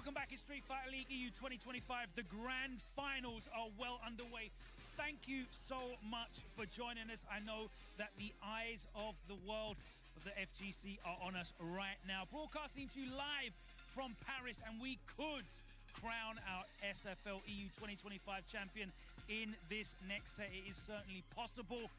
Welcome back. It's Street Fighter League EU 2025. The grand finals are well underway. Thank you so much for joining us. I know that the eyes of the world of the FGC are on us right now. Broadcasting to you live from Paris, and we could crown our SFL EU 2025 champion in this next set. It is certainly possible.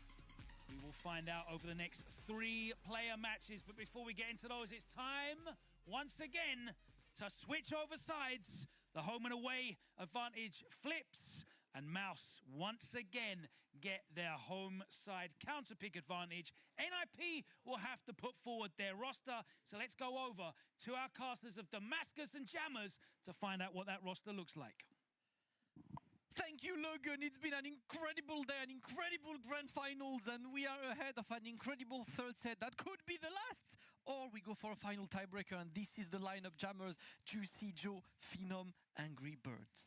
We will find out over the next 3 player matches. But before we get into those, it's time once again to switch over sides. The home and away advantage flips, and MOUZ once again get their home side counter pick advantage. NIP will have to put forward their roster. So let's go over to our casters of Damascus and Jammers to find out what that roster looks like. Thank you, Logan. It's been an incredible day, an incredible grand finals, and we are ahead of an incredible third set that could be the last. Or we go for a final tiebreaker, and this is the lineup: Jammers, Juicy Joe, Phenom, Angry Birds.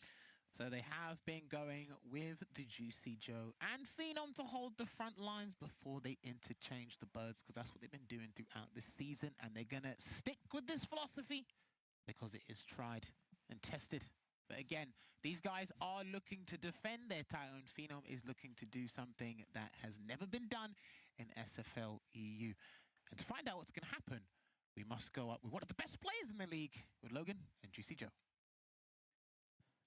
So they have been going with the Juicy Joe and Phenom to hold the front lines before they interchange the Birds, because that's what they've been doing throughout this season, and they're going to stick with this philosophy because it is tried and tested. But again, these guys are looking to defend their title, and Phenom is looking to do something that has never been done in SFL EU. And to find out what's going to happen, we must go up with one of the best players in the league, with Logan and Juicy Joe.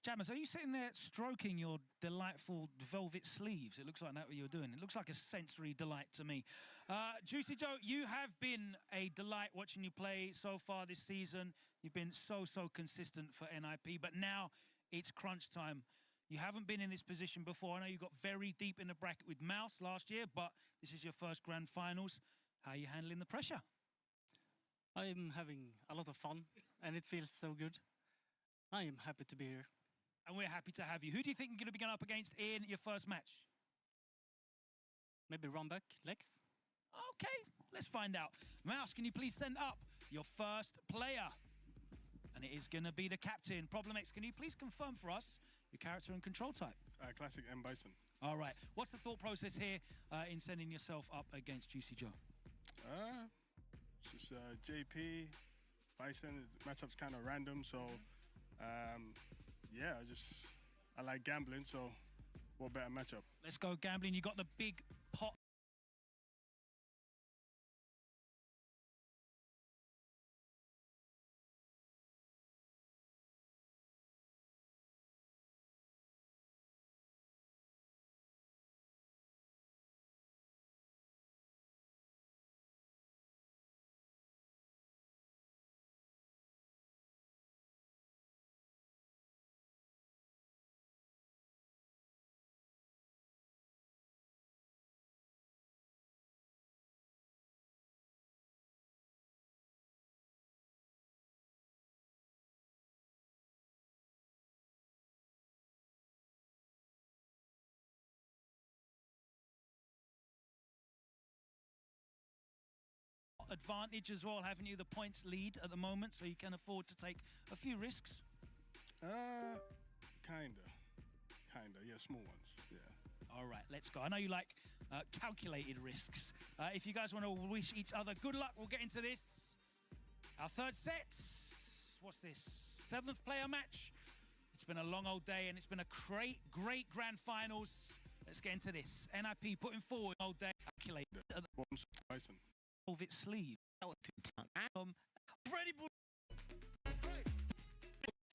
Jammers, are you sitting there stroking your delightful velvet sleeves? It looks like that's what you're doing. It looks like a sensory delight to me. Juicy Joe, you have been a delight watching you play so far this season. You've been so consistent for NIP, but now it's crunch time. You haven't been in this position before. I know you got very deep in the bracket with MOUZ last year, but this is your first grand finals. How are you handling the pressure? I'm having a lot of fun, and it feels so good. I am happy to be here. And we're happy to have you. Who do you think you're going to be going up against in your first match? Maybe Runback, Lex? Okay, let's find out. MOUZ, can you please send up your first player? And it is going to be the captain. Problem X, can you please confirm for us your character and control type? Classic M. Bison. All right. What's the thought process here in sending yourself up against Juicy Joe? Just JP, Bison. Matchup's kind of random, so yeah, I like gambling, so what better matchup? Let's go gambling. You got the big pot. Advantage as well, haven't you? The points lead at the moment, so you can afford to take a few risks. Kinda, yeah, small ones, yeah. All right, let's go. I know you like calculated risks. If you guys want to wish each other good luck, we'll get into this. Our third set. What's this? 7th player match. It's been a long old day, and it's been a great grand finals. Let's get into this. NIP putting forward all day. Calculated. Bison. Velvet sleeve.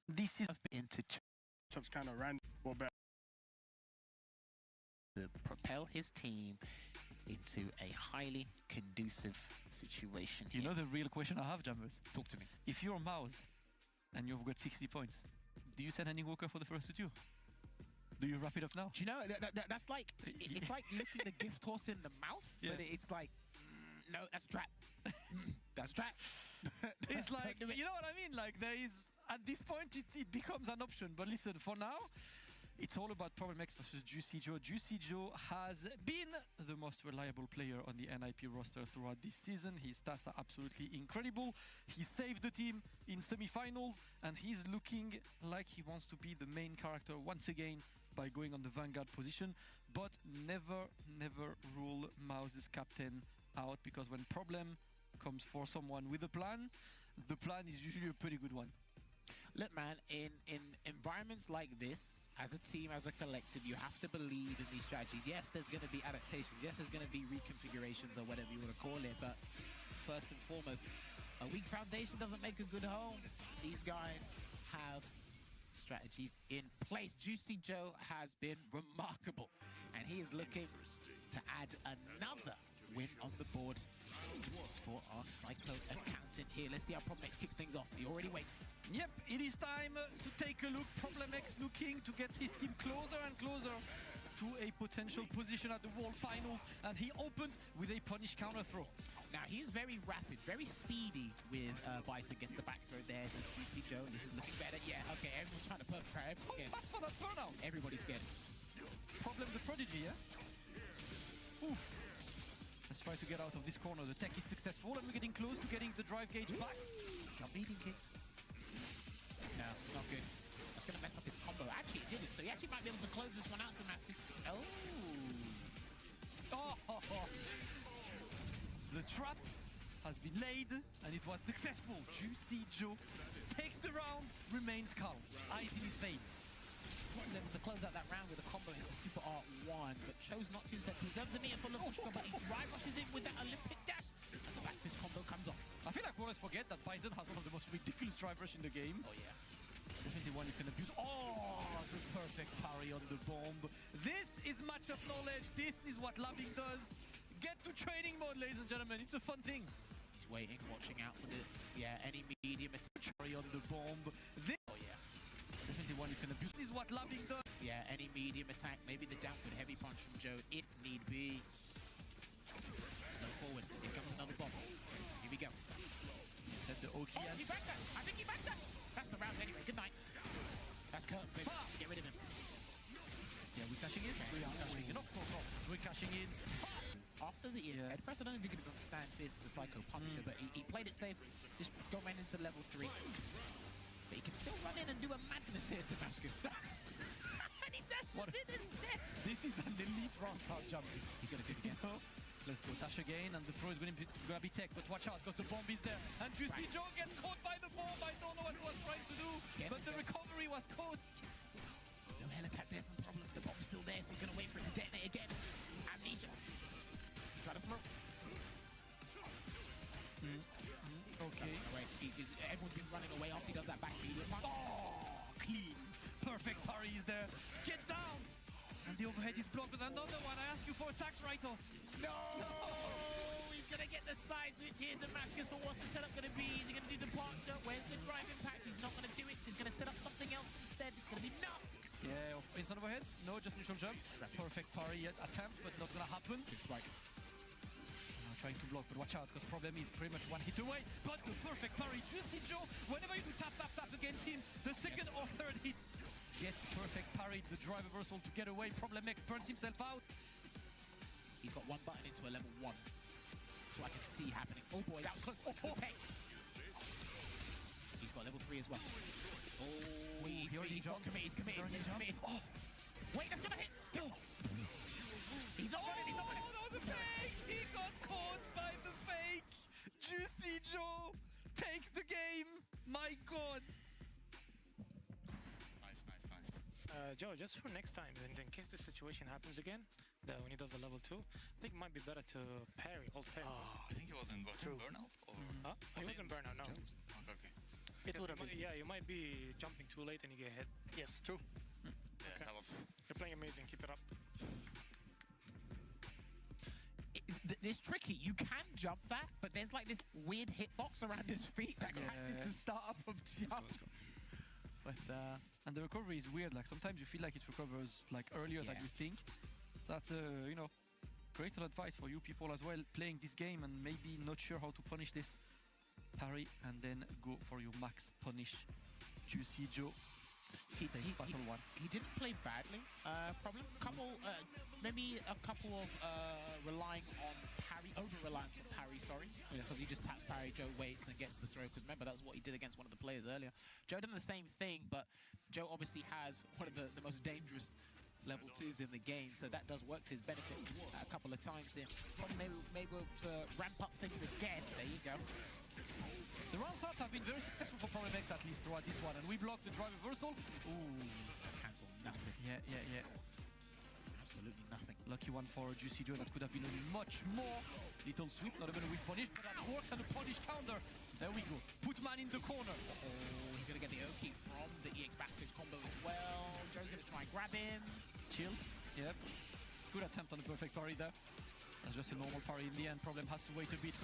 This is into kind of random. What better? To propel his team into a highly conducive situation. You know the real question I have, Jammers? Talk to me. If you're MOUZ and you've got 60 points, do you send Henning Walker for the first 2? Do you wrap it up now? Do you know that's like it's like looking the gift horse in the mouth, but it's like no, that's trap. That's trap. It's like, you know what I mean? Like, there is, at this point, it becomes an option. But listen, for now, it's all about Problem X versus Juicy Joe. Juicy Joe has been the most reliable player on the NIP roster throughout this season. His stats are absolutely incredible. He saved the team in semi-finals, and he's looking like he wants to be the main character once again by going on the Vanguard position. But never rule MOUZ's captain out, because when problem comes for someone with a plan, the plan is usually a pretty good one. Look, man, in environments like this, as a team, as a collective, you have to believe in these strategies. Yes, there's going to be adaptations. Yes, there's going to be reconfigurations or whatever you want to call it. But first and foremost, a weak foundation doesn't make a good home. These guys have strategies in place. Juicy Joe has been remarkable, and he is looking to add another win on the board for our Cyclone accountant here. Let's see how Problem X kick things off. He already waits. Yep, it is time to take a look. Problem X looking to get his team closer and closer to a potential position at the World Finals, and he opens with a punish counter throw. Now he's very rapid, very speedy with Bison. Gets the back throw there. Just Juicy Joe. This is looking better. Yeah, okay, everyone's trying to perfect power. Everyone's for that burnout. Everybody's scared. Problem the Prodigy, yeah? Oof. Let's try to get out of this corner. The tech is successful, and we're getting close to getting the drive gauge back. Jump beating kick. No, not good. That's going to mess up his combo. Actually, it didn't. So he actually might be able to close this one out, Damascus. Oh. The trap has been laid, and it was successful. Juicy Joe takes the round, remains calm. Eyes in his face. Able to close out that round with a combo into Super Art 1, but chose not to. Instead, preserves the meter for Lavushka, but he drive rushes in with that Olympic dash, and the back fist combo comes off. I feel like we always forget that Bison has one of the most ridiculous drive rush in the game. Oh yeah. Definitely one you can abuse. Oh, the perfect parry on the bomb. This is matchup knowledge. This is what Labbing does. Get to training mode, ladies and gentlemen. It's a fun thing. He's waiting, watching out for the, any medium attack. Parry on the bomb. This, oh yeah. Definitely one you can abuse. This is what Labbing does. Yeah, any medium attack, maybe the downward heavy punch from Joe, if need be. Go forward. Here comes another bomb. Here we go. Said the OK. Oh, he backed that. I think he backed that. That's the round anyway. Good night. That's Kurt. Get rid of him. Yeah, we're cashing in. We are cashing in. Of course not. We're cashing in. After the head press, I don't know if you can understand this, the Psycho Punisher, but he played it safe. Just got right into level 3. But he can still run in and do a madness here, Damascus. And he dashes in instead. This is an elite round start jump. He's going to do it again. Let's go dash again, and the throw is going to be tech, but watch out, because the bomb is there. And Juicy Joe gets caught by the bomb. I don't know what he was trying to do, but the recovery was caught. No hell attack there from Problem. The bomb's still there, so he's going to wait for it to detonate again. Amnesia. Try to throw. Okay. Everyone's been running away after he does that back medium punch. Oh, clean. Perfect parry is there. Get down. And the overhead is blocked with another one. I asked you for a tax write-off. No! He's going to get the side switch here, Damascus, but what's the setup going to be? Is he going to do departure? Where's the drive impact? He's not going to do it. He's going to set up something else instead. It's going to be nasty. Yeah, instant overhead. No, just initial jump. Perfect parry attempt, but not going to happen. Good spike. Trying to block, but watch out, because Problem is pretty much one hit away. But the perfect parry, Juicy Joe, whenever you do tap against him, the second or third hit gets perfect parry. The drive reversal to get away. Problem X burns himself out. He's got one button into a level 1, so I can see happening. Oh boy, that was close. Oh, take. He's got level 3 as well. Oh, he's committed. Oh, wait, that's gonna hit. No. He's on it. He's on it. Oh, that was a fake. He got caught by the fake. Juicy Joe takes the game. My God. Nice. Joe, just for next time, in case this situation happens again, when he does the level 2, I think it might be better to parry, hold parry. I think he was in burnout, or He wasn't burnout, no. Okay. It would have been. Yeah, you might be jumping too late and you get hit. Yes, true. Yeah, that was. You're playing amazing. Keep it up. It's tricky. You can jump that, but there's like this weird hitbox around his feet that catches the startup of jump. But and the recovery is weird. Like sometimes you feel like it recovers like earlier than you think. So that's great advice for you people as well playing this game and maybe not sure how to punish this. Parry and then go for your max punish. Juicy Joe. He didn't play badly. Problem. Maybe a couple of relying on parry, over-reliance on parry, sorry. Because he just taps parry, Joe waits and gets the throw. Because remember, that's what he did against one of the players earlier. Joe done the same thing, but Joe obviously has one of the most dangerous level 2s in the game, so that does work to his benefit a couple of times there. Maybe to ramp up things again. There you go. The round starts have been very successful for Problem X twice at least throughout this one. And we block the drive reversal. Ooh. Cancel nothing. Yeah. Absolutely nothing. Lucky one for Juicy Joe. That could have been much more. Little sweep, not even with punish, but that works, and the punish counter. There we go. Put man in the corner. He's going to get the Oki from the EX back fist combo as well. Joe's going to try and grab him. Chill. Yep. Good attempt on the perfect parry there. That's just a normal parry in the end. Problem has to wait a bit.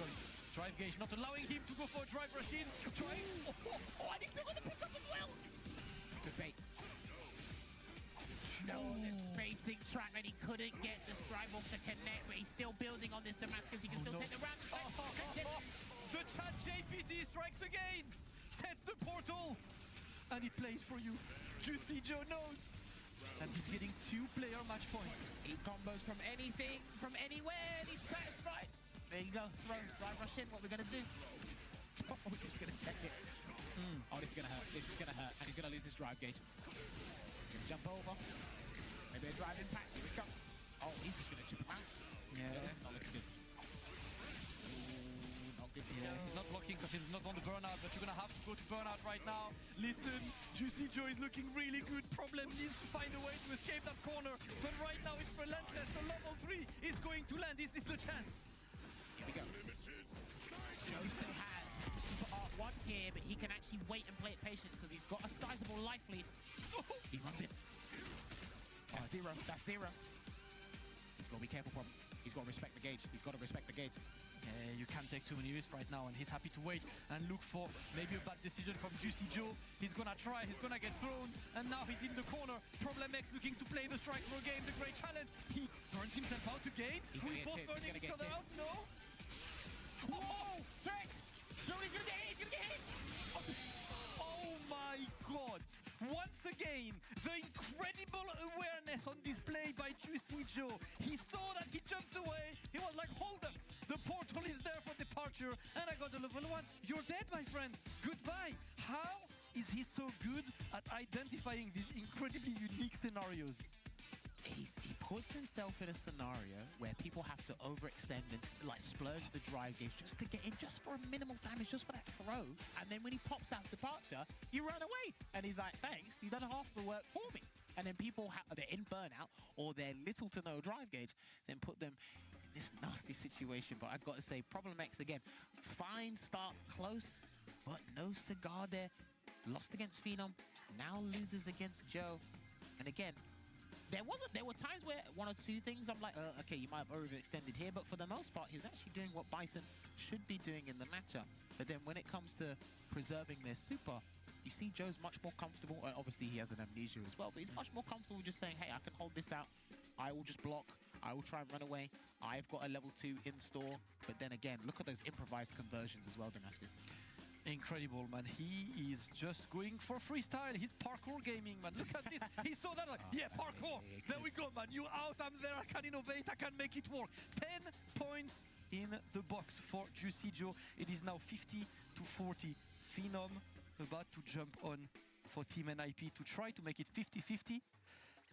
Drive gauge not allowing him to go for a drive rush in. Trying. And he's still got the pick up as well. Good bait. No, this basic track that he couldn't get the stride walk to connect, but he's still building on this Damascus. He can still take the round. The chat JPT strikes again. Sets the portal. And it plays for you. Juicy Joe knows. And he's getting 2-player match points. He combos from anything, from anywhere, and he's satisfied. There you go. Throw, drive rush in. What we're going to do. We're just going to check it. Oh, this is going to hurt. This is going to hurt. And he's going to lose his drive gauge. Jump over. Maybe a drive impact. Here it comes. Oh, he's just going to chip him out. Yeah. This is not looking good. Ooh, not good for you. He's not blocking because he's not on the burnout, but you're going to have to go to burnout right now. Listen, Juicy Joe is looking really good. Problem needs to find a way to escape that corner. But right now it's relentless. The level 3 is going to land. Is this the chance? Here we go. Joe still has Super Art 1 here, but he can actually wait and play it patient because he's got a sizable life lead. He runs it. That's zero. That's zero. He's got to be careful, problem. He's got to respect the gauge. He's got to respect the gauge. Yeah, you can't take too many risks right now, and he's happy to wait and look for maybe a bad decision from Juicy Joe. He's gonna try, he's gonna get thrown, and now he's in the corner. Problem X looking to play the strike for a game, the great challenge. He burns himself out again. We both burning each other out, no? Whoa! Trick! Joey's gonna get hit! He's gonna get hit! Oh my god! Once again, the incredible awareness on display by Juicy Joe. He saw that, he jumped away. He was like, hold up, the portal is there for departure, and I got the level 1. You're dead, my friend. Goodbye. How is he so good at identifying these incredibly unique scenarios? He puts himself in a scenario where people have to overextend and like splurge the drive gauge just to get in, just for a minimal damage, just for that throw. And then when he pops out departure, you run away. And he's like, thanks, you've done half the work for me. And then people, they're in burnout or they're little to no drive gauge, then put them in this nasty situation. But I've got to say, Problem X again, fine start, close, but no cigar there. Lost against Phenom, now loses against Joe. And again, there were times where one or two things I'm like, okay, you might have overextended here, but for the most part, he was actually doing what Bison should be doing in the matchup. But then when it comes to preserving their super, you see Joe's much more comfortable. Obviously, he has an amnesia as well, but he's much more comfortable just saying, hey, I can hold this out. I will just block. I will try and run away. I've got a level 2 in store. But then again, look at those improvised conversions as well, Damascus. Incredible, man. He is just going for freestyle. He's parkour gaming, man. Look at this. He saw that like, yeah, parkour. There we go, man. You out, I'm there. I can innovate. I can make it work. 10 points in the box for Juicy Joe. It is now 50 to 40. Phenom about to jump on for Team NIP to try to make it 50-50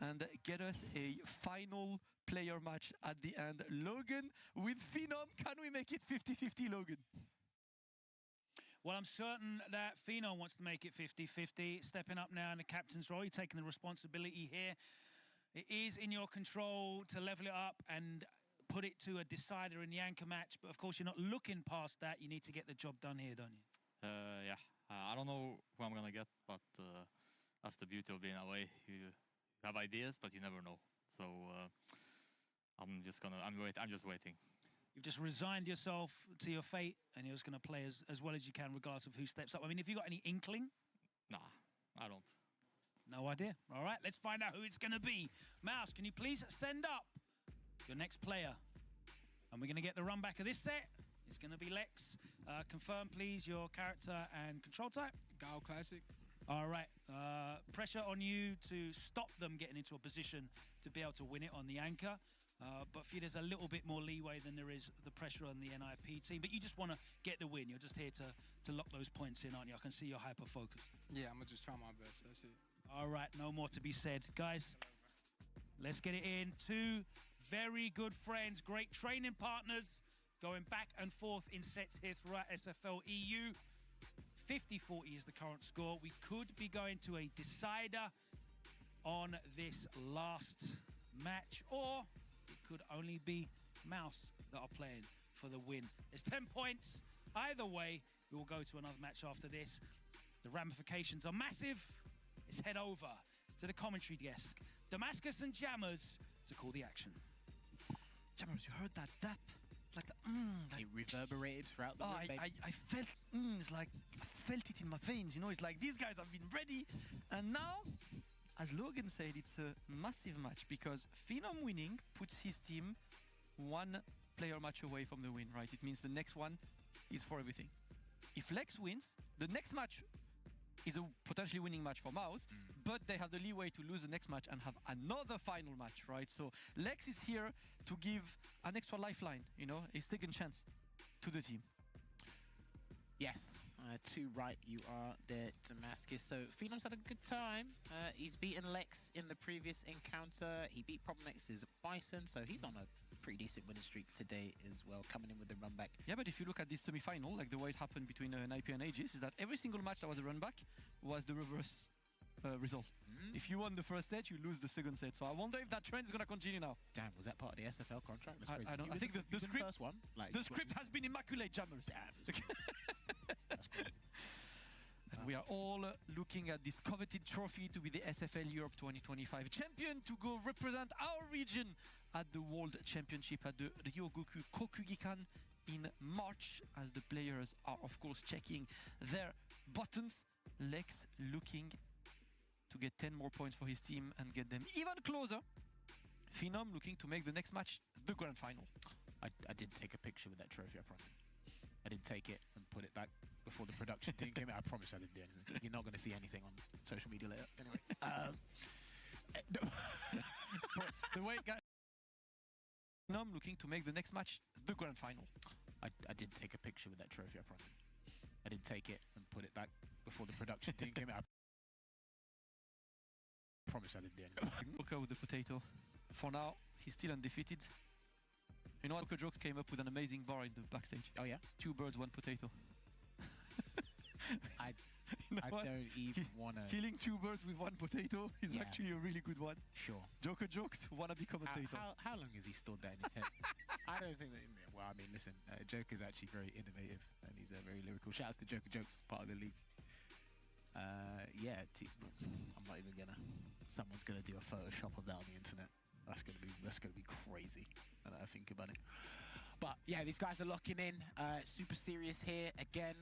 and get us a final player match at the end. Logan with Phenom. Can we make it 50-50, Logan? Well, I'm certain that Phenom wants to make it 50-50, stepping up now in the captain's role. You're taking the responsibility here. It is in your control to level it up and put it to a decider in the anchor match. But, of course, you're not looking past that. You need to get the job done here, don't you? Yeah. I don't know who I'm going to get, but that's the beauty of being away. You have ideas, but you never know. So I'm just waiting. You've just resigned yourself to your fate, and you're just going to play as well as you can, regardless of who steps up. I mean, have you got any inkling? Nah, I don't. No idea. All right, let's find out who it's going to be. MOUZ, can you please send up your next player? And we're going to get the run back of this set. It's going to be Lex. Confirm, please, your character and control type. Gal Classic. All right. Pressure on you to stop them getting into a position to be able to win it on the anchor. But for you, there's a little bit more leeway than there is the pressure on the NIP team. But you just want to get the win. You're just here to lock those points in, aren't you? I can see you're hyper-focused. Yeah, I'm going to just try my best. That's it. All right, no more to be said. Guys, let's get it in. Two very good friends, great training partners, going back and forth in sets here throughout SFL EU. 50-40 is the current score. We could be going to a decider on this last match, or it could only be MOUZ that are playing for the win. There's 10 points. Either way, we will go to another match after this. The ramifications are massive. Let's head over to the commentary desk. Damascus and Jammers to call the action. Jammers, you heard that dap? Like the it reverberated throughout the room. I felt it's like I felt it in my veins, you know. It's like these guys have been ready, and now, as Logan said, it's a massive match because Phenom winning puts his team one player match away from the win, right? It means the next one is for everything. If Lex wins, the next match is a potentially winning match for MOUZ, but they have the leeway to lose the next match and have another final match, right? So Lex is here to give an extra lifeline, you know, a second chance to the team. Yes, too right you are there, Damascus. So Phenom's had a good time. He's beaten Lex in the previous encounter. He beat Problem X's Bison, so he's on a pretty decent winning streak today as well, coming in with the run back. Yeah, but if you look at this semi-final, like the way it happened between NIP and Aegis, is that every single match that was a run back was the reverse result. If you won the first set, you lose the second set. So I wonder if that trend is going to continue now. Damn, was that part of the SFL contract? I don't. I think the script. First one, like, the script has been immaculate, Jammers. Damn. That's crazy. And we are all looking at this coveted trophy to be the SFL Europe 2025 champion, to go represent our region at the World Championship at the Ryogoku Kokugikan in March, as the players are of course checking their buttons. Lex looking to get 10 more points for his team and get them even closer. Phenom looking to make the next match the grand final. I did take a picture with that trophy, I promise. I did take it and put it back before the production team came out. I promise I didn't do anything. You're not going to see anything on social media later. Anyway. The way Phenom looking to make the next match the grand final. I did take a picture with that trophy, I promise. I did take it and put it back before the production team came out. I promise I didn't do anything. Joker with the potato. For now, he's still undefeated. You know what? Joker came up with an amazing bar in the backstage. Oh yeah? 2 birds, 1 potato. I don't even want to... Killing 2 birds with 1 potato is actually a really good one. Sure. Joker jokes, wanna become a potato. How long has he stored that in his head? I don't think that... Well, I mean, listen, Joker's actually very innovative and he's very lyrical. Shouts to Joker Jokes, part of the league. Yeah, I'm not even gonna... Someone's gonna do a Photoshop of that on the internet. That's gonna be crazy. Now that I think about it. But yeah, these guys are locking in. Super serious here again.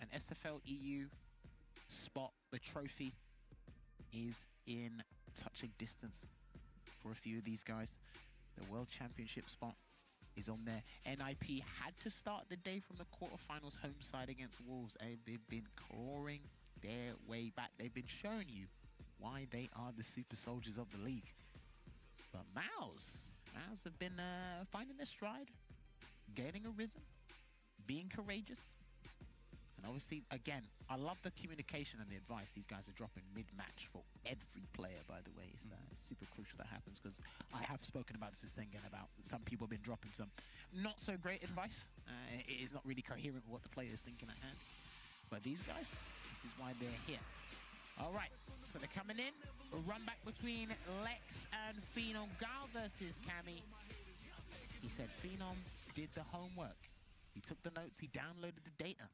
An SFL EU spot. The trophy is in touching distance for a few of these guys. The World Championship spot is on there. NIP had to start the day from the quarterfinals home side against Wolves, and they've been clawing their way back. They've been showing you why they are the super soldiers of the league. But MOUZ have been finding their stride, gaining a rhythm, being courageous. And obviously, again, I love the communication and the advice these guys are dropping mid-match for every player, by the way. It's super crucial that happens, because I have spoken about this with Sengen about some people have been dropping some not so great advice. It is not really coherent with what the player is thinking at hand. But these guys, this is why they're here. All right, so they're coming in. A run back between Lex and Phenom. Gal versus Cammy. He said Phenom did the homework. He took the notes, he downloaded the data.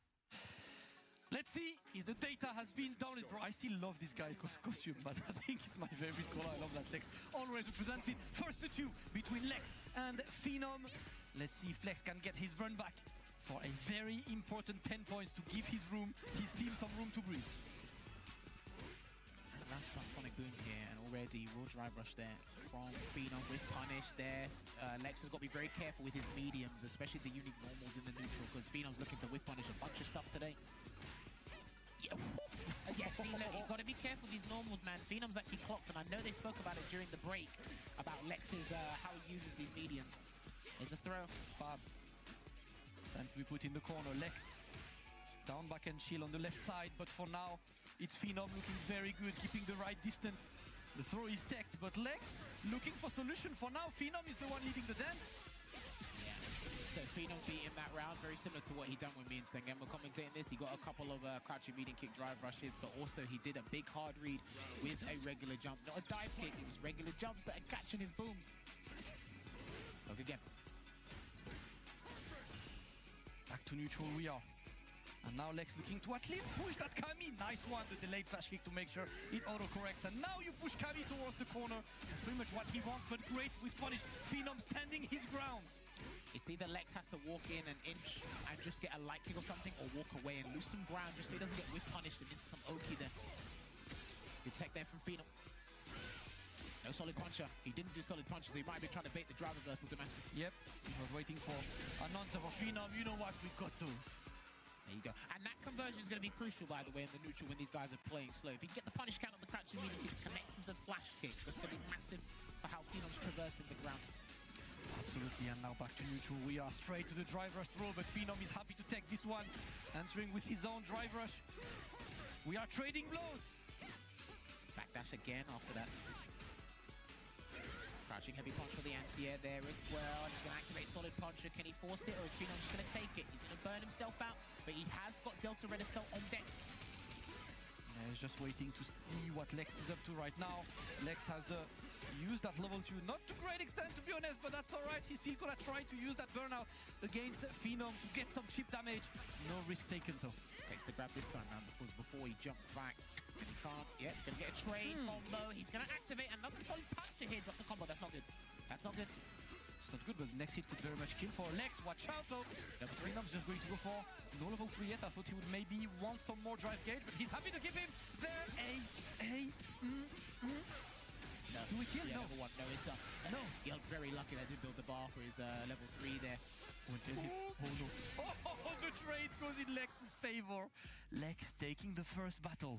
Let's see if the data has been downloaded. Bro, I still love this guy costume, but I think it's my favorite color. I love that Lex always represents it. First to 2 between Lex and Phenom. Let's see if Lex can get his run back for a very important 10 points to give his team some room to breathe. Last Sonic Boom here, and already will drive rush there from Phenom with punish there. Lex has got to be very careful with his mediums, especially the unique normals in the neutral, because Phenom's looking to whip punish a bunch of stuff today. Yeah. Yes, he's got to be careful with these normals, man. Phenom's actually clocked, and I know they spoke about it during the break, about Lex's, how he uses these mediums. There's a throw. Fab. Time to be put in the corner. Lex down back and chill on the left side, but for now, it's Phenom looking very good, keeping the right distance. The throw is teched, but Lex looking for solution for now. Phenom is the one leading the dance. Yeah. So Phenom beat him that round, very similar to what he done with me and Sengen. We're commentating this. He got a couple of crouching medium kick drive rushes, but also he did a big hard read with a regular jump. Not a dive kick, it was regular jumps that are catching his booms. Look again. Back to neutral we are. And now Lex looking to at least push that Kami. Nice one, the delayed flash kick to make sure it auto-corrects. And now you push Kami towards the corner. That's pretty much what he wants, but great with punish. Phenom standing his ground. It's either Lex has to walk in an inch and just get a light kick or something, or walk away and lose some ground just so he doesn't get whip punished and into some Oki there. Good tech there from Phenom. No solid puncher. He didn't do solid punches, so he might be trying to bait the drive reversal domestic. Yep, he was waiting for an answer for Phenom. You know what, we got those. There you go. And that conversion is going to be crucial, by the way, in the neutral when these guys are playing slow. If he can get the punish count on the crouching medium kick connecting to the flash kick, that's going to be massive for how Phenom's traversing the ground. Absolutely, and now back to neutral. We are straight to the drive rush throw, but Phenom is happy to take this one, answering with his own drive rush. We are trading blows. Backdash again after that. Crouching heavy punch for the anti-air there as well. And he's going to activate solid puncher. Can he force it, or is Phenom just going to take it? He's going to burn himself out, but he has got Delta Red Estelle on deck. Yeah, he's just waiting to see what Lex is up to right now. Lex has used that level 2, not to great extent to be honest, but that's alright. He's still gonna try to use that burnout against Phenom to get some chip damage. No risk taken though. Takes the grab this time round because before he jumped back, and he can't. Yeah, gonna get a trade combo. He's gonna activate another solid puncher here. Drop the combo. That's not good. That's not good. It's not good, but next hit could very much kill for Lex. Watch out though. Phenom's just going to go for no level 3 yet. I thought he would maybe want some more drive gauge, but he's happy to give him there. No. Do we kill? Yeah, No. level 1. No, it's done. No. He got very lucky that didn't build the bar for his level 3 there. Oh no. Oh, the trade goes in Lex's favor. Lex taking the first battle.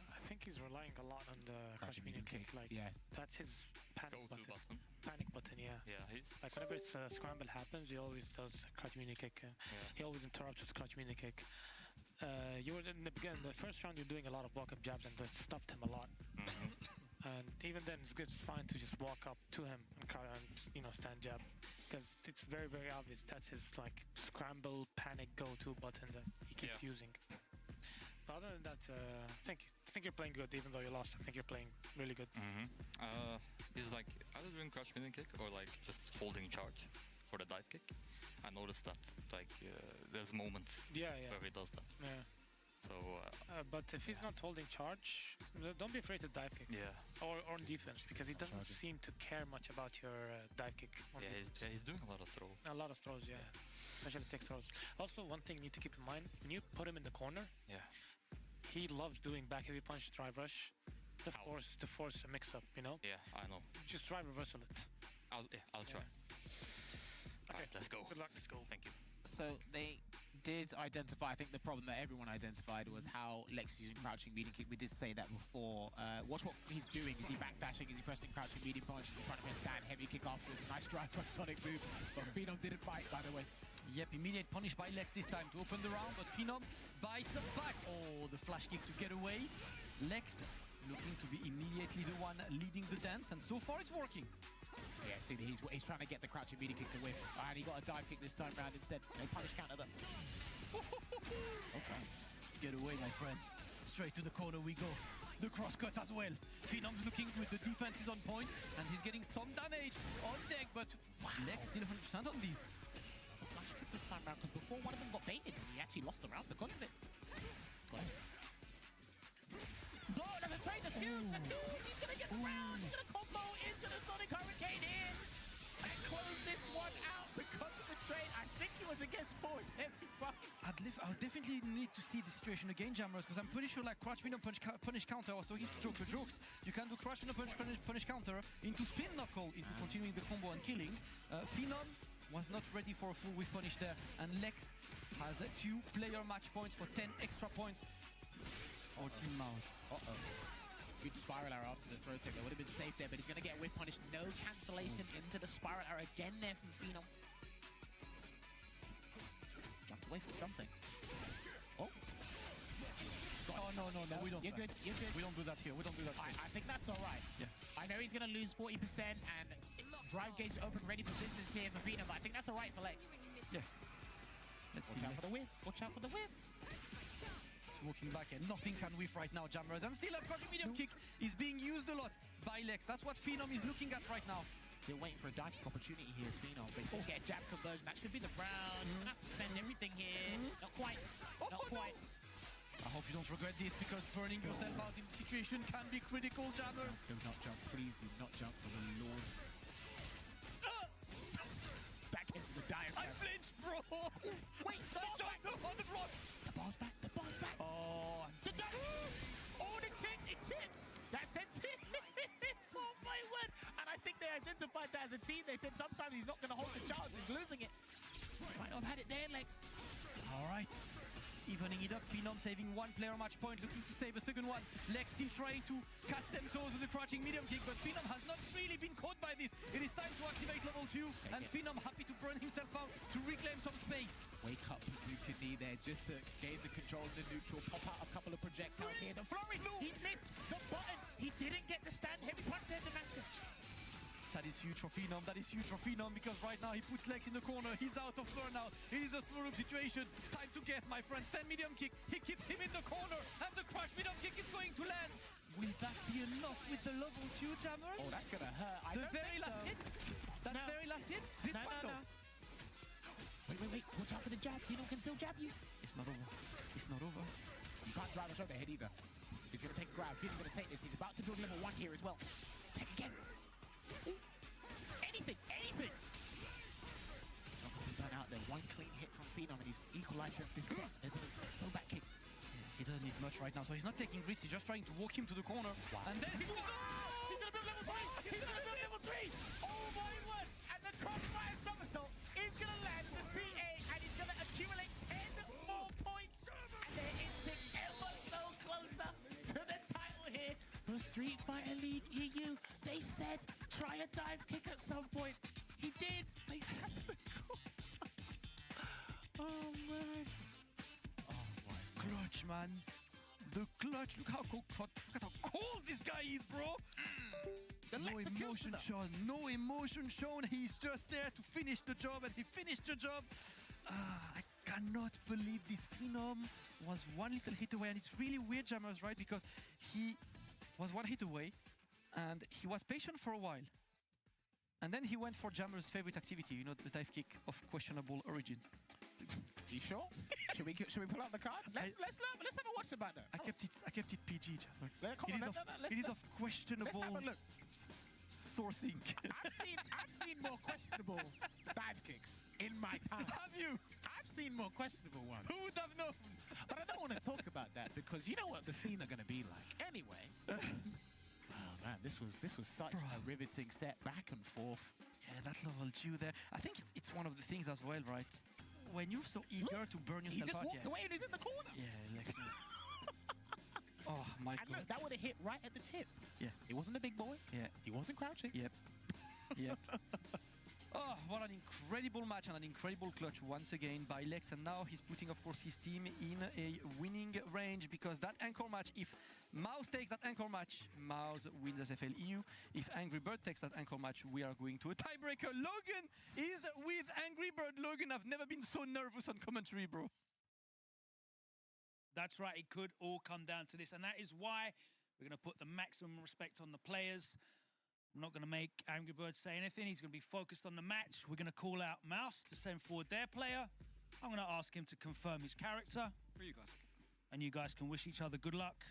I think he's relying a lot on the crouching medium kick. Like, yeah. That's his panic button. Panic button, yeah. Yeah, he's... Like, whenever it's scramble happens, he always does crouching medium kick. He always interrupts with crouching medium kick. You were in the beginning, the first round, you're doing a lot of walk-up jabs, and that stuffed him a lot. And even then, it's fine to just walk up to him and stand jab, because it's very, very obvious that's his like scramble panic go-to button that he keeps using. But other than that, I think you're playing good, even though you lost. I think you're playing really good. He's like either doing crouch medium kick or like just holding charge for the dive kick. I noticed that like there's moments where he does that. Yeah. So, but if he's not holding charge, don't be afraid to dive kick. Yeah. Or on defense, because he doesn't seem to care much about your dive kick. He's doing a lot of throws. A lot of throws, yeah. Especially tech throws. Also, one thing you need to keep in mind, when you put him in the corner, he loves doing back heavy punch, drive rush, to force a mix-up, you know? Yeah, I know. Just drive reversal it. I'll try. Okay, let's go. Good luck, let's go. Thank you. So they did identify, I think the problem that everyone identified was how Lex is using crouching medium kick. We did say that before. Watch what he's doing. Is he backdashing? Is he pressing crouching medium punch? Is he trying to press stand heavy kick afterwards? Nice drive from Sonic move. But Phenom didn't bite, by the way. Yep, immediate punish by Lex this time to open the round, but Phenom bites back. Oh, the flash kick to get away. Lex looking to be immediately the one leading the dance, and so far it's working. Yeah, see, he's trying to get the crouching medium kick to whiff. And he got a dive kick this time round instead. No punish counter though. Okay. Get away, my friends. Straight to the corner we go. The crosscut as well. Phenom's looking good. The defense is on point, and he's getting some damage on deck, but Lex still 100% on these. Flash kick this time round, because before one of them got baited, and he actually lost the round because of it. Got it. Blow another trade. That's huge. That's huge. He's going to get the round. He's going to combo into the Sonic Hurricane in and close this one out because of the trade. I think he was against forward everybody. I'll definitely need to see the situation again, Jamrers, because I'm pretty sure like crouch medium punish counter. I was talking to Jokes. You can do crouch medium punish counter into spin knuckle into continuing the combo and killing. Phenom was not ready for a full whiff punish there, and Lex has 2 player match points for 10 extra points. Our team MOUZ. Good spiral arrow after the throw tech. That would have been safe there, but he's going to get whiff punish. No cancellation into the spiral arrow again there from Phenom. Jumped away from something. Oh. Oh, no, we don't. You're good. We don't do that here. We don't do that here. I think that's all right. Yeah. I know he's going to lose 40% and drive gauge open, ready for business here for Phenom, but I think that's all right for Lex. Yeah. Let's Watch out for the whiff. Watch out for the whiff. Walking back and nothing can whiff right now, Jammers. And still, a medium kick is being used a lot by Lex. That's what Phenom is looking at right now. Still waiting for a dive kick opportunity here is Phenom. But he's going to get a jab conversion. That should be the round. You're going to have to spend everything here. Not quite. Not quite. I hope you don't regret this, because burning yourself out in this situation can be critical, Jammers. Do not jump. Please do not jump for the Lord. Back into the dive. I flinched, bro. Wait, the bar's back. On the block. The bar's back. The bar's back. Oh, the dive. Oh, the kick. It tipped. That's a tip. Oh, my word. And I think they identified that as a team. They said sometimes he's not going to hold the chance. He's losing it. Might have had it there, Lex. All right. Evening it up, Phenom saving one player match point, looking to save a second one. Lex still trying to catch them toes with a crouching medium kick, but Phenom has not really been caught by this. It is time to activate level 2, and Phenom happy to burn himself out to reclaim some space. Wake up, Bazooka knee there, just to gain the control of the neutral, pop out a couple of projectiles here. The flurry, he missed the button. He didn't get the stand. Heavy punch there, Damascus. That is huge for Phenom, because right now he puts Lex in the corner, he's out of burnout, it is a throw-up situation. Time to guess, my friend. Stand medium kick, he keeps him in the corner, and the crash medium kick is going to land. Will that be enough with the level 2, Jammer? Oh, that's gonna hurt. The very last hit? That very last hit? This one though? Wait, watch out for the jab. Phenom can still jab you. It's not over. It's not over. You can't drive a shoulder head either. He's gonna take a grab. Phenom's gonna take this. He's about to build level 1 here as well. Take again. Ooh. Anything! Not gonna be done out there. One clean hit from Phenom and he's equalized this hit. There's a no back kick. He doesn't need much right now, so he's not taking risks. He's just trying to walk him to the corner. Wow. And then he's gonna build level 3! He's gonna build level 3! Oh my word! And the crossfire somersault is gonna land the CA, and he's gonna accumulate 10 more points. And they're inching ever so closer to the title here for Street Fighter League EU. They said try a dive kick at some point. He did. They had to go. Oh man. Oh my clutch, man. The clutch. Look at how cold this guy is, bro. No emotion shown. No emotion shown. He's just there to finish the job, and he finished the job. I cannot believe this. Phenom was one little hit away, and it's really weird, Jammers, right? Because he was one hit away, and he was patient for a while. And then he went for Jammer's favorite activity, you know, the dive kick of questionable origin. You sure? should we pull out the card? Let's have a watch about that. I kept it PG, Jammer. It is of questionable sourcing. I've seen more questionable dive kicks in my time. Have you? I've seen more questionable ones. Who would have known? But I don't want to talk about that because you know what the scene are going to be like. Anyway. Oh man, this was such a riveting set, back and forth. Yeah, that level 2 there. I think it's one of the things as well, right? When you're so eager to burn yourself out. He just walked away and he's in the corner. Yeah, like oh my god. And look, that would have hit right at the tip. Yeah. He wasn't a big boy. Yeah. He wasn't crouching. Yep. Yep. Oh, what an incredible match and an incredible clutch once again by Lex. And now he's putting, of course, his team in a winning range, because that anchor match, if MOUZ takes that anchor match, MOUZ wins SFL EU. If Angry Bird takes that anchor match, we are going to a tiebreaker. Logan is with Angry Bird. Logan, I've never been so nervous on commentary, bro. That's right. It could all come down to this. And that is why we're going to put the maximum respect on the players. I'm not going to make Angry Bird say anything. He's going to be focused on the match. We're going to call out MOUZ to send forward their player. I'm going to ask him to confirm his character. For you guys. And you guys can wish each other good luck.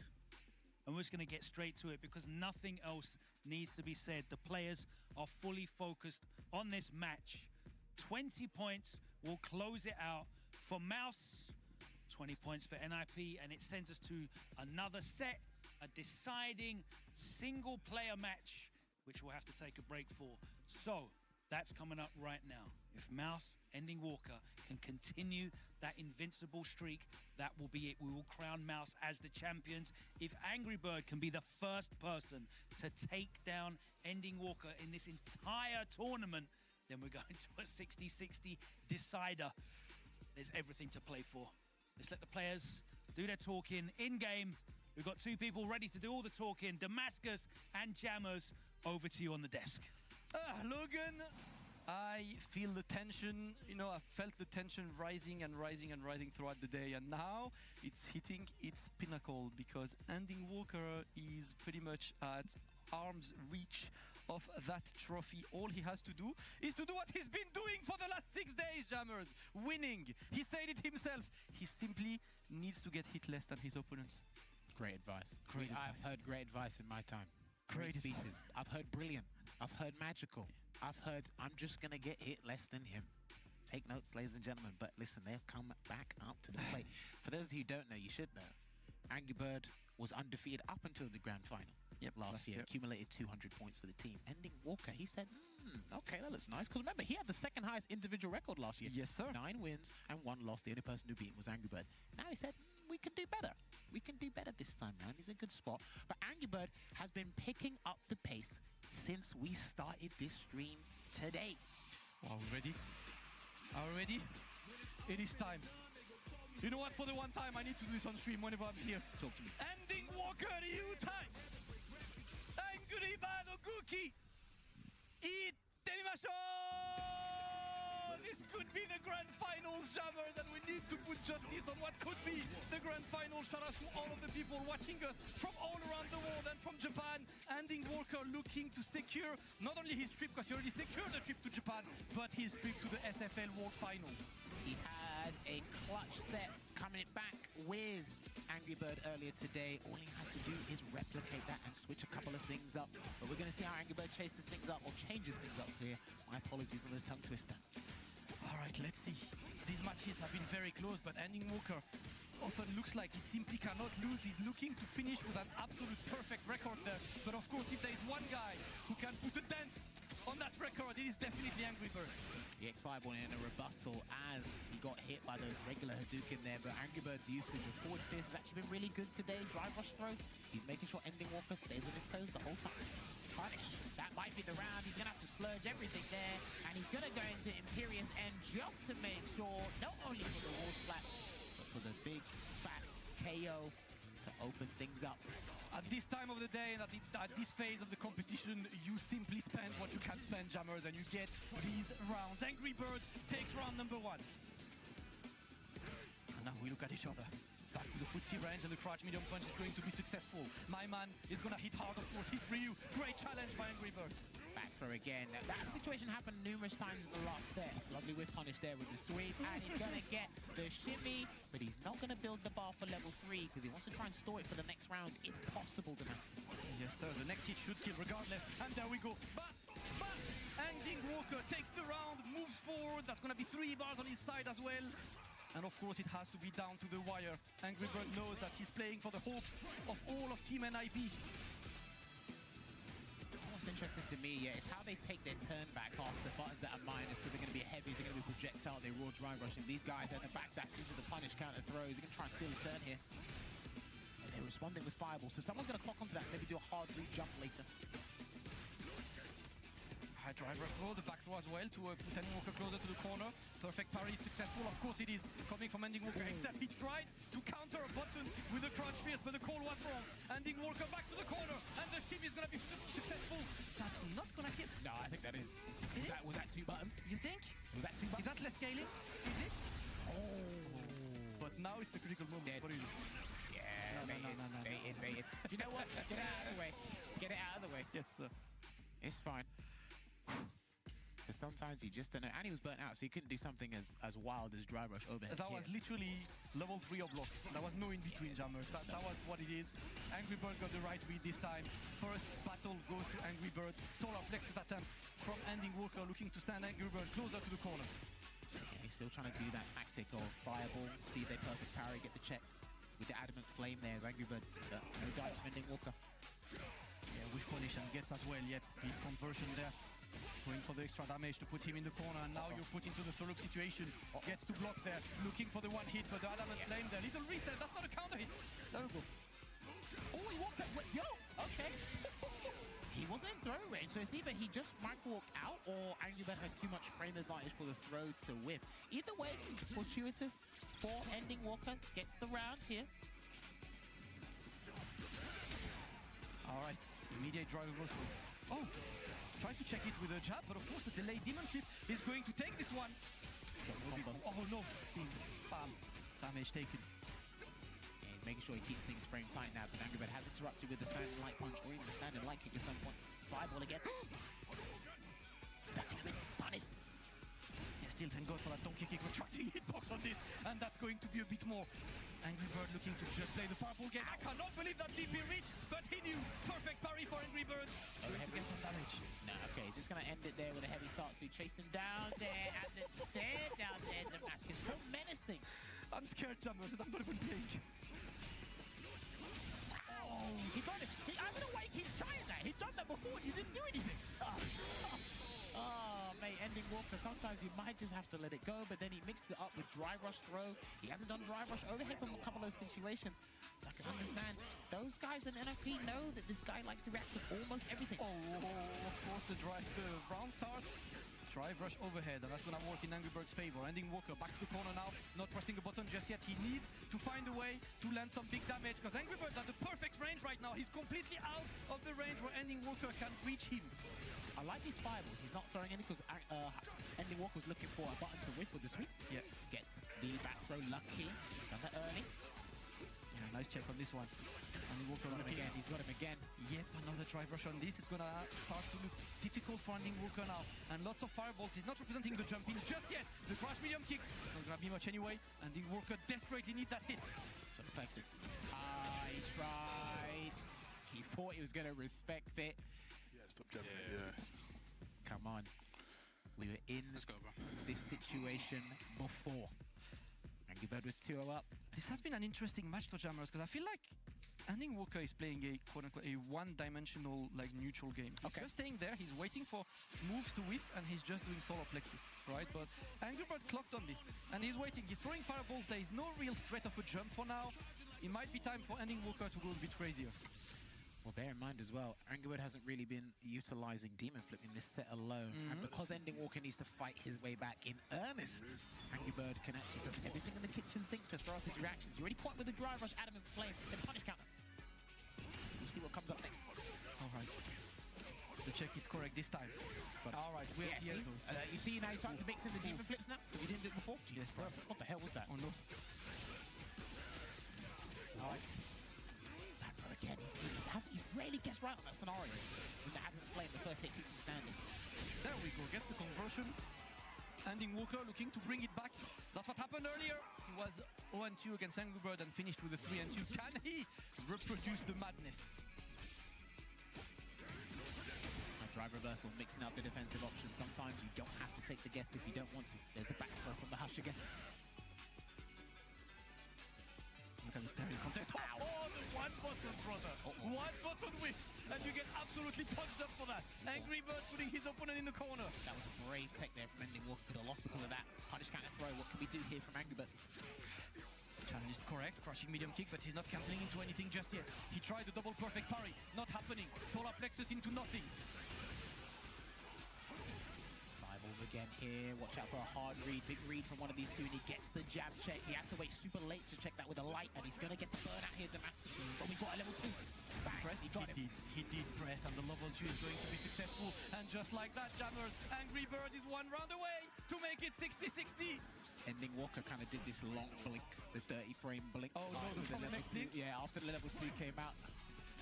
And we're just going to get straight to it because nothing else needs to be said. The players are fully focused on this match. 20 points will close it out for MOUZ. 20 points for NIP. And it sends us to another set, a deciding single-player match, which we'll have to take a break for. So, that's coming up right now. If MOUZ, ending Walker, can continue that invincible streak, that will be it. We will crown MOUZ as the champions. If Angry Bird can be the first person to take down ending Walker in this entire tournament, then we're going to a 60-60 decider. There's everything to play for. Let's let the players do their talking in-game. We've got two people ready to do all the talking, Damascus and Jammers. Over to you on the desk. Logan, I feel the tension, I felt the tension rising and rising and rising throughout the day, and now it's hitting its pinnacle because Ending Walker is pretty much at arm's reach of that trophy. All he has to do is to do what he's been doing for the last 6 days, Jammers, winning. He said it himself. He simply needs to get hit less than his opponents. Great advice. Great advice. I've heard great advice in my time. Great speeches. I've heard brilliant. I've heard magical. I've heard I'm just going to get hit less than him. Take notes, ladies and gentlemen. But listen, they've come back up to the plate. For those of you who don't know, you should know. Angry Bird was undefeated up until the grand final. Last year, accumulated 200 points for the team. Ending Walker, he said, okay, that looks nice. Because remember, he had the second highest individual record last year. Yes, sir. 9 wins and 1 loss. The only person who beat him was Angry Bird. Now he said, we can do better. We can do better this time round. He's in a good spot. But Angry Bird has been picking up the pace since we started this stream today. Are we ready? Are we ready? It is time. You know what? For the one time I need to do this on stream whenever I'm here. Talk to me. Ending Walker Ryu time! Angry Bird Okuki! Ittemimashou! This could be the grand finals, Jammers, and we need to put justice on what could be the grand finals. Shout out to all of the people watching us from all around the world and from Japan. Ending Walker looking to secure not only his trip, because he already secured the trip to Japan, but his trip to the SFL World Finals. He had a clutch set coming back with Angry Bird earlier today. All he has to do is replicate that and switch a couple of things up. But we're going to see how Angry Bird chases things up or changes things up here. My apologies on the tongue twister. All right, let's see. These matches have been very close, but Ending Walker often looks like he simply cannot lose. He's looking to finish with an absolute perfect record there. But of course, if there is one guy who can put a dent on that record, it is definitely Angry Bird. The X5 in a rebuttal as he got hit by those regular Hadouken there, but Angry Bird's usage of forward fist has actually been really good today. Drive rush throw, he's making sure Ending Walker stays on his toes the whole time. Punish, that might be the round. He's going to have to splurge everything there, and he's going to go into Imperious End just to make sure, not only for the wall splat, but for the big, fat KO to open things up. At this time of the day and at this phase of the competition, you simply spend what you can spend, Jammers, and you get these rounds. Angry Bird takes round number 1. And now we look at each other. Back to the footsie range, and the crouch medium punch is going to be successful. My man is going to hit hard, of course. Hit Ryu. Great challenge by Angry Bird. Back throw again. That situation happened numerous times in the last set. Lovely whiff punish there with the sweep, and he's going to get the shimmy, but he's not going to build the bar for level 3 because he wants to try and store it for the next round, if possible, Demansky. Yes, sir. The next hit should kill regardless, and there we go. But Ending Walker takes the round, moves forward. That's going to be 3 bars on his side as well. And of course, it has to be down to the wire. Angry Bird knows that he's playing for the hopes of all of Team NIP. What's interesting to me, is how they take their turn back off the buttons that are minus, because they're going to be heavy, they're going to be projectile, they raw drive rushing. These guys at the back dash into the punish counter throws. They're going to try and steal a turn here. And they're responding with fireballs, so someone's going to clock onto that, maybe do a hard root jump later. High driver throw, the back throw as well to put Ending Walker closer to the corner. Perfect parry is successful. Of course it is coming from Ending Walker, except he tried to counter a button with the crouch fierce, but the call was wrong. Ending Walker back to the corner, and the ship is going to be successful. That's not going to hit. No, I think that is. Was that 2 buttons? You think? Was that 2 buttons? Is that less scaling? Is it? Oh. But now is the critical moment. What do you do? Yeah, no. Bait it. You know what? Get it out of the way. Get it out of the way. Yes, sir. It's fine. Because sometimes you just don't know. And he was burnt out, so he couldn't do something as wild as dry rush overhead. That was literally level 3 of block. There was no in-between, Jammers. That was what it is. Angry Bird got the right read this time. First battle goes to Angry Bird. Solar Plexus attempt from Ending Walker, looking to stand Angry Bird closer to the corner. Yeah, he's still trying to do that tactic of fireball, see if they perfect parry, get the check with the adamant flame there. Angry Bird, no dice from Ending Walker. Yeah, whiff punish and gets as well, yet big conversion there. Going for the extra damage to put him in the corner, and now you're put into the solo situation. Gets to block there, looking for the one hit, but the adamant flame there. Little reset, that's not a counter hit. There we go. Oh, he walked that way. Yo, okay. He wasn't in throw range, so it's either he just micro-walked out or Angry Bird has too much frame advantage for the throw to whiff. Either way, it's fortuitous for Ending Walker. Gets the round here. All right, immediate driver also. Oh, Try to check it with a jab, but of course the delayed demon flip is going to take this one. Oh no, bam, damage taken. Yeah, he's making sure he keeps things frame tight now, but Angry Bird has interrupted with the standing light punch, or even the standing light kick at some point. Fireball again. That could have been punished. Yeah, still thank God for that donkey kick retracting hitbox on this, and that's going to be a bit more. Angry Bird looking to just play the fireball game. I cannot believe that DP reach, but he knew. Perfect parry for Angry Bird. Going to get some damage. No, okay, he's just going to end it there with a heavy Tatsu. Chase him down there at the stair down there. Damascus, so menacing. I'm scared, Jammers, and I'm not even playing. Oh, he got it. I don't know why he keeps trying that. He done that before and he didn't do anything. Oh, mate, ending Walker. Sometimes you might just have to let it go, but then he mixed it up with dry rush throw. He hasn't done dry rush overhead from a couple of those situations. So I can understand. Those guys in NFP know that this guy likes to react to almost everything. Oh, of course, the round start. Drive rush overhead, and that's going to work in Angry Bird's favor. Ending Walker back to the corner now, not pressing a button just yet. He needs to find a way to land some big damage, because Angry Bird's at the perfect range right now. He's completely out of the range where Ending Walker can reach him. I like these fireballs. He's not throwing any because Ending Walker's looking for a button to whiff with the sweep. Yeah. Gets the back throw lucky. Done that early. Yeah, nice check on this one. Ending Walker got him again. He's got him again. Yep, another drive rush on this. It's going to start to look difficult for Ending Walker now. And lots of fireballs. He's not representing the jump in just yet. The crash medium kick. Not going to be much anyway. Ending Walker desperately needs that hit. So deflected. He tried. He thought he was going to respect it. Yeah, stop jabbing it, yeah. Come on. We were in this situation before. Angry Bird was 2-0 up. This has been an interesting match for Jammers, because I feel like Ending Walker is playing a quote-unquote a one-dimensional, like, neutral game. He's just staying there, he's waiting for moves to whiff, and he's just doing solar plexus, right? But Angry Bird clocked on this, and he's waiting. He's throwing fireballs. There is no real threat of a jump for now. It might be time for Ending Walker to go a bit crazier. Well, bear in mind as well, Angry Bird hasn't really been utilizing Demon Flip in this set alone. And because Ending Walker needs to fight his way back in earnest, Angry Bird can actually do everything in the kitchen sink to throw off his reactions. He already caught with the drive rush, Adamant Flame, then punish counter. We'll see what comes up next. All right. The check is correct this time. All right, we're here. You see now he's starting to mix in the Demon Flips now? So he didn't do it before? Yes. What the hell was that? Oh, no. All right. Again, he rarely gets right on that scenario. With the Adamant Flame, the first hit keeps him standing. There we go, gets the conversion. Ending Walker looking to bring it back. That's what happened earlier. He was 0-2 against Angry Bird and finished with a 3-2. Can he reproduce the madness? Drive reversal, mixing up the defensive options. Sometimes you don't have to take the guess if you don't want to. There's the back throw from the Hush again. Look at the staring contest. Oh, the one button, brother. One button whiff, and you get absolutely punched up for that. Angry Bird putting his opponent in the corner. That was a brave tech there from Ending Walker. Could have lost because of that. Punish counter throw. What can we do here from Angry Bird? Challenge is correct. Crushing medium kick, but he's not cancelling into anything just yet. He tried the double perfect parry. Not happening. Solar plexus into nothing. Again here, watch out for a hard read, big read from one of these two, and he gets the jab check. He had to wait super late to check that with a light, and he's going to get the burn out here, Damascus. But we got a level 2. Bang, he got him. He did press, and the level 2 is going to be successful. And just like that, Jammers, Angry Bird is one round away to make it 60-60. Ending Walker kind of did this long blink, the 30-frame blink. Oh no, the next blink? Yeah, after the level 2 came out.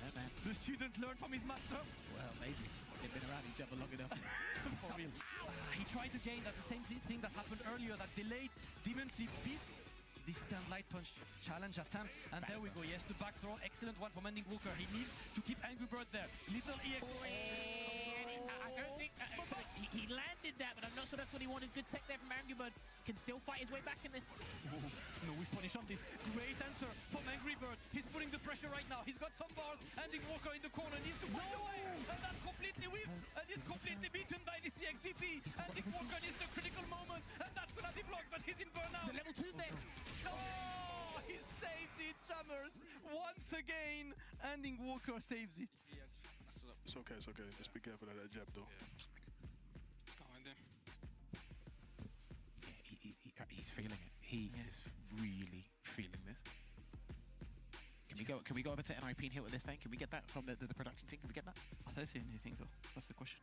Yeah, man. The student learned from his master. Well, maybe. They've been around each other long enough. For real. He tried again. That's the same thing that happened earlier. That delayed Demon Flip beat the stand light punch challenge attempt. And there we go. Yes, the back throw. Excellent one from Ending Walker. He needs to keep Angry Bird there. Little EX. I don't think... he landed that, but I'm not sure that's what he wanted. Good tech there from Angry Bird. Can still fight his way back in this. No, we've punished on this. Great answer from Angry Bird. He's putting the pressure right now. He's got some bars. Ending Walker in the corner needs to find a way. And that's completely whiffed. And he's completely beaten by the CXDP. Ending Walker needs the critical moment. And that's gonna be blocked, but he's in burnout. The level 2's there. Oh, he saves it, Jammers. Once again, Ending Walker saves it. It's okay, it's okay. Just be careful of that jab, though. He's feeling it. He is really feeling this. Can we go over to NIP and hear what they're saying? Can we get that from the production team? Can we get that? I don't see anything though. That's the question.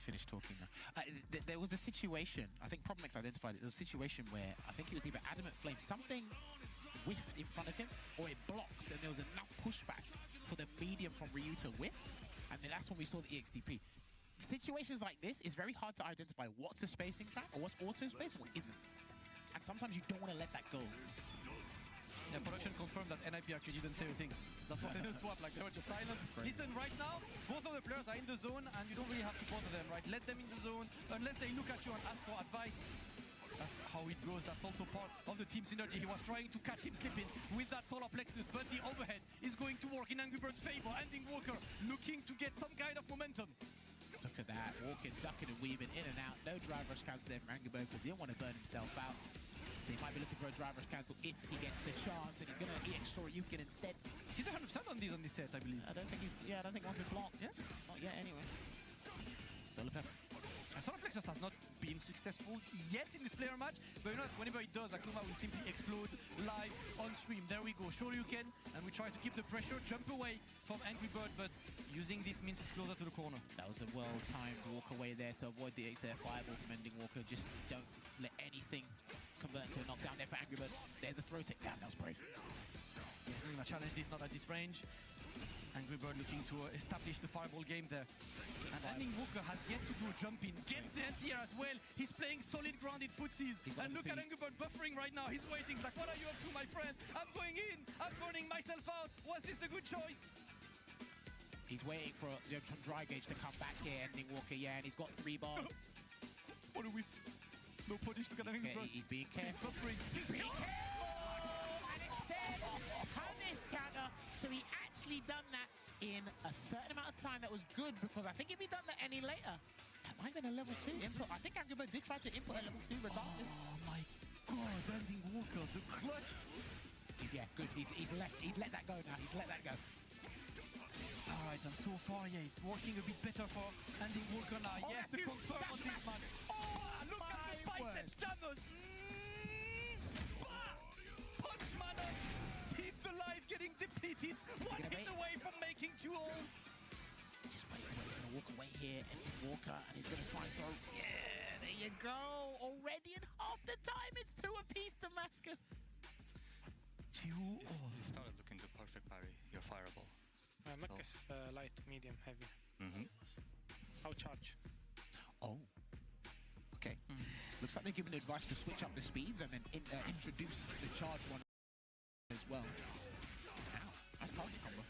finished talking now. There was a situation, I think Problem X identified it, there was a situation where I think it was either Adamant Flame, something whiffed in front of him, or it blocked, and there was enough pushback for the medium from Ryu to whiff, and then that's when we saw the EXDP. Situations like this, it's very hard to identify what's a spacing track, or what's auto space, and what isn't. And sometimes you don't want to let that go. Yeah, production confirmed that NIP actually didn't say anything. That's what they did swap, like they were just silent. Listen, right now, both of the players are in the zone and you don't really have to bother them, right? Let them in the zone unless they look at you and ask for advice. That's how it goes. That's also part of the team synergy. He was trying to catch him slipping with that solar plexus, but the overhead is going to work in Angry Bird's favor. Ending Walker looking to get some kind of momentum. Look at that, walking, ducking and weaving in and out. No drive rush cancel there from Angry Bird because he didn't want to burn himself out. So he might be looking for a drive rush cancel if he gets the chance, and he's going to EX Shoryuken instead. He's 100% on this set, I believe. I don't think one's been blocked. Yeah? Not yet, anyway. Solar Plexus. Solar Plexus has not been successful yet in this player match, but you know, whenever it does, Akuma will simply explode live on stream. There we go, Shoryuken, and we try to keep the pressure, jump away from Angry Bird, but using this means it's closer to the corner. That was a well-timed walk away there to avoid the XF fireball from Ending Walker. Just don't let anything convert to a knockdown there for Angry Bird. There's a throw takedown, that was brave. Yeah, really my challenge this, not at this range. Angry Bird looking to establish the fireball game there. And Ending Walker has yet to do a jump in. Gets the anti-air as well. He's playing solid grounded footsies. And look at Angry Bird buffering right now. He's waiting. He's like, what are you up to, my friend? I'm going in. I'm burning myself out. Was this a good choice? He's waiting for some dry gauge to come back here, Ending Walker, yeah, and he's got 3 bars. What are we... No punish, look at Angry Bird. He's being careful. He's being careful! And instead, punish counter. So he actually done that in a certain amount of time that was good, because I think if he done that any later, that might have been a level 2 input. I think Angry Bird did try to input a level 2 regardless. Oh my god, Ending Walker, the clutch. Yeah, good. He's let that go now. He's let that go. Alright, and so far, yeah, it's working a bit better for Ending Walker now. Oh, yes, the confirm on this man. Look at the bicep jammers. Punch man up. Keep the life getting depleted. One hit away from making 2 all. Just wait, he's going to walk away here, Ending Walker, and he's going to try and throw. Yeah, there you go. Already in half the time, it's 2 apiece to Damascus. 2 all. He started looking the perfect parry, your fireball. Marcus, light, medium, heavy. I'll charge. Oh. Okay. Looks like they're giving advice to switch up the speeds and then introduce the charge one as well. Ow. Nice target combo.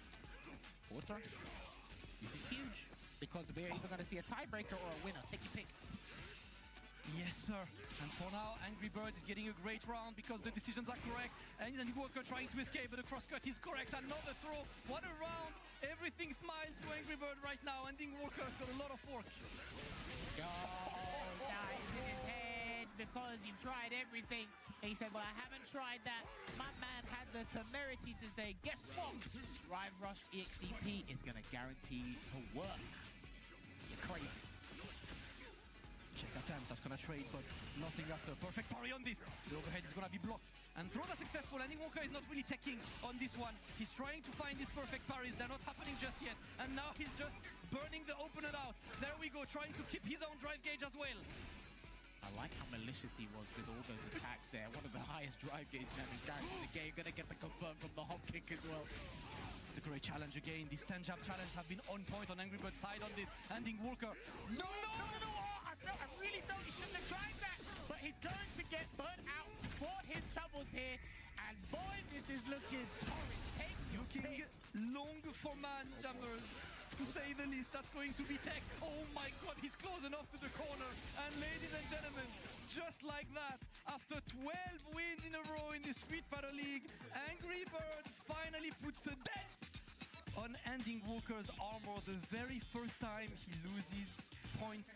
Forward throw. This is huge, because we're either going to see a tiebreaker or a winner. Take your pick. Yes, sir. And for now, Angry Bird is getting a great round because the decisions are correct. And Ending Walker trying to escape, but the crosscut is correct. Another throw. What a round. Everything smiles to Angry Bird right now. Ending Walker's got a lot of work. Go. Dies in his head because you've tried everything. And he said, well, I haven't tried that. My man had the temerity to say, guess what? Drive Rush EXDP is going to guarantee to work. You're crazy. Check attempt, that's gonna trade, but nothing after. Perfect parry on this. The overhead is gonna be blocked. And throw that successful. Ending Walker is not really teching on this one. He's trying to find these perfect parries. They're not happening just yet. And now he's just burning the opponent out. There we go, trying to keep his own drive gauge as well. I like how malicious he was with all those attacks there. One of the highest drive gauge damage guys in the game. Gonna get the confirm from the hop kick as well. The great challenge again. These 10 jab challenge have been on point on Angry Bird's side on this. Ending Walker. No! I really thought he shouldn't have tried that, but he's going to get burnt out for his troubles here, and boy, this is looking torrid. Looking long for man jammers, to say the least. That's going to be tech. Oh my god, he's close enough to the corner, and ladies and gentlemen, just like that, after 12 wins in a row in the Street Fighter League, Angry Bird finally puts a dent on Ending Walker's armor. The very first time he loses points,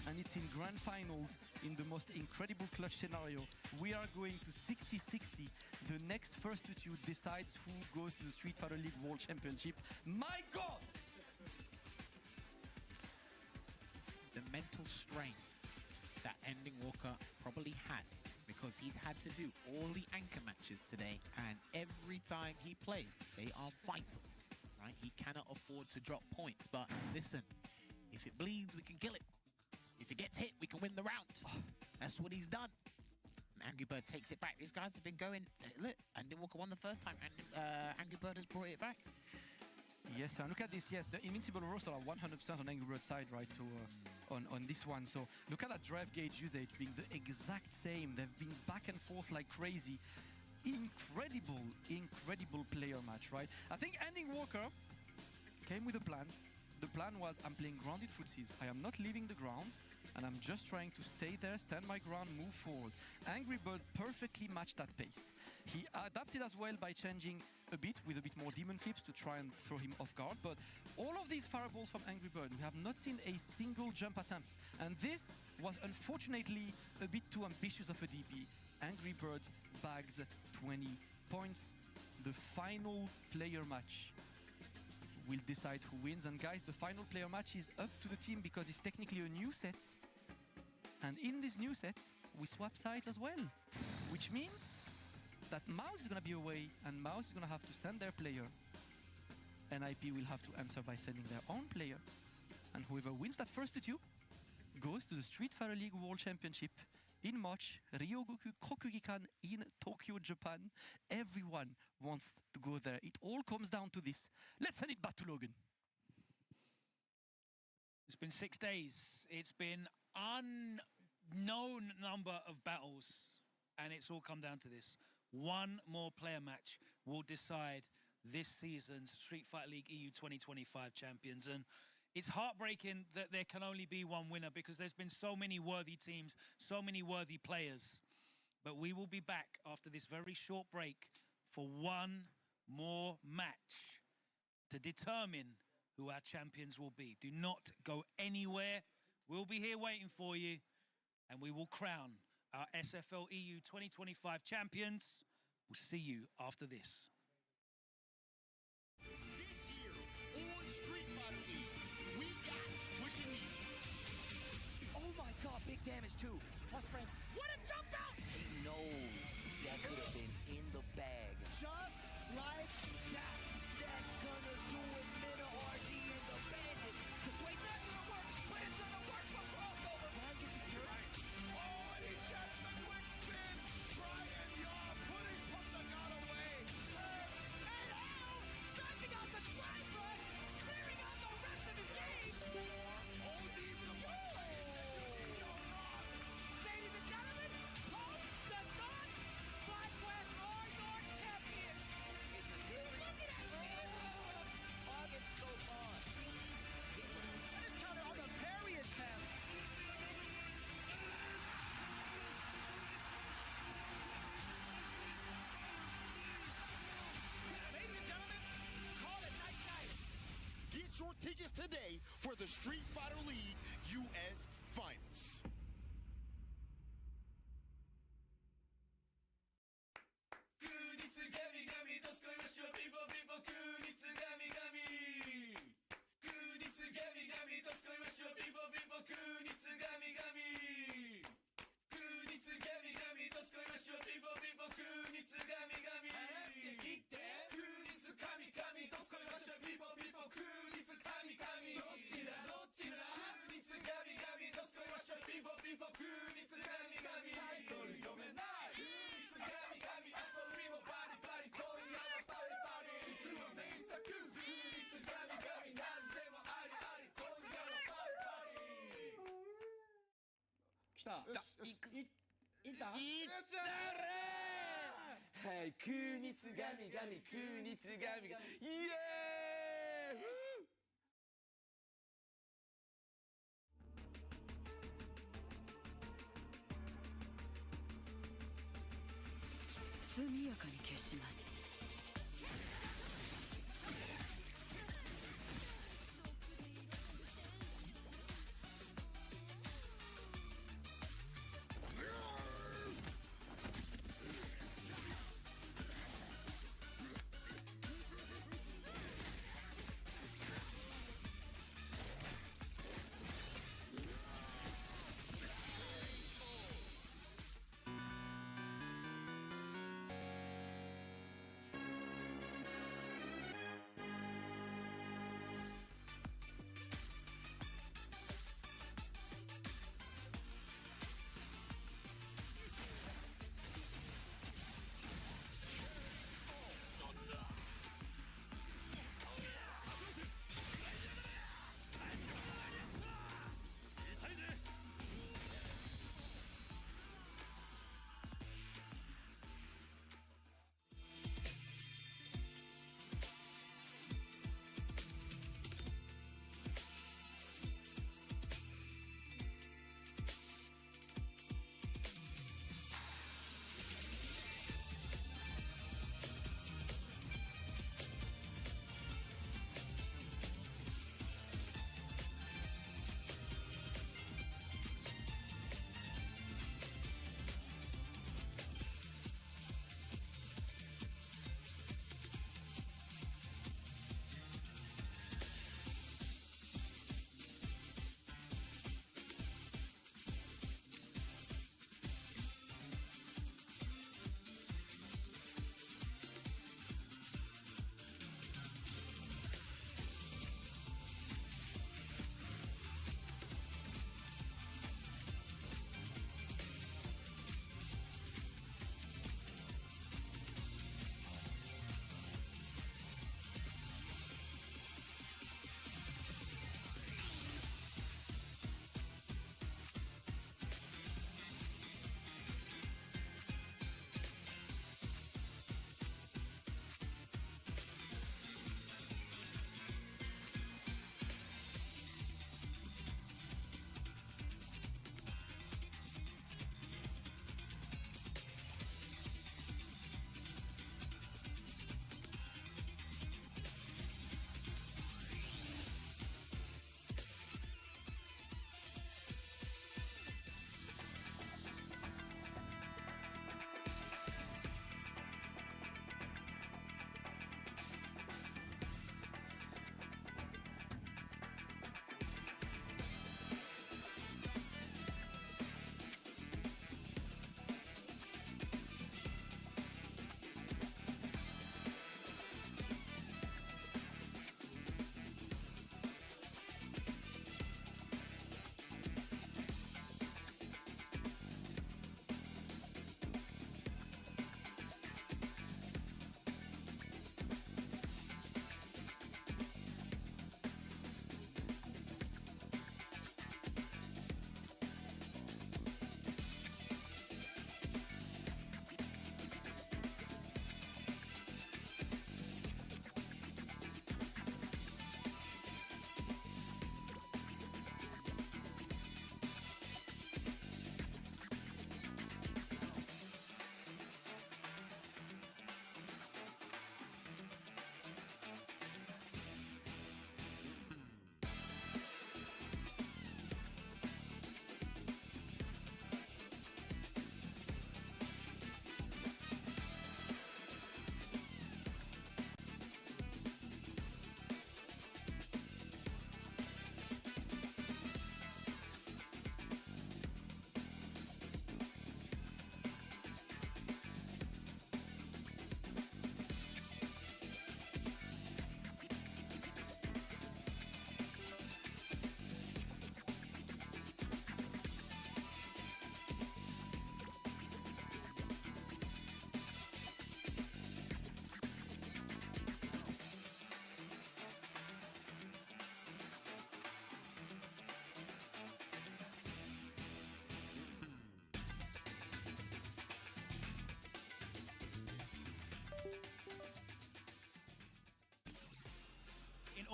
and it's in grand finals in the most incredible clutch scenario. We are going to 60-60. The next first to two decides who goes to the Street Fighter League World Championship. My god! The mental strain that Ending Walker probably had, because he's had to do all the anchor matches today, and every time he plays, they are vital, right? He cannot afford to drop points, but listen, if it bleeds, we can kill it. If he gets hit, we can win the round. That's what he's done. And Angry Bird takes it back. These guys have been going. Look, Andy Walker won the first time, and Angry Bird has brought it back. Yes, and look at this. Yes, the Invincible roster are 100% on Angry Bird's side, right? So on this one. So look at that drive gauge usage being the exact same. They've been back and forth like crazy. Incredible player match, right? I think Andy Walker came with a plan. The plan was, I'm playing grounded fruitsies. I am not leaving the grounds, and I'm just trying to stay there, stand my ground, move forward. Angry Bird perfectly matched that pace. He adapted as well by changing a bit with a bit more demon flips to try and throw him off guard. But all of these fireballs from Angry Bird, we have not seen a single jump attempt. And this was unfortunately a bit too ambitious of a DP. Angry Bird bags 20 points. The final player match will decide who wins. And guys, the final player match is up to the team because it's technically a new set. And in this new set, we swap sides as well. Which means that MOUZ is going to be away and MOUZ is going to have to send their player. NIP will have to answer by sending their own player. And whoever wins that first two goes to the Street Fighter League World Championship in March, Ryogoku Kokugikan in Tokyo, Japan. Everyone wants to go there. It all comes down to this. Let's send it back to Logan. It's been 6 days. It's been unknown number of battles, and it's all come down to this. One more player match will decide this season's Street Fighter League EU 2025 champions. And it's heartbreaking that there can only be one winner because there's been so many worthy teams, so many worthy players. But we will be back after this very short break for one more match to determine who our champions will be. Do not go anywhere. We'll be here waiting for you, and we will crown our SFL EU 2025 champions. We'll see you after this. This year on Street Fighter League, we got what you need. Oh my god, big damage too. Plus frames. What a jump out! He knows that could have been in the bag. Just like that. That's gonna do it, Minna RD and the Bandit. The sway's not gonna work, but it's gonna work for crossover. Brian gets his turn. Oh, and he checks the quick spin. Brian Yaw putting the god away. And now, sniping out the slide run, clearing out the rest of his game. Ladies and gentlemen, Post the Thought, FlyQuest are your champions. It's a different target so far. Nice counter on the parry attempt. Ladies and gentlemen, call it night-night. Get your tickets today for the Street Fighter League US Finals. Hey, 空日神々、空日神々、イエーイ！速やかに消します。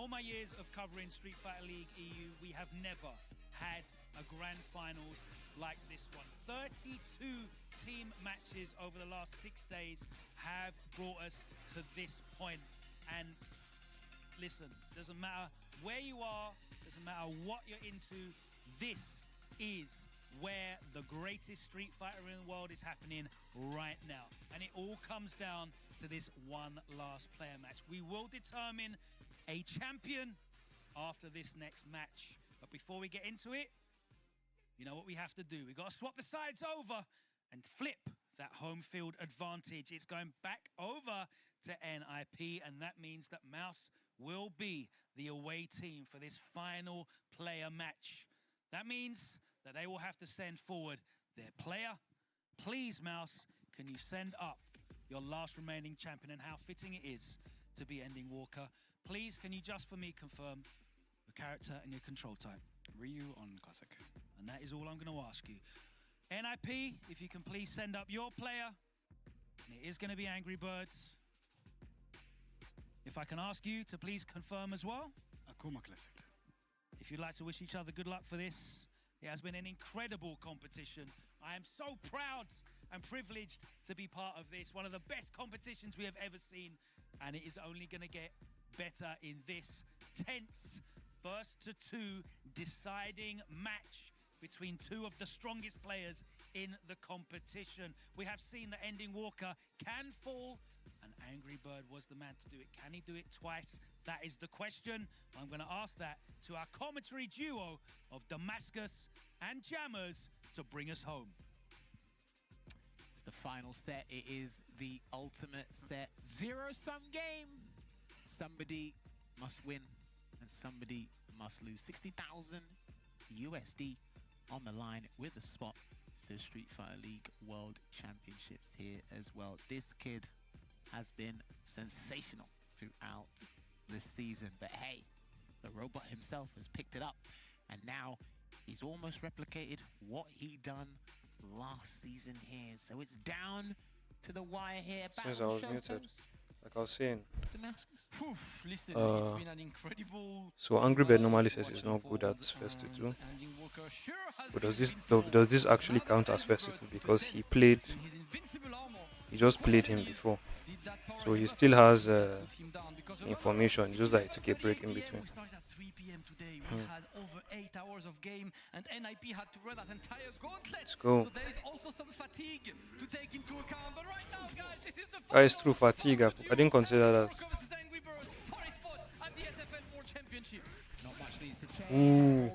all my years of covering Street Fighter League EU, we have never had a grand finals like this one. 32 team matches over the last 6 days have brought us to this point. And listen, doesn't matter where you are, doesn't matter what you're into, this is where the greatest Street Fighter in the world is happening right now. And it all comes down to this one last player match. We will determine a champion after this next match. But before we get into it, you know what we have to do. We've got to swap the sides over and flip that home field advantage. It's going back over to NIP, and that means that MOUZ will be the away team for this final player match. That means that they will have to send forward their player. Please, MOUZ, can you send up your last remaining champion, and how fitting it is to be Ending Walker. Please, can you just for me confirm your character and your control type? Ryu on Classic. And that is all I'm going to ask you. NIP, if you can please send up your player. And it is going to be Angry Birds. If I can ask you to please confirm as well. Akuma Classic. If you'd like to wish each other good luck for this. It has been an incredible competition. I am so proud and privileged to be part of this. One of the best competitions we have ever seen. And it is only going to get better in this tense first to two deciding match between two of the strongest players in the competition. We have seen that Ending Walker can fall, and Angry Bird was the man to do it. Can he do it twice? That is the question. I'm going to ask that to our commentary duo of Damascus and Jammers to bring us home. It's the final set. It is the ultimate set. Zero-sum game. Somebody must win and somebody must lose. 60,000 USD on the line with a spot for the Street Fighter League World Championships here as well. This kid has been sensational throughout this season, but hey, the robot himself has picked it up, and now he's almost replicated what he done last season here. So it's down to the wire here. Since I was muted, like I was saying. Listen, it's been an incredible. So Angry Bird normally says he's not good at first to two. But does this actually count as first to two? Because he just played him before. So he still has information, just that he took a break in between. We had over 8 hours of game, and NIP had to run that entire gauntlet. Let's go. So there is also some fatigue to take into account. But right now, guys, this is the that is true, fatigue. I didn't consider that. Not much needs to change. Ooh,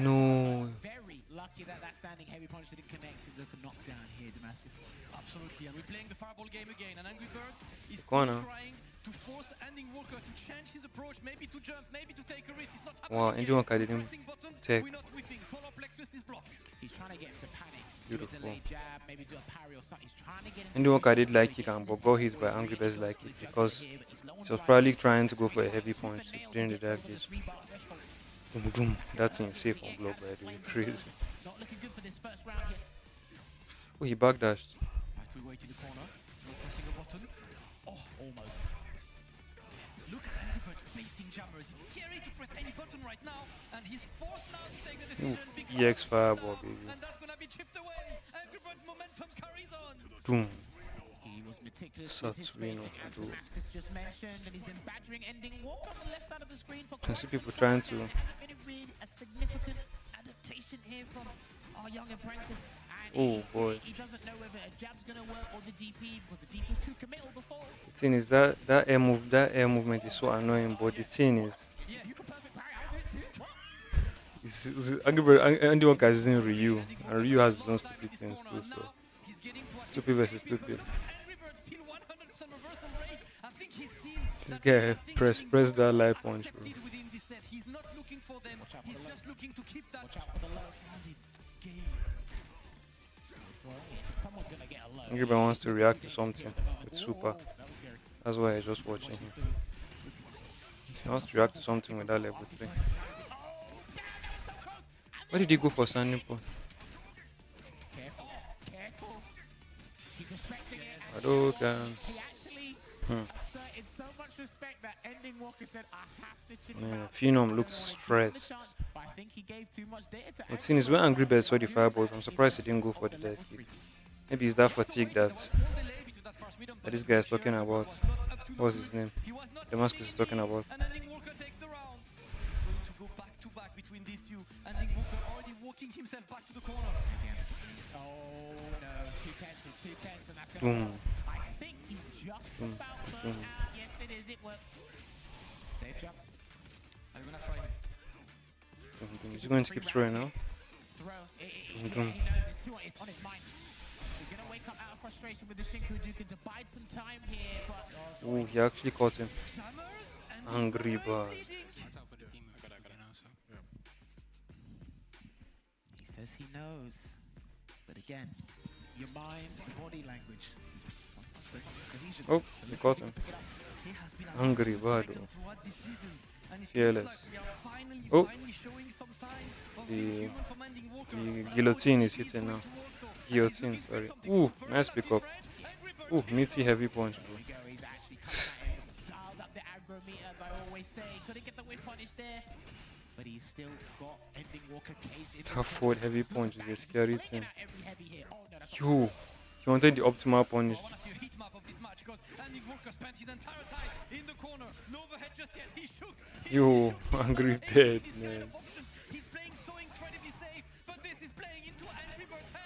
no. Very lucky that standing heavy punch didn't connect to the knockdown here, Damascus. Absolutely, and we're playing the fireball game again. And Angry Bird is Corner. trying to force Ending Walker to change his approach, maybe to jump, maybe to take a risk. It's not happening. Wow, Ending Walker didn't take. He's trying to get him to panic. Beautiful. Do a delayed jab, maybe do a parry or something. He's trying to get him. Ending Walker did like it and got his by Angry Birds like it because he was probably trying to go for a heavy punch during the dive days. Boom, boom. That thing is safe on block, by the way. Crazy. Not looking good for this first round here. Oh, he backdashed. We wait in the corner. No pressing a button. Oh, almost. Look at Angry Bird facing Jammers. It's scary to press any button right now, and he's forced now to take the decision. Ooh, EX fireball, baby. And that's gonna be chipped away. Angry Bird's momentum carries on. Boom. He was meticulous with his spacing, as Damascus just mentioned, and he's been badgering Ending Walker on the left side of the screen for I see people trying to. hasn't been really a significant adaptation here from our young apprentice. Oh boy. He doesn't know whether a jab's gonna work or the DP, because the DP was too committal before. The thing is that air movement is so annoying, but the thing is, Ending Walker is using Ryu, and Ryu has his own stupid things too. So stupid versus stupid. This guy press that light punch, bro. He's not looking for them. He's just looking to keep that. Angry Bird wants to react to something with super. That's why I'm just watching him. He wants to react to something with that level 3. Why did he go for standing point? He's respecting it. Hadouken. He actually asserted so much respect that Ending Walker said, I have to chill him Man, out. Phenom looks stressed. But I think he gave too much data to What's in his when Angry Bird saw the fireballs, I'm surprised he didn't go for the dive kick. Maybe it's that fatigue that this guy is talking about. What's his name? Damascus is talking about. And Ending Walker takes the round. Going to go back to back between these two. Ending Walker already walking himself back to the corner. Oh no, 2 tenses, 2 tenses, and that's Boom. gonna I think he's just Boom. about Boom. burnt out. Yes, it is, it worked. Safe jump. I'm gonna try him. He's going to keep throwing now. Throw. He knows it's on his mind. He's gonna wake up out of frustration with the Shinku Dukin to bide some time here, but Oh, he actually caught him. Angry Bird. He says he knows. But again, your mind, body language. Oh, he caught him. Angry Bird. Fearless. Oh, the guillotine is hitting now. Guillotine, sorry. Ooh, nice pickup. Ooh, meaty heavy punch, bro. Dialed up the aggro meter, as I always say. Couldn't get the whip punish there. But he's still got Ending Walker caged. Tough forward heavy punch is a scary thing. Yo, he wanted the optimal punish. Yo, Angry Bird, man.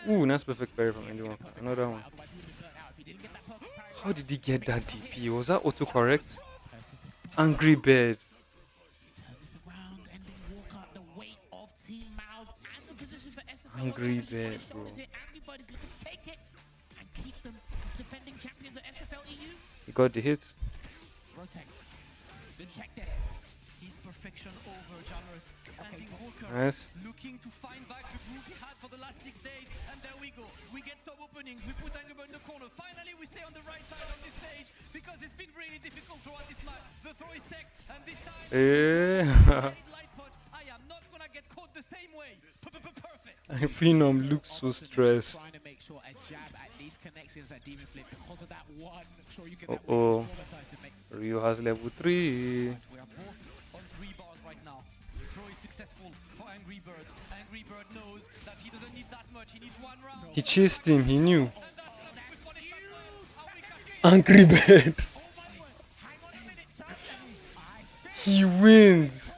Ooh, nice perfect parry from Ending Walker. Another one. How did he get that DP? Was that autocorrect? Angry Bird. Angry Bird, bro. He got the hit. His perfection over Generous. Ending Walker Nice. looking to find back the groove he had for the last 6 days. And there we go. We get some openings. We put Angry Bird in the corner. Finally, we stay on the right side of this stage because it's been really difficult throughout this match. The throw is tech, and this time, light punch. I am not gonna get caught the same way. Perfect. Phenom looks so stressed. Trying to make sure a jab at least connects against that demon flip because of that one. Sure, you get Uh that oh. Ryu has level 3. We are both on 3 bars right now. Throw is successful for Angry Bird. Angry Bird knows that he doesn't need that much. He needs 1 round. He chased him, he knew. Angry Bird. He wins.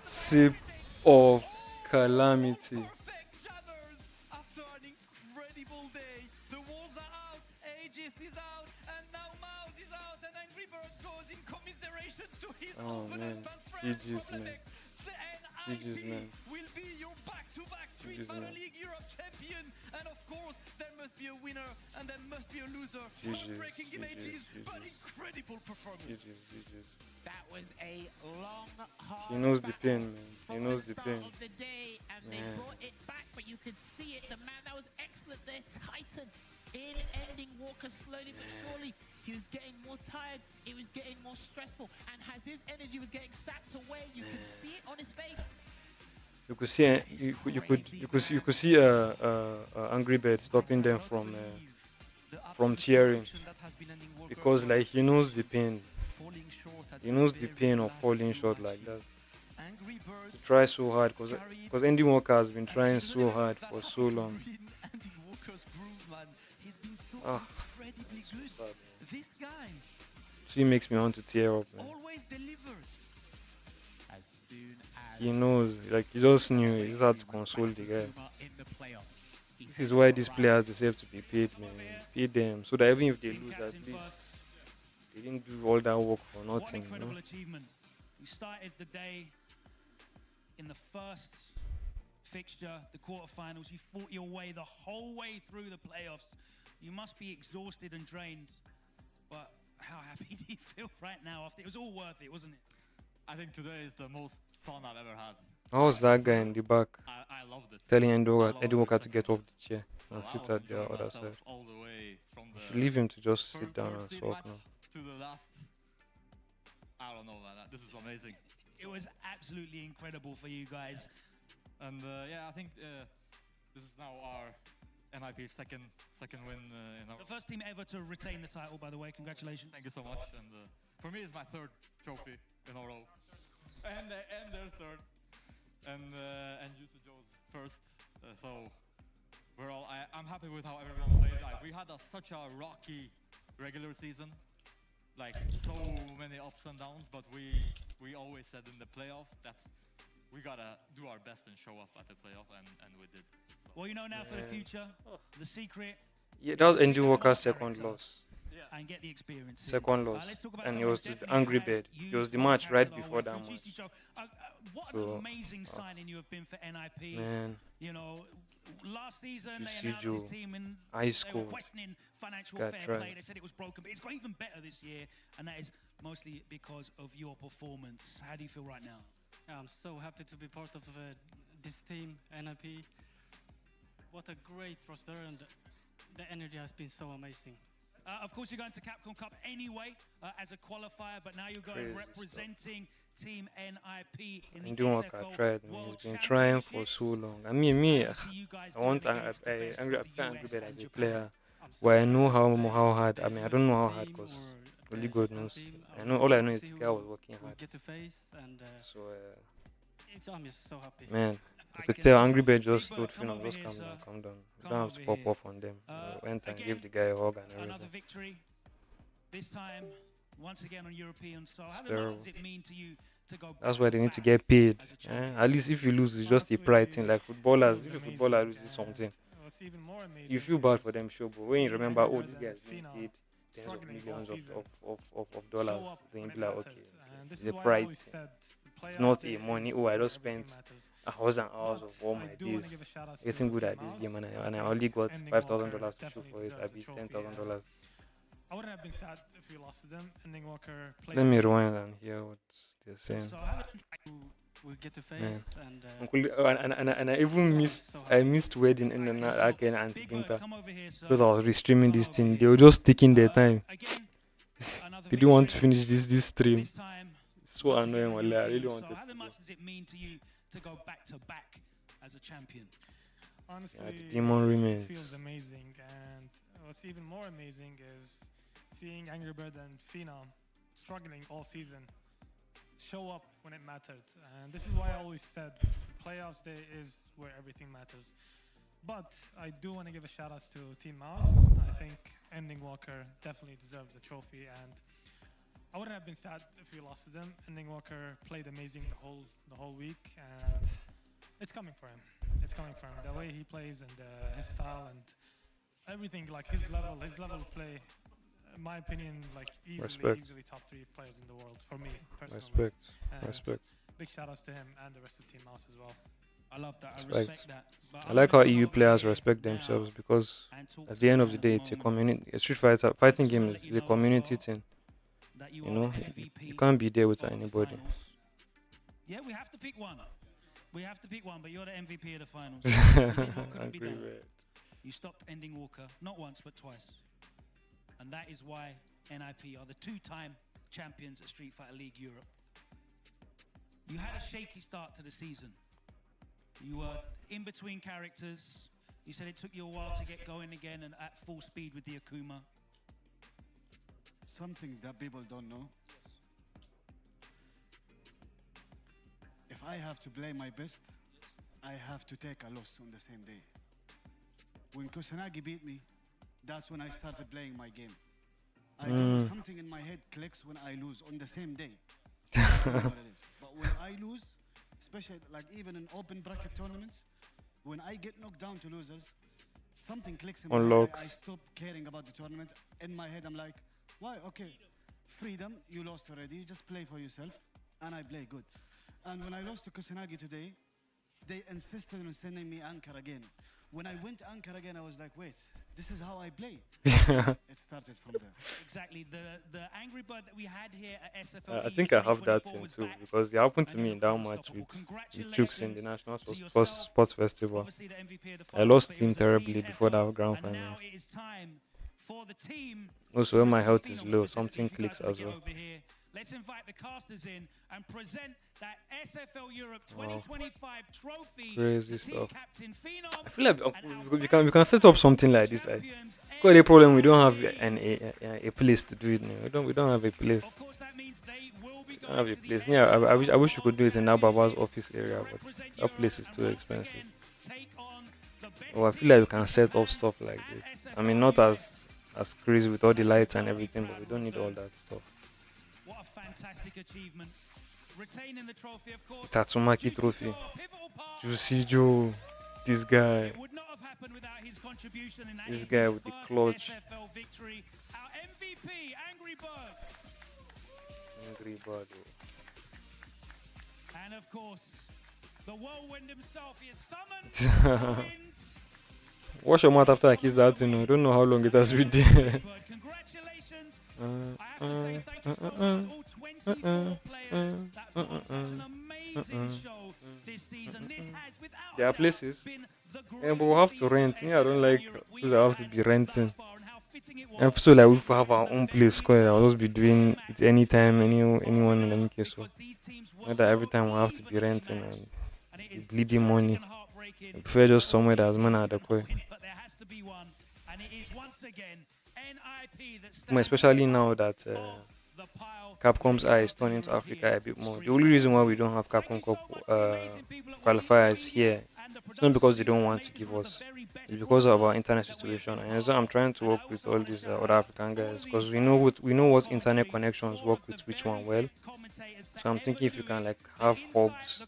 Sip of calamity. After an incredible day, the wolves are out, Aegis is out, and now MOUZ is out, and Angry Bird goes in commiserations to his opponent and friend. GG's, man. GG's, man. Will be your back-to-back Street Fighter League Europe champion, and of course, there must be a winner and there must be a loser. Heartbreaking images, but incredible performance. That was a long, hard He knows the pain, man. He knows the pain. of the day, and they brought it back, but you could see it. The man that was excellent there, Titan, in Ending Walker slowly but surely. He was getting more tired. It was getting more stressful, and as his energy was getting sapped away, you could see it on his face. You could see, you could see Angry Bird stopping them from cheering because like he knows the pain. He knows the pain of falling short like that. To try so hard because Ending Walker has been trying so hard for so long. Ah, so sad, This guy she makes me want to tear up, man. always delivers. As soon as He knows, like he just knew, he just had to console the guy. This is why these players deserve to be paid, man. Pay them so that even if they lose, at least they didn't do all that work for nothing. What an incredible achievement. We started the day in the first fixture, the quarterfinals. You fought your way the whole way through the playoffs. You must be exhausted and drained, but how happy do you feel right now? After it was all worth it, wasn't it? I think today is the most fun I've ever had. How was that guy in the back I loved it. telling Eddie Walker to get off the chair and sit at the other side? All the way from the You should leave him to just sit down and sulk now. To the last. I don't know, man. This is amazing. It was absolutely incredible for you guys. And yeah, I think this is now our NIP's second win in a The first team ever to retain the title, by the way. Congratulations. Thank you so much. And for me, it's my third trophy in a row, and their third, and Juicy Joe's first. So we're all. I'm happy with how everyone played. We had such a rocky regular season, like so many ups and downs. But we always said in the playoff that we gotta do our best and show up at the playoff, and we did. So. Well, you know now for the future, the secret. Yeah, that was Andy Walker's second loss. And get the experience. Second loss, and it was with Angry Bird. It was the match right before that match. What an amazing signing you have been for NIP. Man, you know, last season Juicy they announced Joe, his team and high they were school. questioning financial Got fair tried. play. They said it was broken, but it's got even better this year, and that is mostly because of your performance. How do you feel right now? I'm so happy to be part of this team, NIP. What a great roster, and the energy has been so amazing. Of course, you're going to Capcom Cup anyway as a qualifier, but now you're going representing Team NIP in the doing what I SFL tried, man. World He's been trying for so long. I mean, I want doing I against the best Angry of the Bird US as a and player, where I know how hard. I mean, I don't know how hard because only God knows. All I know is the guy was working hard. Get to face, and So I'm just so happy. man, I could tell Angry Bird just told Finals, just calm down. You don't have to pop off on them. Went and give the guy a hug and Another everything. victory, this time once again on European soil. How Terrible. much does it mean to you to go That's back why to they need to back get paid. as a champion? At least if you lose, it's just a pride thing. Like footballers, if a footballer loses something, What's even more amazing you feel bad for them, sure. But when you remember, oh, this guy's being paid tens of millions of dollars, then you be like, okay, it's a pride thing. It's not a money. Oh, I just spent hours and hours of all my days getting good at this game, and I only got $5,000 to show for it. I beat $10,000. I wouldn't have been sad if we lost to them. Ending Walker played. Let me rewind and hear what they're saying. We get to face, Man. And I even missed wedding in the night again and Binta because I was restreaming this thing. They were just taking their time. They didn't want to finish this stream. It's so annoying. I really wanted So to. how much does it mean to you to go back to back as a champion? Honestly, the demon remains. it feels amazing, and what's even more amazing is seeing Angry Bird and Phenom struggling all season show up when it mattered. And this is why I always said playoffs day is where everything matters. But I do want to give a shout out to Team MOUZ. I think Ending Walker definitely deserves the trophy, and I wouldn't have been sad if we lost to them. Ending Walker played amazing the whole week, and it's coming for him. It's coming for him. The way he plays and his style and everything, like his level of play. In my opinion, like easily top 3 players in the world for me personally. Respect. Big shout outs to him and the rest of Team MOUZ as well. I love that. I respect that. But I like how EU players respect themselves because at the end of the day, it's a community. A fighting game is a community thing. You know, you can't be there without anybody. Yeah, we have to pick one. But you're the MVP of the finals. Angry Bird. You stopped Ending Walker not once but twice. And that is why NIP are the 2-time champions at Street Fighter League Europe. You had a shaky start to the season. You were in between characters. You said it took you a while to get going again and at full speed with the Akuma. Something that people don't know. If I have to play my best, I have to take a loss on the same day. When Kusanagi beat me, that's when I started playing my game. I don't know, something in my head clicks when I lose on the same day. I don't know what it is. But when I lose, especially like even in open bracket tournaments, when I get knocked down to losers, something clicks in my head. I stop caring about the tournament. In my head, I'm like, why? Okay, freedom, you lost already. Just play for yourself. And I play good. And when I lost to Kusanagi today, they insisted on sending me Anchor again. When I went Anchor again, I was like, wait, this is how I play. It started from there. Exactly. The Angry Bird that we had here at SFL. I think I have that thing too because it happened to me in that match with Chooks in the National Sports Festival. I lost him terribly before that grand finals. For the team Also, when my health is low, something clicks as well. let's invite the casters in and present that SFL Europe 2025 trophy. Crazy to stuff. Team Captain Phenom. I feel like we can set up something like this. Quite a problem. We don't have a place to do it now. We don't have a place. We don't have a place. Yeah, I wish we could do it in Ababa's office area, but that place is too expensive. Oh, I feel like we can set up stuff like this. I mean, not as crazy with all the lights and everything, but we don't need all that stuff. What a fantastic achievement. Retaining the trophy, of course. Tatsumaki trophy. Juicy Joe. This guy. This guy with the clutch. SFL victory. Our MVP, Angry Bird. Angry Bird. And of course, the whirlwind himself is summoned. Wash your mouth after I kiss that, I don't know how long it has been there. Congratulations. I have to say thank you so much to all 24 players that put on such an amazing show this season. This has without There are places. Yeah, but we have to rent. Yeah, I don't like because I have to be renting. Episode like we have our own place square. I'll just be doing it anytime, anyone in any case. So not that every time we have to be renting and be bleeding money. I prefer just somewhere that's man at the core. Especially now that Capcom's eye is turning to Africa a bit more. The only reason why we don't have Capcom Cup qualifiers here it's not because they don't want to give us. It's because of our internet situation. And so I'm trying to work with all these other African guys because we know what internet connections work with which one well. So I'm thinking if you can like have hubs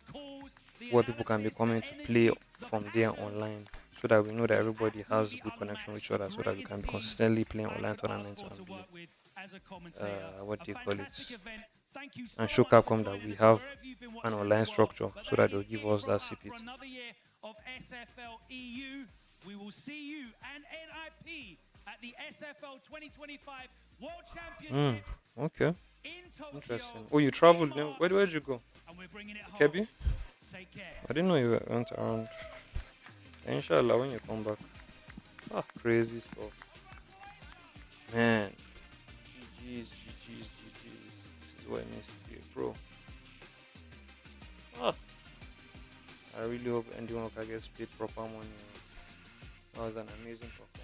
where people can be coming to play from there online, so that we know that everybody has good connection with each other, so that we can be consistently playing online tournaments and be, what do you call it, and show Capcom that we have an online structure, so that they'll give us that CPT. Another year of SFL EU. We will see you and NIP at the SFL 2025 World Championship. Okay. Interesting. Oh, you traveled? Where'd you go? Kebi? I didn't know you went around. Inshallah, when you come back. Crazy stuff. Man. GG's. This is what it means to be a pro. I really hope anyone can get paid proper money. That was an amazing performance.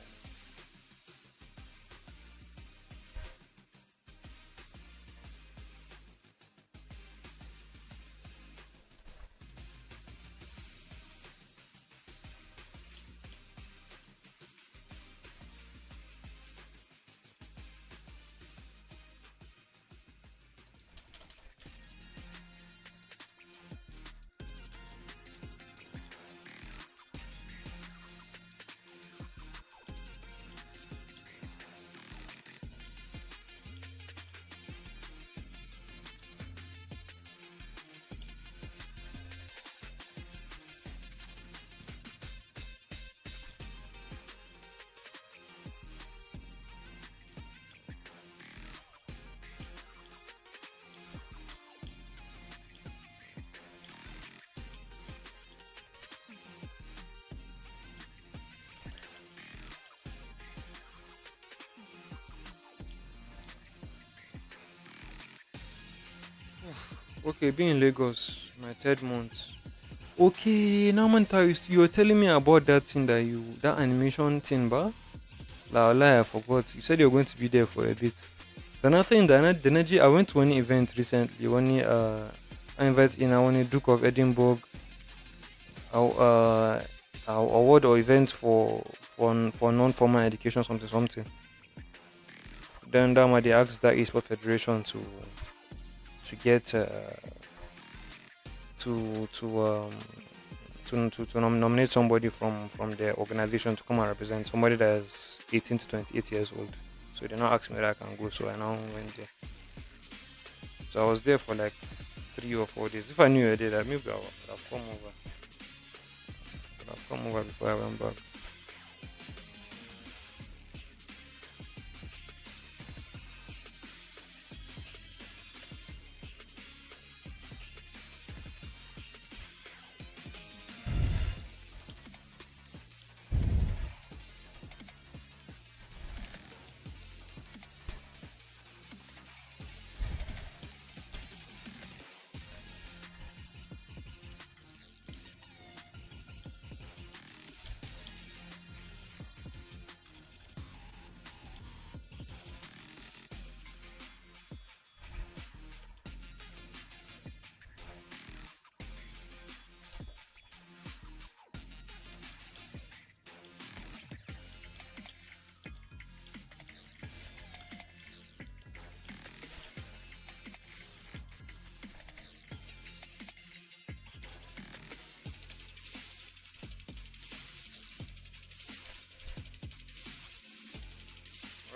Okay, being in Lagos, my 3rd month. Okay, now man, you were telling me about that thing that animation thing, ba? I forgot. You said you were going to be there for a bit. The thing, the energy. I went to one event recently. I invited in one Duke of Edinburgh award or event for non-formal education, something. Then they asked that eSport Federation to get to nominate somebody from their organization to come and represent somebody that is 18 to 28 years old. So they now asked me whether I can go, so I now went there. So I was there for like 3 or 4 days. If I knew I did that, maybe I would have come over. Before I went back.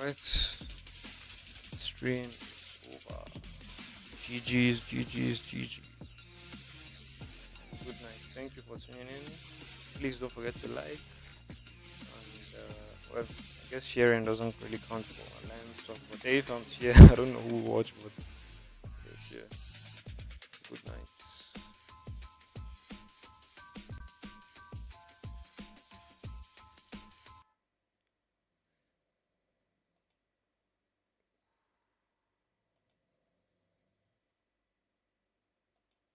Right. Stream is over. GG's, GG's, GG. Good night. Thank you for tuning in. Please don't forget to like. And, well, I guess sharing doesn't really count for alliance stuff. But if I'm here, I don't know who watch, but yeah, share. Good night.